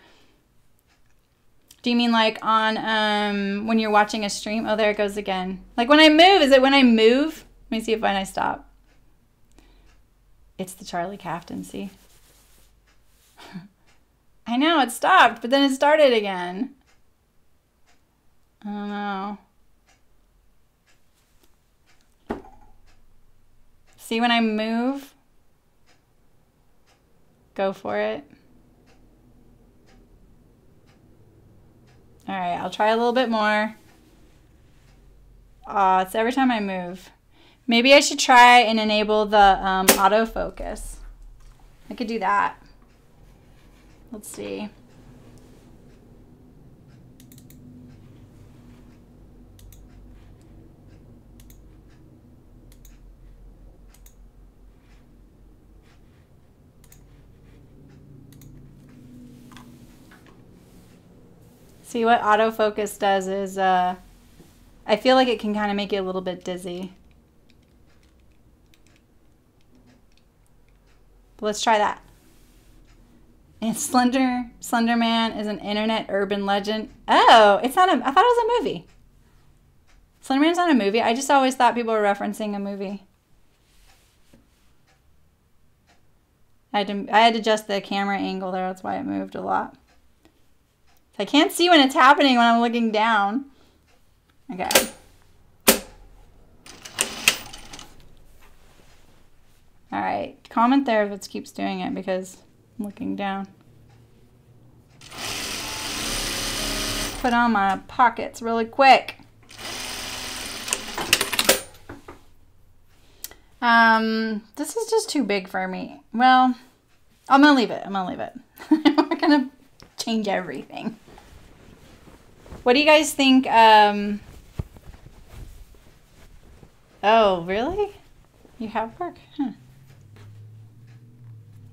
Do you mean like on when you're watching a stream? Oh, there it goes again. Like when I move, is it when I move? Let me see if when I stop. It's the Charlie Caftan, see? I know, it stopped, but then it started again. I don't know. See when I move? Go for it. All right, I'll try a little bit more. It's every time I move. Maybe I should try and enable the autofocus. I could do that. Let's see. See, what autofocus does is, I feel like it can kind of make you a little bit dizzy. But let's try that. And Slenderman is an internet urban legend. Oh, it's not I thought it was a movie. Slenderman's not a movie. I just always thought people were referencing a movie. I had to adjust the camera angle there. That's why it moved a lot. I can't see when it's happening when I'm looking down. Okay. All right. Comment there if it keeps doing it because I'm looking down. Put on my pockets really quick. This is just too big for me. Well, I'm gonna leave it. I'm gonna leave it. I'm not gonna change everything. What do you guys think? Oh, really? You have work? Huh.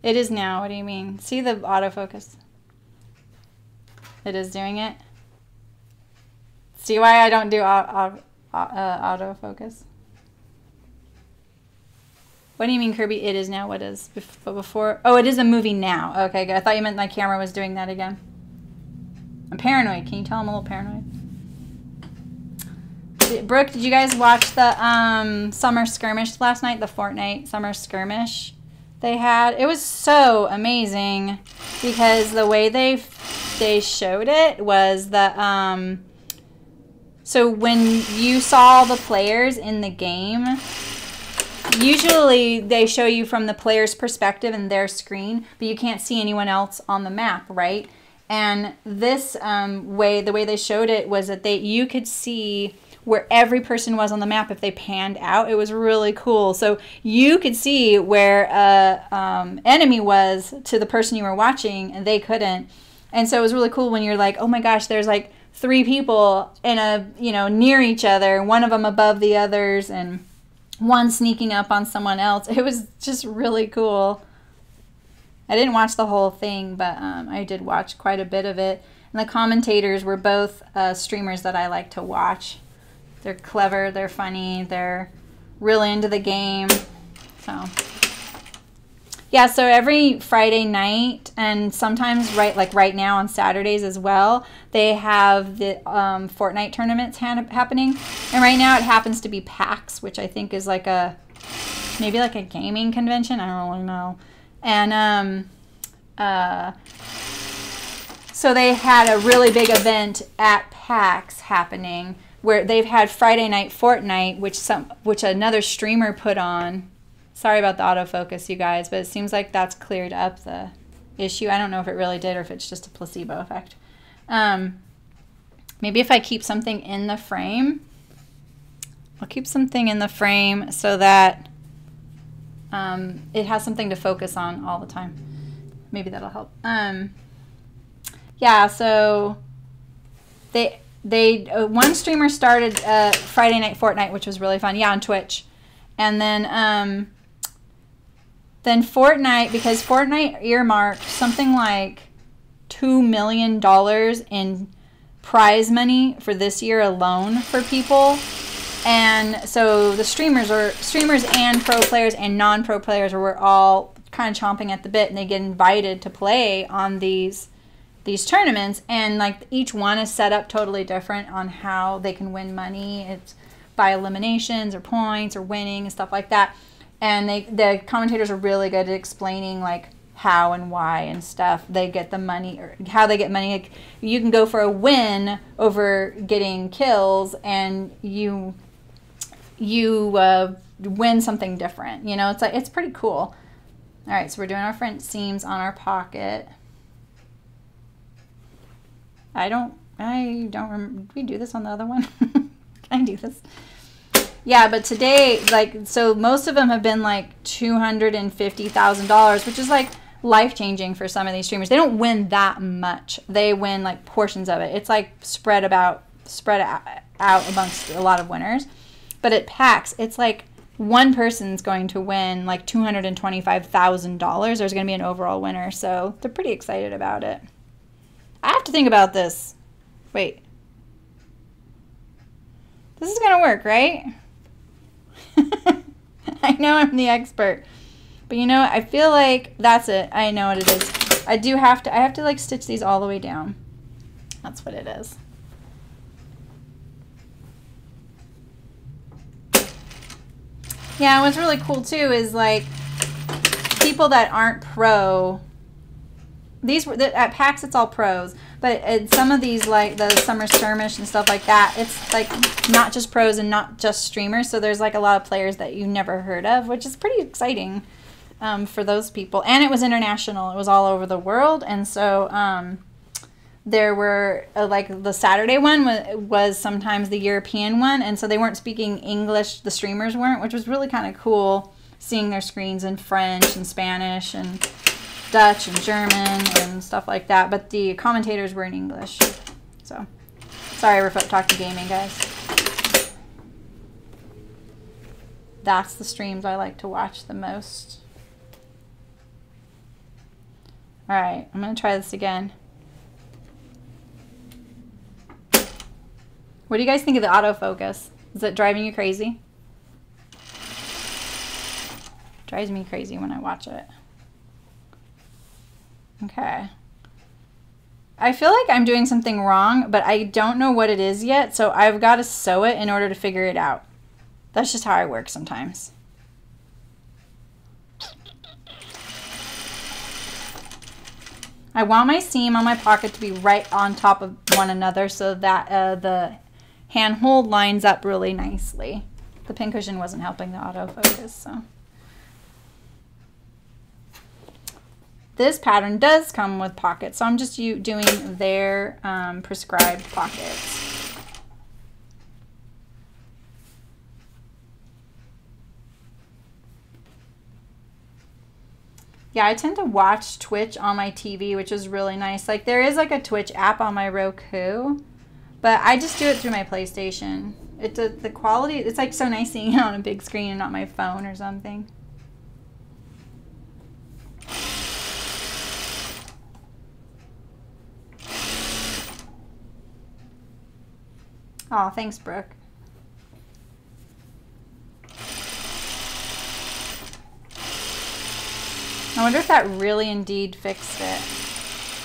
It is now. What do you mean? See the autofocus? It is doing it. See why I don't do autofocus? What do you mean, Kirby? It is now. What is before? Oh, it is a movie now. Okay, good. I thought you meant my camera was doing that again. I'm paranoid. Can you tell I'm a little paranoid? Brooke, did you guys watch the summer skirmish last night? The Fortnite summer skirmish they had? It was so amazing because the way they showed it was that so when you saw the players in the game, usually they show you from the player's perspective and their screen, but you can't see anyone else on the map, right? And this the way they showed it was that you could see where every person was on the map if they panned out. It was really cool. So you could see where enemy was to the person you were watching, and they couldn't. And so it was really cool when you're like, oh my gosh, there's like 3 people in a near each other, one of them above the others, and one sneaking up on someone else. It was just really cool. I didn't watch the whole thing, but I did watch quite a bit of it. And the commentators were both streamers that I like to watch. They're clever, they're funny, they're really into the game. So yeah, so every Friday night, and sometimes right now on Saturdays as well, they have the Fortnite tournaments happening. And right now it happens to be PAX, which I think is like maybe like a gaming convention. I don't really know. And so they had a really big event at PAX happening where they've had Friday Night Fortnite, which another streamer put on. Sorry about the autofocus, you guys, but it seems like that's cleared up the issue. I don't know if it really did or if it's just a placebo effect. Maybe if I keep something in the frame, I'll keep something in the frame so that it has something to focus on all the time. Maybe that'll help. Yeah, so one streamer started Friday Night Fortnite, which was really fun. Yeah, on Twitch. And then Fortnite, because Fortnite earmarked something like $2 million in prize money for this year alone for people. And so the streamers and pro players and non-pro players were all kind of chomping at the bit, and they get invited to play on these tournaments, and like each one is set up totally different on how they can win money. It's by eliminations or points or winning and stuff like that. And the commentators are really good at explaining like how and why and stuff they get the money, or how they get money. Like, you can go for a win over getting kills, and you win something different. You know, it's pretty cool. All right, so we're doing our front seams on our pocket. I don't remember. Did we do this on the other one? Can I do this? Yeah, but today, so most of them have been like $250,000, which is like life-changing for some of these streamers. They don't win that much. They win like portions of it. It's like spread out amongst a lot of winners. But at PAX, it's like one person's going to win like $225,000. There's going to be an overall winner, so they're pretty excited about it. I have to think about this. Wait. This is going to work, right? I know I'm the expert. But you know, I feel like that's it. I know what it is. I have to like stitch these all the way down. That's what it is. Yeah, what's really cool too is like people that aren't pro. At PAX it's all pros, but at some of these, like the Summer Skirmish and stuff like that, it's like not just pros and not just streamers. So there's like a lot of players that you never heard of, which is pretty exciting for those people. And it was international; it was all over the world. And so there were like the Saturday one was sometimes the European one, and so they weren't speaking English. The streamers weren't, which was really kind of cool, seeing their screens in French and Spanish and Dutch and German and stuff like that, but the commentators were in English. So, sorry we're talking gaming, guys. That's the streams I like to watch the most. All right, I'm going to try this again. What do you guys think of the autofocus? Is it driving you crazy? Drives me crazy when I watch it. Okay. I feel like I'm doing something wrong, but I don't know what it is yet, so I've got to sew it in order to figure it out. That's just how I work sometimes. I want my seam on my pocket to be right on top of one another so that the handhold lines up really nicely. The pincushion wasn't helping the autofocus, so. This pattern does come with pockets, so I'm just doing their prescribed pockets. Yeah, I tend to watch Twitch on my TV, which is really nice. Like, there is like a Twitch app on my Roku, but I just do it through my PlayStation. The quality, it's like so nice seeing it on a big screen and not my phone or something. Oh, thanks, Brooke. I wonder if that really indeed fixed it.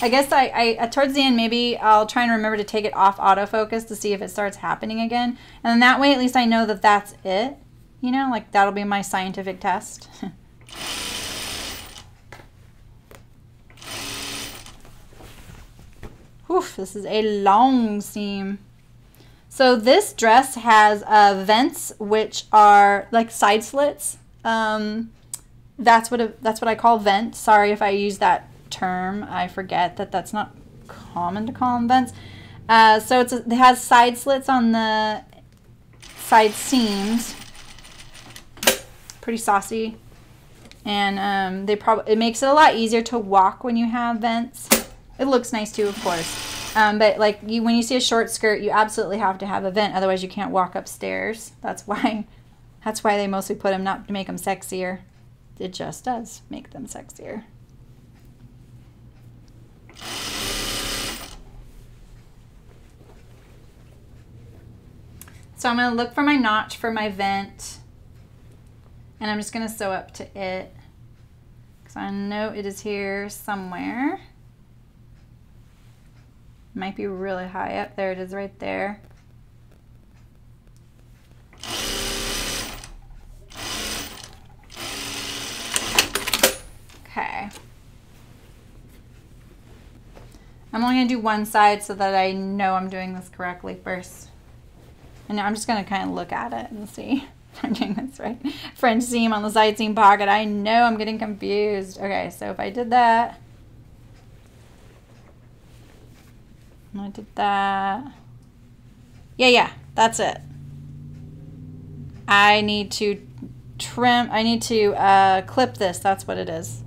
I guess I towards the end, maybe I'll try and remember to take it off autofocus to see if it starts happening again. And then that way, at least I know that that's it. You know, like that'll be my scientific test. Oof, this is a long seam. So this dress has vents, which are like side slits. That's what I call vent. Sorry if I use that term. I forget that that's not common to call them vents. So it has side slits on the side seams. Pretty saucy, and it makes it a lot easier to walk when you have vents. It looks nice too, of course. But like when you see a short skirt, you absolutely have to have a vent, otherwise you can't walk upstairs. That's why they mostly put them, not to make them sexier. It just does make them sexier. So I'm going to look for my notch for my vent, and I'm just going to sew up to it because I know it is here somewhere. Might be really high up. There it is right there. Okay. I'm only going to do one side so that I know I'm doing this correctly first. And now I'm just going to kind of look at it and see if I'm doing this right. French seam on the side seam pocket. I know I'm getting confused. Okay, so if I did that. And I did that. Yeah, that's it. I need to trim. I need to clip this. That's what it is.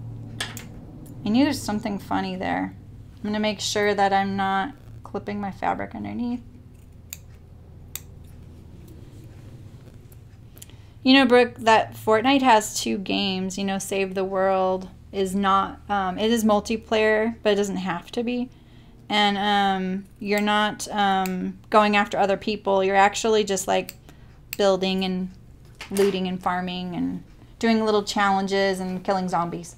I knew there's something funny there. I'm going to make sure that I'm not clipping my fabric underneath. You know, Brooke, that Fortnite has 2 games. You know, Save the World is not, it is multiplayer, but it doesn't have to be. And you're not going after other people. You're actually just like building and looting and farming and doing little challenges and killing zombies.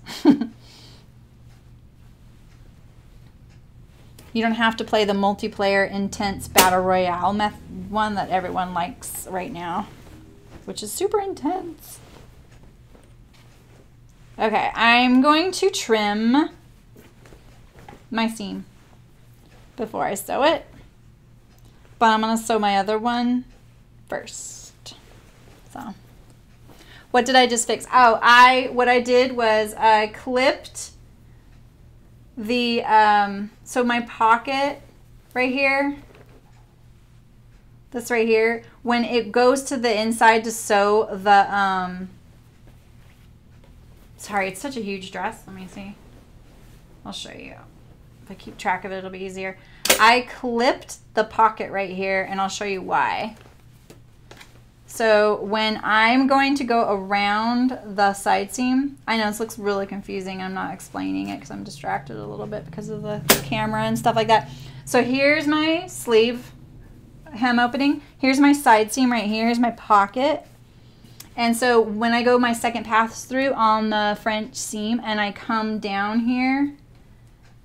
You don't have to play the multiplayer intense battle royale one that everyone likes right now, which is super intense. Okay, I'm going to trim my seam before I sew it, but I'm going to sew my other one first. So, what did I just fix? Oh, what I did was I clipped the, so my pocket right here, this right here, when it goes to the inside to sew the, sorry, it's such a huge dress. Let me see. I'll show you. If I keep track of it, it'll be easier. I clipped the pocket right here, and I'll show you why. So when I'm going to go around the side seam, I know this looks really confusing. I'm not explaining it because I'm distracted a little bit because of the camera and stuff like that. So here's my sleeve hem opening. Here's my side seam right here. Here's my pocket. And so when I go my second pass through on the French seam and I come down here,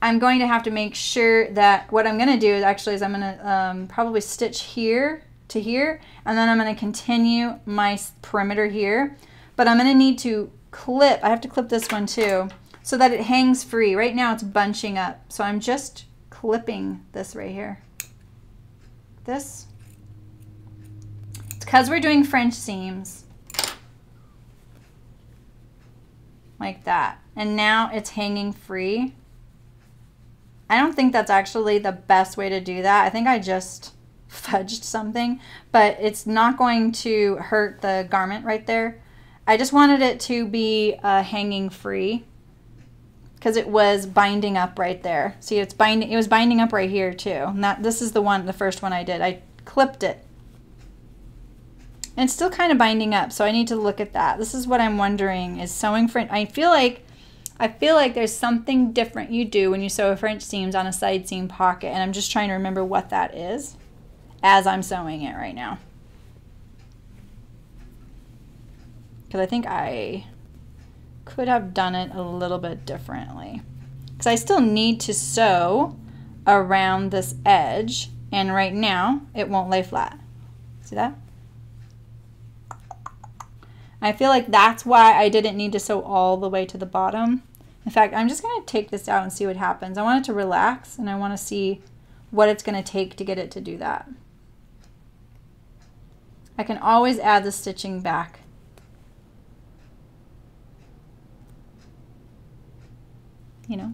I'm going to have to make sure that what I'm going to do is I'm going to probably stitch here to here, and then I'm going to continue my perimeter here, but I'm going to need to clip. I have to clip this one too so that it hangs free. Right now it's bunching up, so I'm just clipping this right here. This, it's because we're doing French seams like that, and now it's hanging free. I don't think that's actually the best way to do that. I think I just fudged something, but it's not going to hurt the garment right there. I just wanted it to be hanging free because it was binding up right there. See, it was binding up right here too. And this is the first one I did. I clipped it. And it's still kind of binding up, so I need to look at that. This is what I'm wondering, is sewing French. I feel like there's something different you do when you sew French seams on a side seam pocket, and I'm just trying to remember what that is. as I'm sewing it right now. Because I think I could have done it a little bit differently. Because I still need to sew around this edge, and right now it won't lay flat. See that? I feel like that's why I didn't need to sew all the way to the bottom. In fact, I'm just going to take this out and see what happens. I want it to relax, and I want to see what it's going to take to get it to do that. I can always add the stitching back. You know?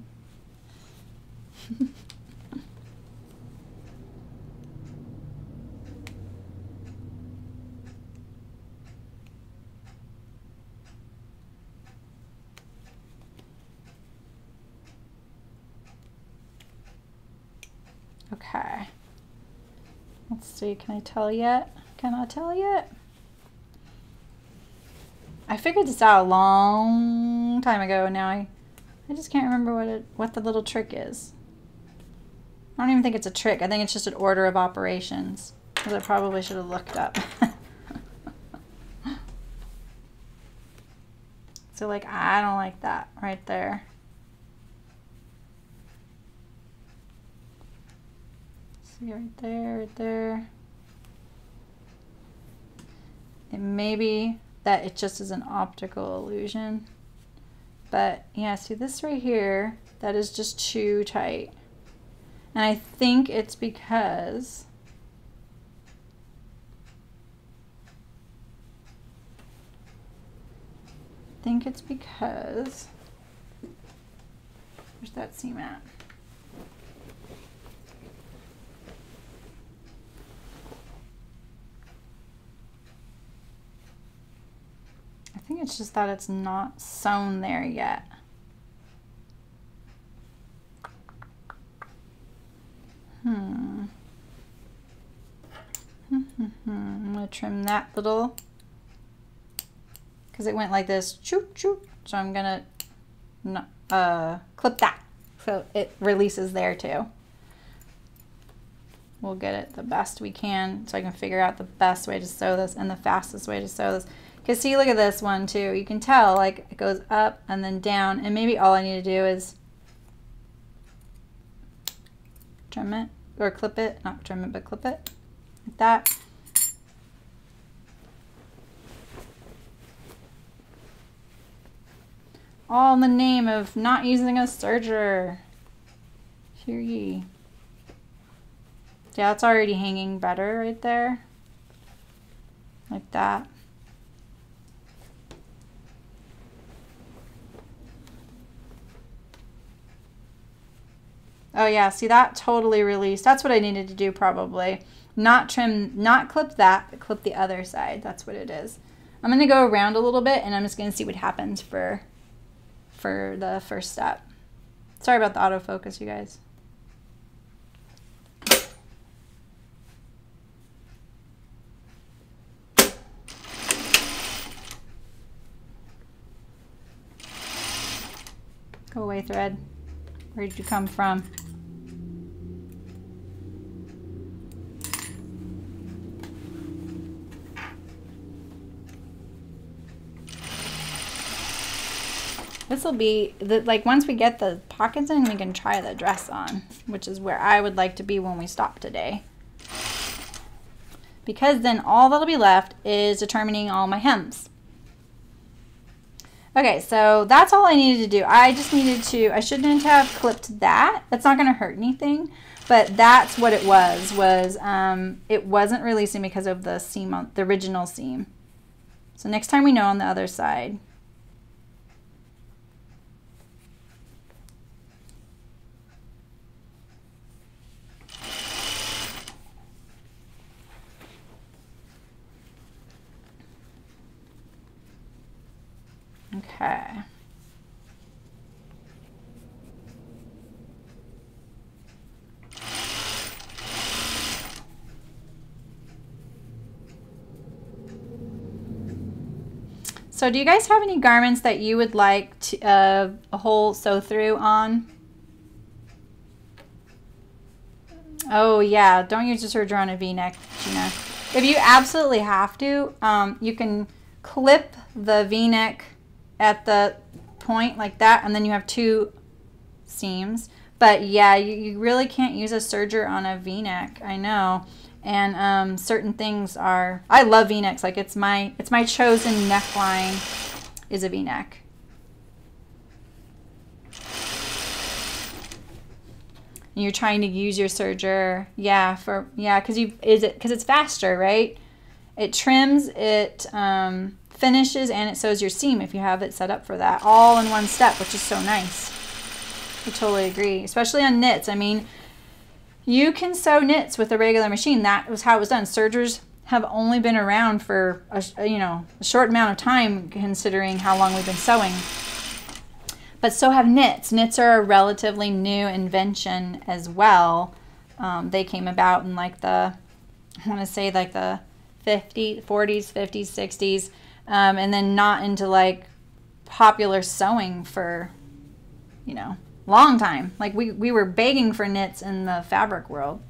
Okay. Let's see, can I tell yet? Can I tell yet? I figured this out a long time ago, and now I just can't remember what the little trick is. I don't even think it's a trick. I think it's just an order of operations, because I probably should have looked up. So like, I don't like that right there. See right there, right there. It may be that it just is an optical illusion. But yeah, see this right here, that is just too tight. And I think it's because where's that seam at? I think it's just that it's not sewn there yet. I'm gonna trim that little, because it went like this, choop, choop. So I'm gonna clip that so it releases there too. We'll get it the best we can so I can figure out the best way to sew this and the fastest way to sew this. Because see, look at this one too. You can tell like it goes up and then down, and maybe all I need to do is trim it or clip it, not trim it, but clip it like that. All in the name of not using a serger. Hear ye. Yeah, it's already hanging better right there. Like that. Oh yeah, see that totally released. That's what I needed to do probably. Not trim, not clip that, but clip the other side. That's what it is. I'm gonna go around a little bit and I'm just gonna see what happens for the first step. Sorry about the autofocus, you guys. Go away, thread. Where did you come from? This will be, like once we get the pockets in, we can try the dress on, which is where I would like to be when we stop today. Because then all that'll be left is determining all my hems. Okay, so that's all I needed to do. I just needed to, I shouldn't have clipped that. That's not gonna hurt anything, but that's what it was it wasn't releasing because of the seam, on the original seam. So next time we know on the other side. Okay. So do you guys have any garments that you would like to, a whole sew through on? Oh yeah, don't use a serger on a V-neck, Gina. If you absolutely have to, you can clip the V-neck at the point like that, and then you have 2 seams. But yeah, you really can't use a serger on a V-neck. I know. And certain things are, I love V-necks. Like it's my chosen neckline is a V-neck. And you're trying to use your serger, because it's faster, right? It trims, it finishes, and it sews your seam if you have it set up for that, all in one step, which is so nice. I totally agree, especially on knits. I mean, you can sew knits with a regular machine. That was how it was done. Sergers have only been around for a short amount of time, considering how long we've been sewing. But so have knits. Knits are a relatively new invention as well. They came about in like the, I want to say like the 40s, 50s, 60s, and then not into like popular sewing for, long time. Like we were begging for knits in the fabric world.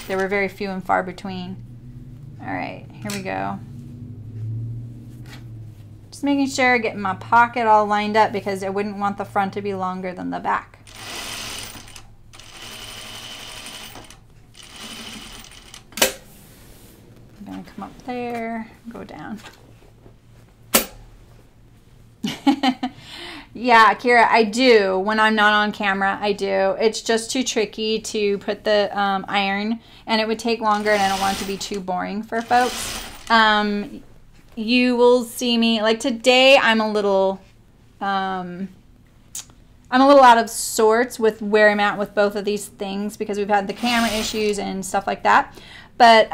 They were very few and far between. All right, here we go. Just making sure, getting my pocket all lined up because I wouldn't want the front to be longer than the back. I'm gonna come up there, go down. Yeah, Kira, I do. When I'm not on camera, I do. It's just too tricky to put the iron, and it would take longer, and I don't want it to be too boring for folks. You will see me, like today, I'm a little out of sorts with where I'm at with both of these things because we've had the camera issues and stuff like that. But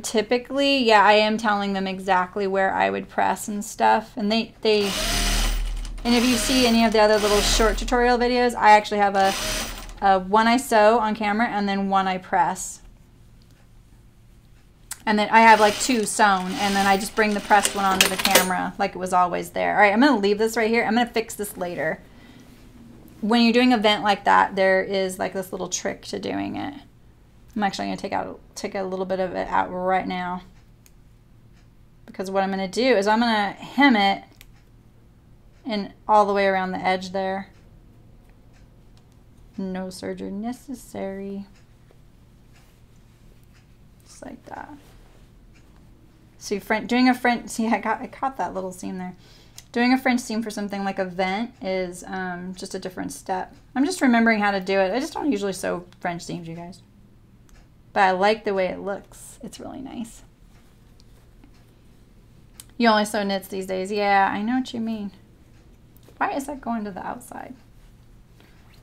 typically, yeah, I am telling them exactly where I would press and stuff, and and if you see any of the other little short tutorial videos, I actually have a one I sew on camera and then one I press. And then I have like 2 sewn, and then I just bring the pressed one onto the camera like it was always there. All right, I'm going to leave this right here. I'm going to fix this later. When you're doing a vent like that, there is like this little trick to doing it. I'm actually going to take a little bit of it out right now. Because what I'm going to do is I'm going to hem it and all the way around the edge there. No serger necessary. Just like that. So doing a French, see I caught that little seam there. Doing a French seam for something like a vent is just a different step. I'm just remembering how to do it. I just don't usually sew French seams, you guys. But I like the way it looks. It's really nice. You only sew knits these days. Yeah, I know what you mean. Why is that going to the outside?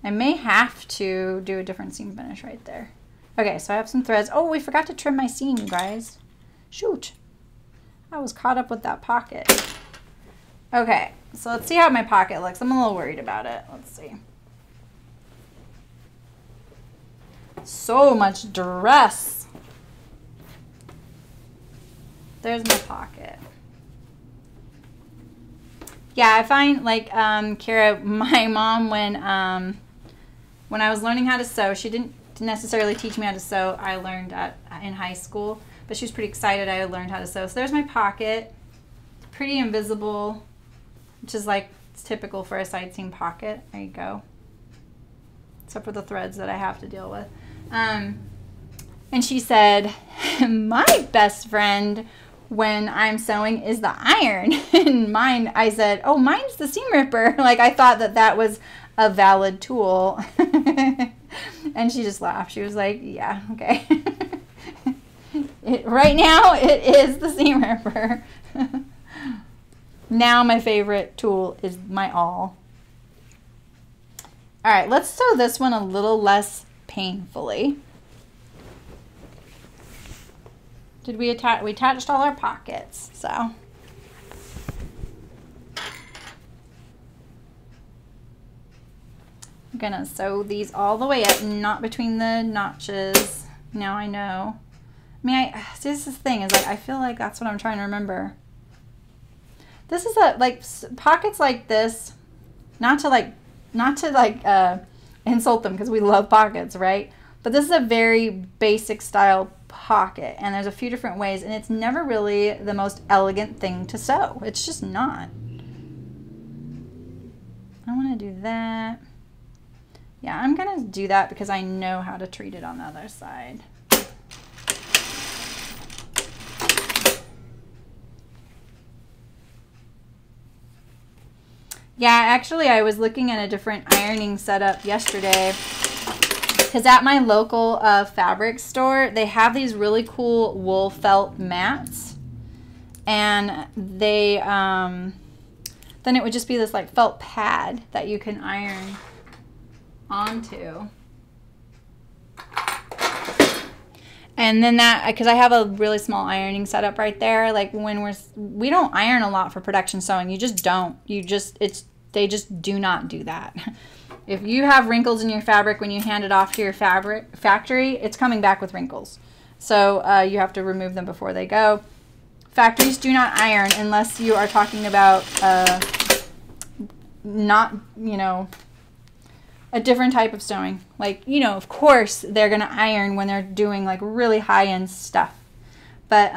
I may have to do a different seam finish right there. Okay, so I have some threads. Oh, we forgot to trim my seam, you guys. Shoot. I was caught up with that pocket. Okay, so let's see how my pocket looks. I'm a little worried about it. Let's see. So much dress. There's my pocket. Yeah, I find like Kira, my mom, when I was learning how to sew, she didn't necessarily teach me how to sew. I learned in high school, but she was pretty excited I had learned how to sew. So there's my pocket. It's pretty invisible, which is like typical for a side seam pocket. There you go. Except for the threads that I have to deal with. And she said, my best friend when I'm sewing is the iron. And mine, I said, oh, mine's the seam ripper. Like I thought that was a valid tool. And she just laughed. She was like, yeah, okay. Right now it is the seam ripper. Now my favorite tool is my awl. All right, let's sew this one a little less painfully. We attached all our pockets, so. I'm gonna sew these all the way up, not between the notches. Now I know. I mean, this is the thing, is like, I feel like that's what I'm trying to remember. This is pockets like this, not to insult them because we love pockets, right? But this is a very basic style pocket, and there's a few different ways, and it's never really the most elegant thing to sew. It's just not. I want to do that. Yeah, I'm gonna do that because I know how to treat it on the other side. Yeah, actually I was looking at a different ironing setup yesterday, because at my local fabric store, they have these really cool wool felt mats, and they, then it would just be this like felt pad that you can iron onto. And then that, because I have a really small ironing setup right there, like when we don't iron a lot for production sewing. You just don't. They just do not do that. If you have wrinkles in your fabric when you hand it off to your fabric factory, it's coming back with wrinkles. So you have to remove them before they go. Factories do not iron unless you are talking about not, you know, a different type of sewing. Like, you know, of course they're going to iron when they're doing like really high-end stuff. But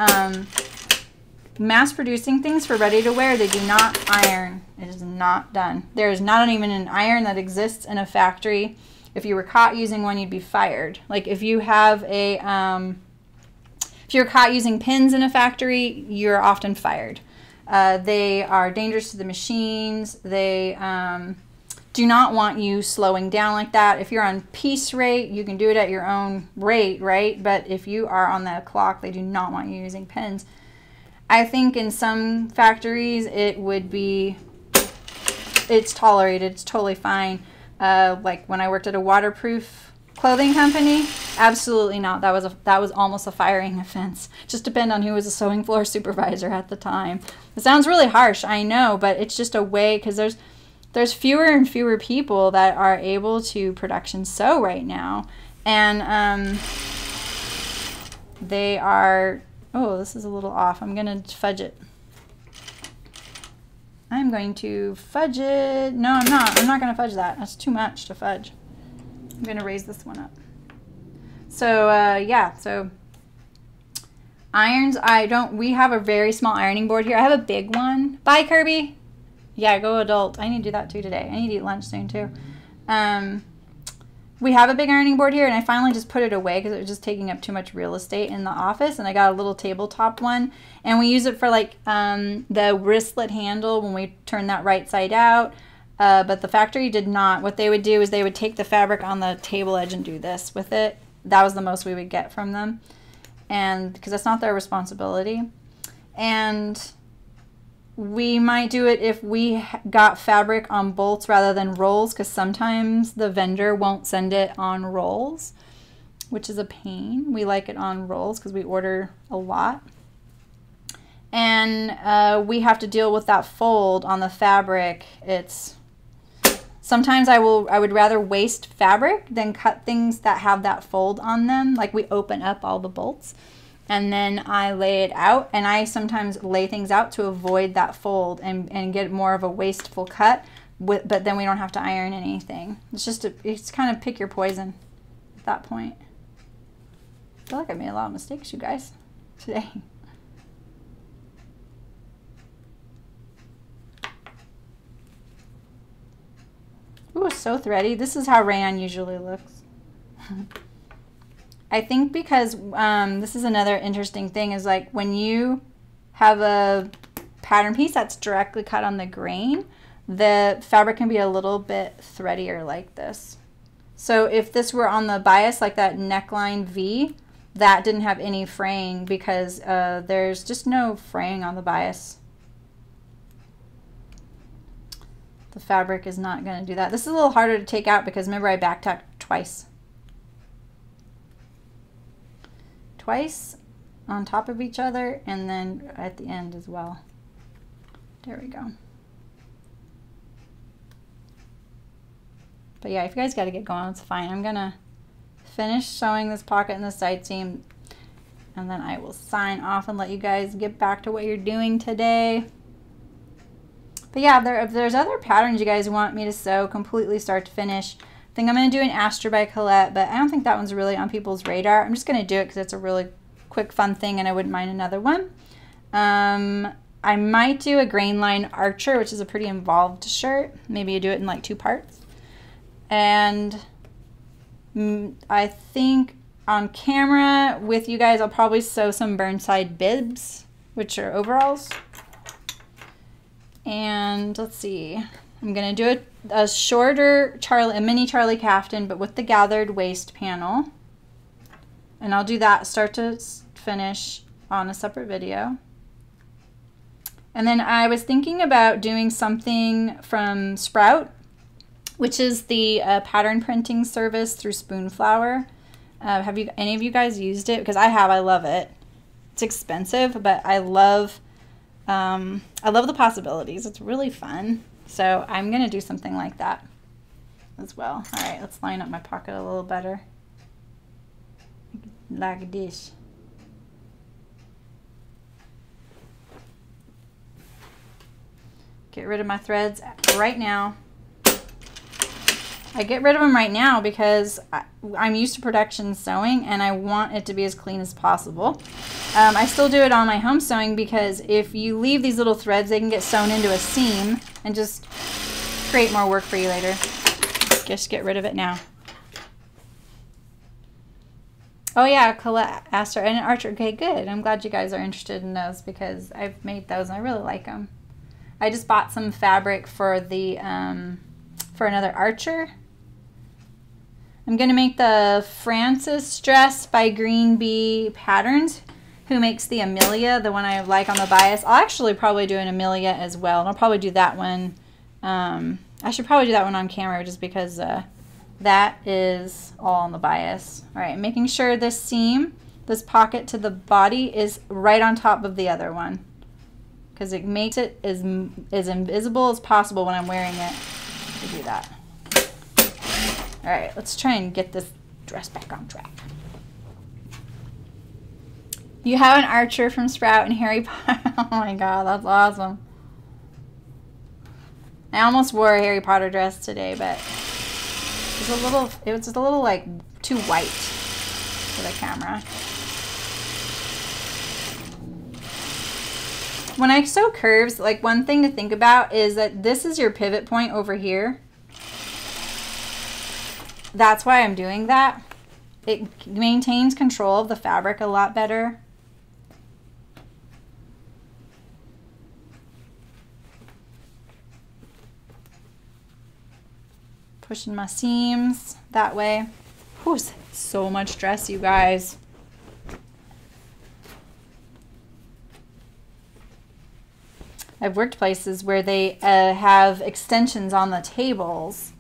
mass producing things for ready to wear, they do not iron. It is not done. There is not even an iron that exists in a factory. If you were caught using one, you'd be fired. Like if you have a, if you're caught using pins in a factory, you're often fired. They are dangerous to the machines. They do not want you slowing down like that. If you're on piece rate, you can do it at your own rate, right? But if you are on the clock, they do not want you using pins. I think in some factories it would be, it's tolerated, it's totally fine. Like when I worked at a waterproof clothing company, absolutely not. That was almost a firing offense. Just depend on who was a sewing floor supervisor at the time. It sounds really harsh, I know, but it's just a way, because there's fewer and fewer people that are able to production sew right now, and they are. Oh, this is a little off. I'm going to fudge it. I'm going to fudge it. No, I'm not. I'm not going to fudge that. That's too much to fudge. I'm going to raise this one up. So, yeah. So, irons, we have a very small ironing board here. I have a big one. Bye, Kirby. Yeah, go adult. I need to do that too today. I need to eat lunch soon too. We have a big ironing board here, and I finally just put it away because it was just taking up too much real estate in the office, and I got a little tabletop one, and we use it for like the wristlet handle when we turn that right side out, but the factory did not. What they would do is they would take the fabric on the table edge and do this with it. That was the most we would get from them, and because that's not their responsibility. And we might do it if we got fabric on bolts rather than rolls, because sometimes the vendor won't send it on rolls, which is a pain. We like it on rolls because we order a lot. And we have to deal with that fold on the fabric. Sometimes I would rather waste fabric than cut things that have that fold on them. Like we open up all the bolts, and then I lay it out, and I sometimes lay things out to avoid that fold and get more of a wasteful cut, but then we don't have to iron anything. It's kind of pick your poison at that point. I feel like I made a lot of mistakes, you guys, today. Ooh, it's so thready. This is how rayon usually looks. I think because this is another interesting thing, is like when you have a pattern piece that's directly cut on the grain, the fabric can be a little bit threadier like this. So if this were on the bias, like that neckline V, that didn't have any fraying because there's just no fraying on the bias. The fabric is not going to do that. This is a little harder to take out because remember I back tacked twice. Twice on top of each other, and then at the end as well. There we go. But yeah, if you guys got to get going, it's fine. I'm gonna finish sewing this pocket and the side seam, and then I will sign off and let you guys get back to what you're doing today. But yeah, if there's other patterns you guys want me to sew completely start to finish, I think I'm going to do an Astra by Colette, but I don't think that one's really on people's radar. I'm just going to do it because it's a really quick, fun thing, and I wouldn't mind another one. I might do a Grain Line Archer, which is a pretty involved shirt. Maybe you do it in like 2 parts. And I think on camera with you guys, I'll probably sew some Burnside bibs, which are overalls. And let's see, I'm going to do a shorter a mini Charlie Caftan, but with the gathered waist panel. And I'll do that start to finish on a separate video. And then I was thinking about doing something from Sprout, which is the pattern printing service through Spoonflower. Have any of you guys used it? Because I have. I love it. It's expensive, but I love the possibilities. It's really fun. So I'm gonna do something like that as well. All right, let's line up my pocket a little better, like this. Get rid of my threads right now. I get rid of them right now because I'm used to production sewing and I want it to be as clean as possible. I still do it on my home sewing because if you leave these little threads, they can get sewn into a seam and just create more work for you later. Just get rid of it now. Oh yeah, Colette, Astra, and Archer. Okay, good. I'm glad you guys are interested in those because I've made those and I really like them. I just bought some fabric for the for another Archer. I'm gonna make the Francis dress by Green Bee Patterns, who makes the Amelia, the one I like on the bias. I'll actually probably do an Amelia as well, and I'll probably do that one. I should probably do that one on camera just because that is all on the bias. All right, making sure this seam, this pocket to the body is right on top of the other one, because it makes it as invisible as possible when I'm wearing it to do that. All right, let's try and get this dress back on track. You have an Archer from Sprout and Harry Potter. Oh my God, that's awesome. I almost wore a Harry Potter dress today, but it was a little like too white for the camera. When I sew curves, like one thing to think about is that this is your pivot point over here. That's why I'm doing that. It maintains control of the fabric a lot better. Pushing my seams that way. Whew, so much dress, you guys. I've worked places where they have extensions on the tables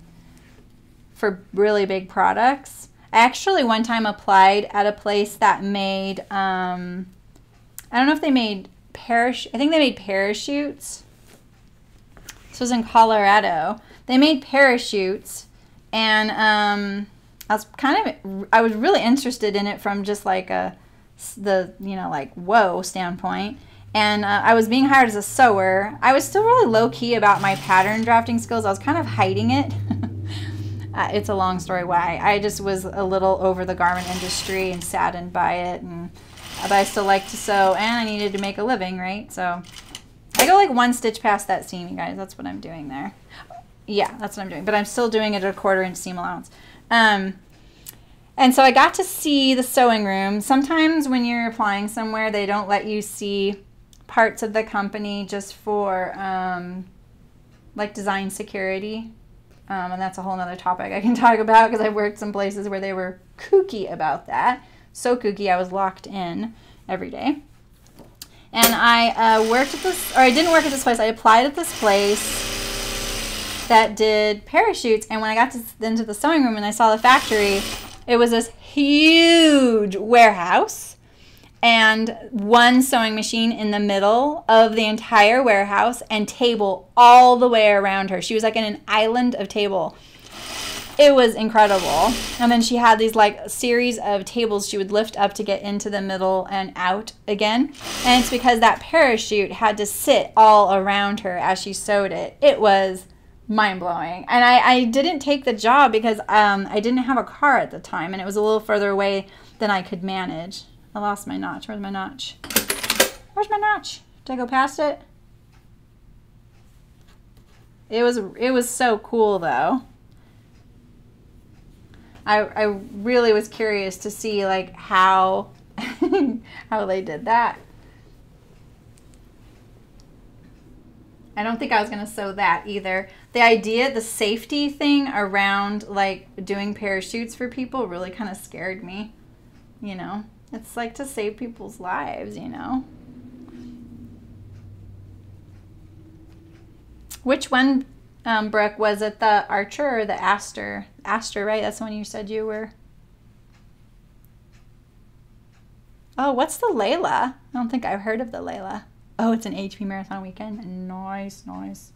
for really big products. I actually one time applied at a place that made, I don't know if they made I think they made parachutes. This was in Colorado. They made parachutes, and I was really interested in it from just like like whoa standpoint. And I was being hired as a sewer. I was still really low-key about my pattern drafting skills. I was kind of hiding it. It's a long story why. I just was a little over the garment industry and saddened by it. But I still like to sew, and I needed to make a living, right? So I go like 1 stitch past that seam, you guys. That's what I'm doing there. Yeah, that's what I'm doing. But I'm still doing it at a 1/4 inch seam allowance. And so I got to see the sewing room. Sometimes when you're applying somewhere, they don't let you see parts of the company just for like design security, and that's a whole nother topic I can talk about because I've worked some places where they were kooky about that. So kooky I was locked in every day. And I worked at this, or I didn't work at this place, I applied at this place that did parachutes, and when I got into the sewing room and I saw the factory, it was this huge warehouse and one sewing machine in the middle of the entire warehouse and table all the way around her. She was like in an island of table. It was incredible. And then she had these like series of tables she would lift up to get into the middle and out again. And it's because that parachute had to sit all around her as she sewed it. It was mind-blowing. And I didn't take the job because I didn't have a car at the time, and it was a little further away than I could manage. I lost my notch. Where's my notch? Where's my notch? Did I go past it? It was so cool though. I really was curious to see like how how they did that. I don't think I was going to sew that either. The idea, the safety thing around like doing parachutes for people really kind of scared me. You know, it's like to save people's lives, you know. Which one, Brooke, was it the Archer or the Aster? Aster, right? That's the one you said you were. Oh, what's the Layla? I don't think I've heard of the Layla. Oh, it's an HP Marathon weekend. Nice, nice.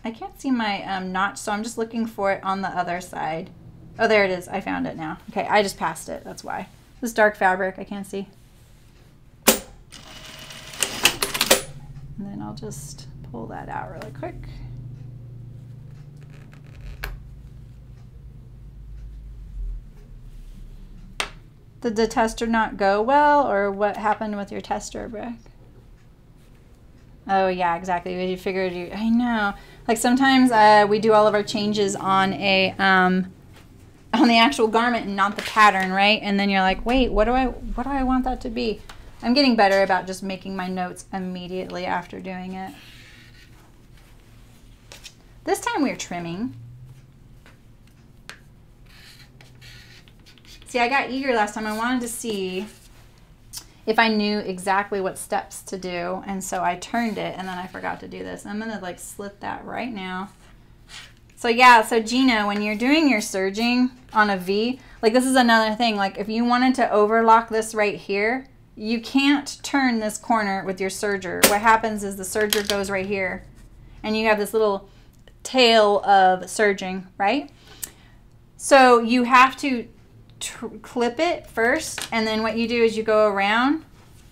I can't see my notch, so I'm just looking for it on the other side. Oh, there it is. I found it now. Okay, I just passed it. That's why. This dark fabric, I can't see. And then I'll just pull that out really quick. Did the tester not go well, or what happened with your tester, Brooke? Oh yeah, exactly. You figured you. I know. Like sometimes we do all of our changes on a on the actual garment and not the pattern, right? And then you're like, wait, what do I want that to be? I'm getting better about just making my notes immediately after doing it. This time we're trimming. See, I got eager last time. I wanted to see if I knew exactly what steps to do, and so I turned it, and then I forgot to do this. I'm gonna like slit that right now. So yeah, so Gina, when you're doing your serging on a V, like this is another thing, like if you wanted to overlock this right here, you can't turn this corner with your serger. What happens is the serger goes right here, and you have this little tail of serging, right? So you have to clip it first, and then what you do is you go around,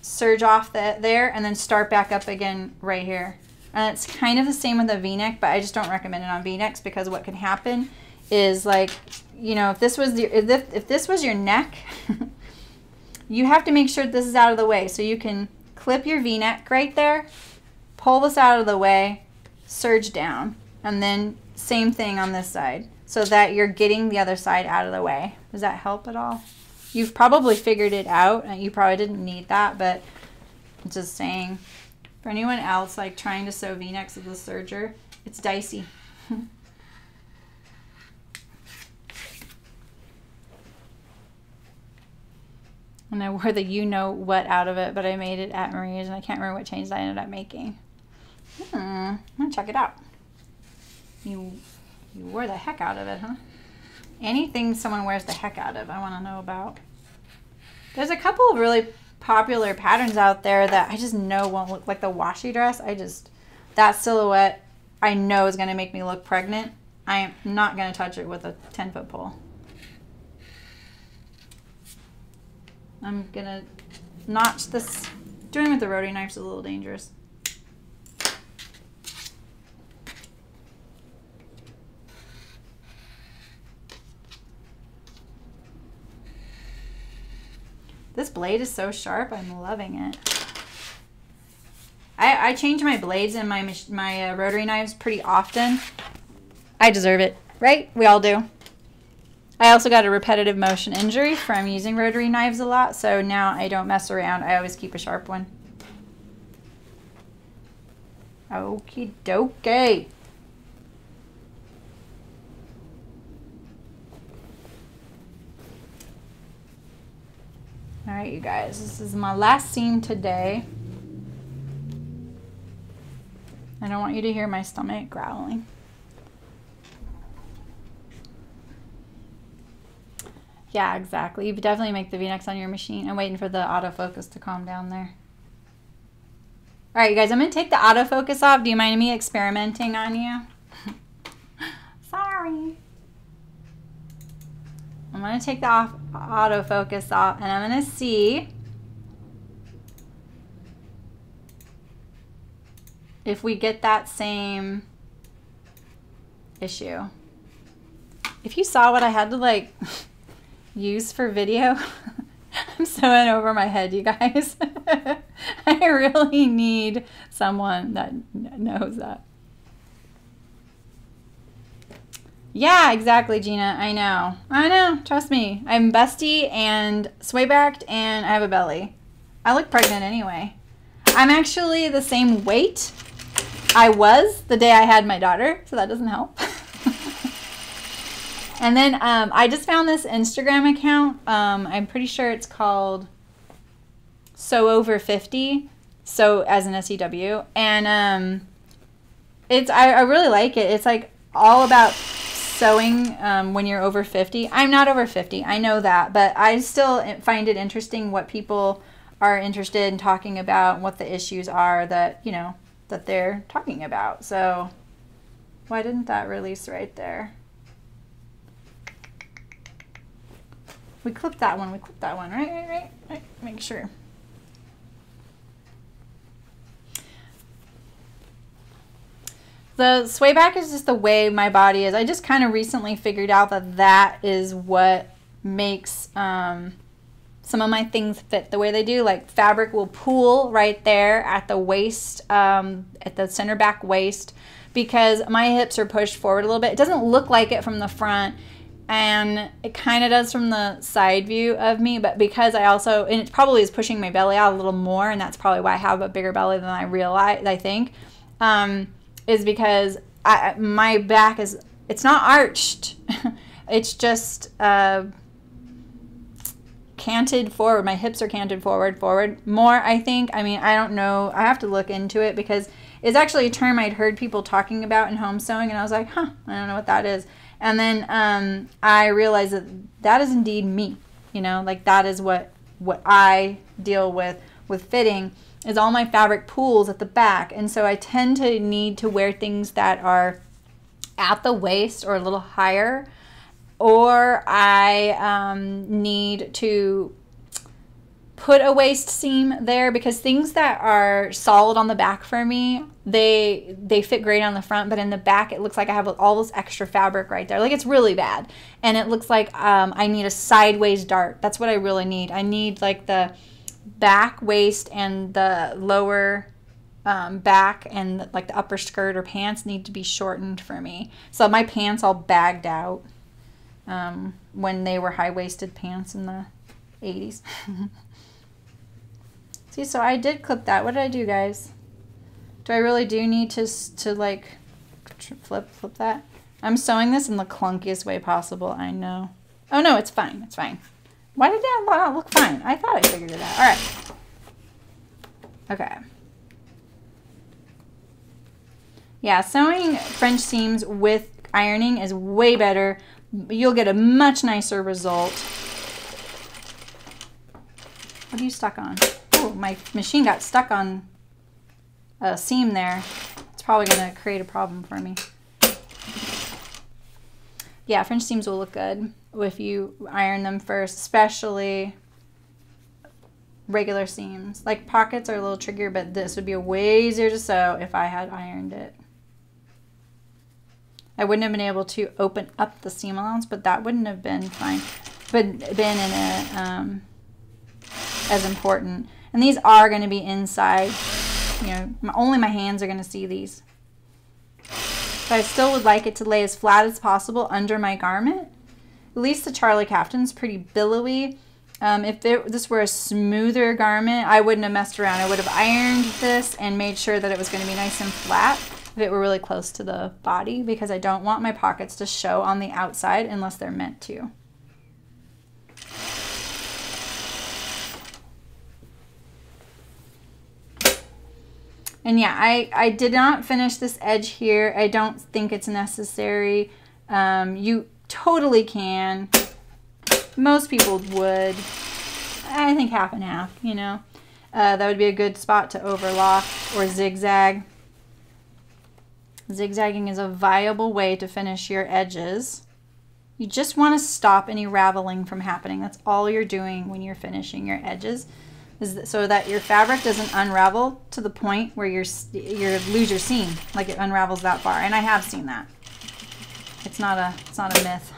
serge off there, and then start back up again right here. And it's kind of the same with a V-neck, but I just don't recommend it on V-necks because what can happen is, like, you know, if this was your neck, you have to make sure this is out of the way. So you can clip your V-neck right there, pull this out of the way, serge down, and then same thing on this side, so that you're getting the other side out of the way. Does that help at all? You've probably figured it out, and you probably didn't need that, but I'm just saying, for anyone else like trying to sew V-necks with a serger, it's dicey. And I wore the you-know-what out of it, but I made it at Marie's, and I can't remember what changes I ended up making. I'm gonna check it out. You wore the heck out of it, huh? Anything someone wears the heck out of, I want to know about. There's a couple of really popular patterns out there that I just know won't look like the washi dress. That silhouette I know is going to make me look pregnant. I am not going to touch it with a 10-foot pole. I'm going to notch this. Doing it with the rotary knife is a little dangerous. This blade is so sharp. I'm loving it. I change my blades and my rotary knives pretty often. I deserve it, right? We all do. I also got a repetitive motion injury from using rotary knives a lot, so now I don't mess around. I always keep a sharp one. Okie dokie. All right, you guys, this is my last seam today. I don't want you to hear my stomach growling. Yeah, exactly. You definitely make the V-necks on your machine. I'm waiting for the autofocus to calm down there. All right, you guys, I'm going to take the autofocus off. Do you mind me experimenting on you? Sorry. I'm going to take the autofocus off, and I'm going to see if we get that same issue. If you saw what I had to like use for video, I'm so in over my head, you guys. I really need someone that knows that. Yeah, exactly, Gina. I know. I know. Trust me. I'm busty and sway-backed and I have a belly. I look pregnant anyway. I'm actually the same weight I was the day I had my daughter, so that doesn't help. And then I just found this Instagram account. I'm pretty sure it's called So Over 50, so as an SEW. And I really like it. It's like all about sewing when you're over 50. I'm not over 50, I know that, but I still find it interesting what people are interested in talking about and what the issues are that, you know, that they're talking about. So why didn't that release right there? We clipped that one. We clipped that one. Right. Make sure. The sway back is just the way my body is. I just kind of recently figured out that that is what makes some of my things fit the way they do. Like fabric will pool right there at the waist, at the center back waist, because my hips are pushed forward a little bit. It doesn't look like it from the front, and it kind of does from the side view of me, but because I also, and it probably is pushing my belly out a little more, and that's probably why I have a bigger belly than I realize, I think, is because my back is, it's not arched. It's just canted forward. My hips are canted forward more, I think. I mean, I don't know. I have to look into it because it's actually a term I'd heard people talking about in home sewing, and I was like, huh, I don't know what that is. And then I realized that that is indeed me, you know, like that is what I deal with fitting, is all my fabric pools at the back. And so I tend to need to wear things that are at the waist or a little higher, or I need to put a waist seam there, because things that are solid on the back for me, they fit great on the front, but in the back it looks like I have all this extra fabric right there. Like it's really bad. And it looks like I need a sideways dart. That's what I really need. I need like the back waist and the lower back and like the upper skirt or pants need to be shortened for me. So my pants all bagged out when they were high-waisted pants in the 80s. See, so I did clip that. What did I do, guys? Do I really do need to like flip that? I'm sewing this in the clunkiest way possible, I know. Oh no, it's fine, it's fine. Why did that not look fine? I thought I figured it out. All right. Okay. Yeah, sewing French seams with ironing is way better. You'll get a much nicer result. What are you stuck on? Oh, my machine got stuck on a seam there. It's probably going to create a problem for me. Yeah, French seams will look good if you iron them first, especially regular seams. Like pockets are a little trickier, but this would be way easier to sew if I had ironed it. I wouldn't have been able to open up the seam allowance, but that wouldn't have been fine, but been in a as important. And these are going to be inside. You know, only my hands are going to see these. But I still would like it to lay as flat as possible under my garment. At least the Charlie Caftan's pretty billowy. If this were a smoother garment, I wouldn't have messed around. I would have ironed this and made sure that it was going to be nice and flat if it were really close to the body, because I don't want my pockets to show on the outside unless they're meant to. And yeah, I did not finish this edge here. I don't think it's necessary. You totally can. Most people would. I think half and half, you know. That would be a good spot to overlock or zigzag. Zigzagging is a viable way to finish your edges. You just want to stop any raveling from happening. That's all you're doing when you're finishing your edges, is so that your fabric doesn't unravel to the point where you lose your seam, like it unravels that far. And I have seen that. It's not a myth.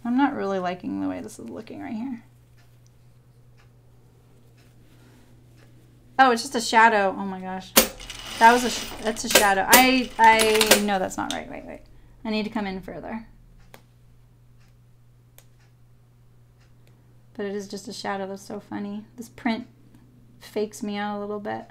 I'm not really liking the way this is looking right here. Oh, it's just a shadow. Oh my gosh. That's a shadow. I know that's not right. Wait. I need to come in further. But it is just a shadow. That's so funny. This print fakes me out a little bit.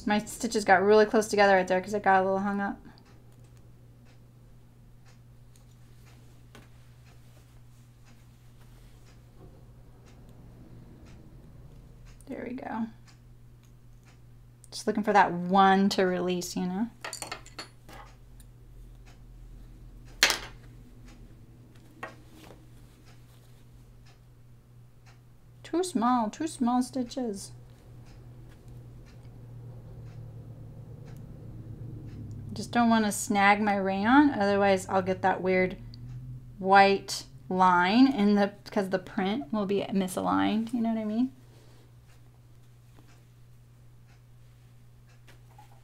My stitches got really close together right there because it got a little hung up. There we go. Just looking for that one to release, you know? Too small stitches. Just don't want to snag my rayon, otherwise I'll get that weird white line in the, because the print will be misaligned, you know what I mean?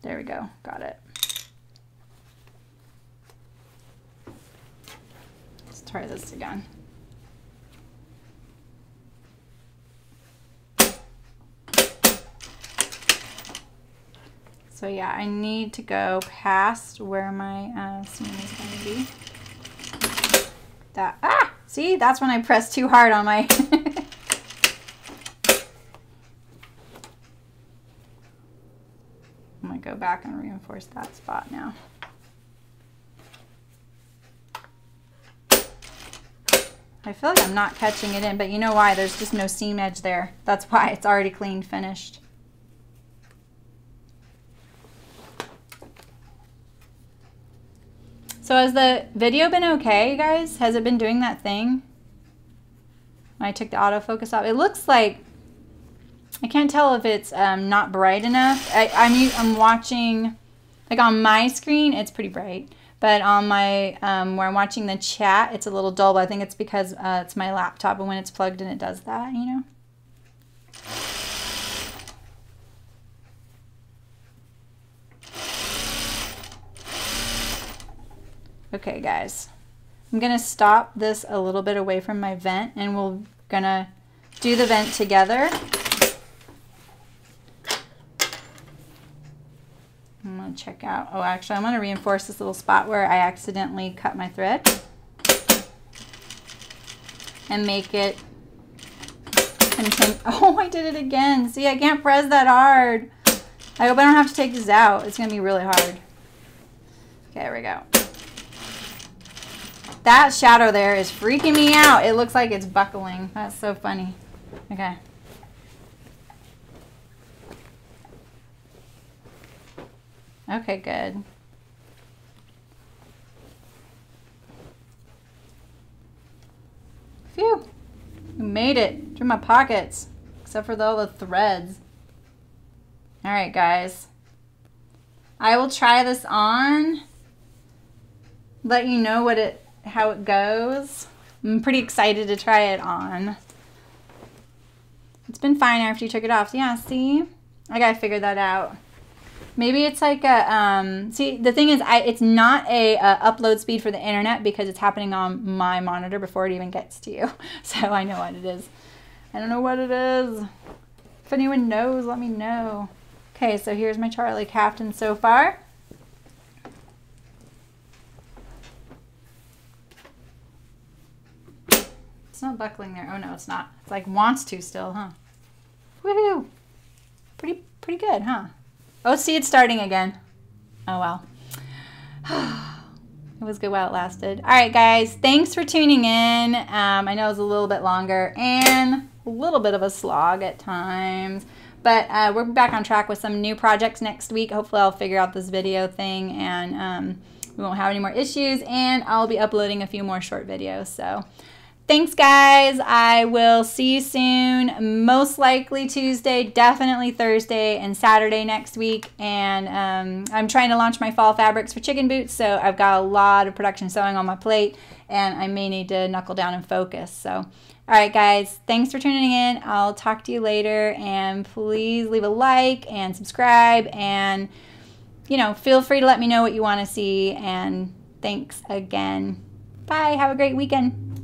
There we go, got it. Let's try this again. So yeah, I need to go past where my seam is going to be. See, that's when I press too hard on my... I'm going to go back and reinforce that spot now. I feel like I'm not catching it in, but you know why? There's just no seam edge there. That's why it's already clean finished. So has the video been okay, you guys? Has it been doing that thing? When I took the autofocus off, it looks like, I can't tell if it's not bright enough. I'm watching, like on my screen, it's pretty bright. But on my, where I'm watching the chat, it's a little dull, but I think it's because it's my laptop, and when it's plugged in, it does that, you know? Okay, guys, I'm gonna stop this a little bit away from my vent, and we're gonna do the vent together. I'm gonna check out, oh, actually, I'm gonna reinforce this little spot where I accidentally cut my thread and make it continue. Oh, I did it again. See, I can't press that hard. I hope I don't have to take this out. It's gonna be really hard. Okay, there we go. That shadow there is freaking me out. It looks like it's buckling. That's so funny. Okay. Okay, good. Phew. We made it through my pockets, except for all the threads. All right, guys. I will try this on. Let you know how it goes. I'm pretty excited to try it on. It's been fine after you took it off. Yeah, see? I gotta figure that out. Maybe it's like a, see, the thing is, it's not a upload speed for the internet because it's happening on my monitor before it even gets to you. So I know what it is. I don't know what it is. If anyone knows, let me know. Okay, so here's my Charlie Caftan so far. It's not buckling there. Oh no, it's not. It's like wants to still, huh? Woohoo! Pretty good, huh? Oh, see, it's starting again. Oh well. It was good while it lasted. All right, guys, thanks for tuning in. I know it was a little bit longer and a little bit of a slog at times, but we're back on track with some new projects next week. Hopefully I'll figure out this video thing, and we won't have any more issues, and I'll be uploading a few more short videos. So thanks, guys. I will see you soon. Most likely Tuesday, definitely Thursday and Saturday next week. And I'm trying to launch my fall fabrics for chicken boots, so I've got a lot of production sewing on my plate, and I may need to knuckle down and focus. So, all right, guys, thanks for tuning in. I'll talk to you later, and please leave a like and subscribe, and, you know, feel free to let me know what you want to see, and thanks again. Bye. Have a great weekend.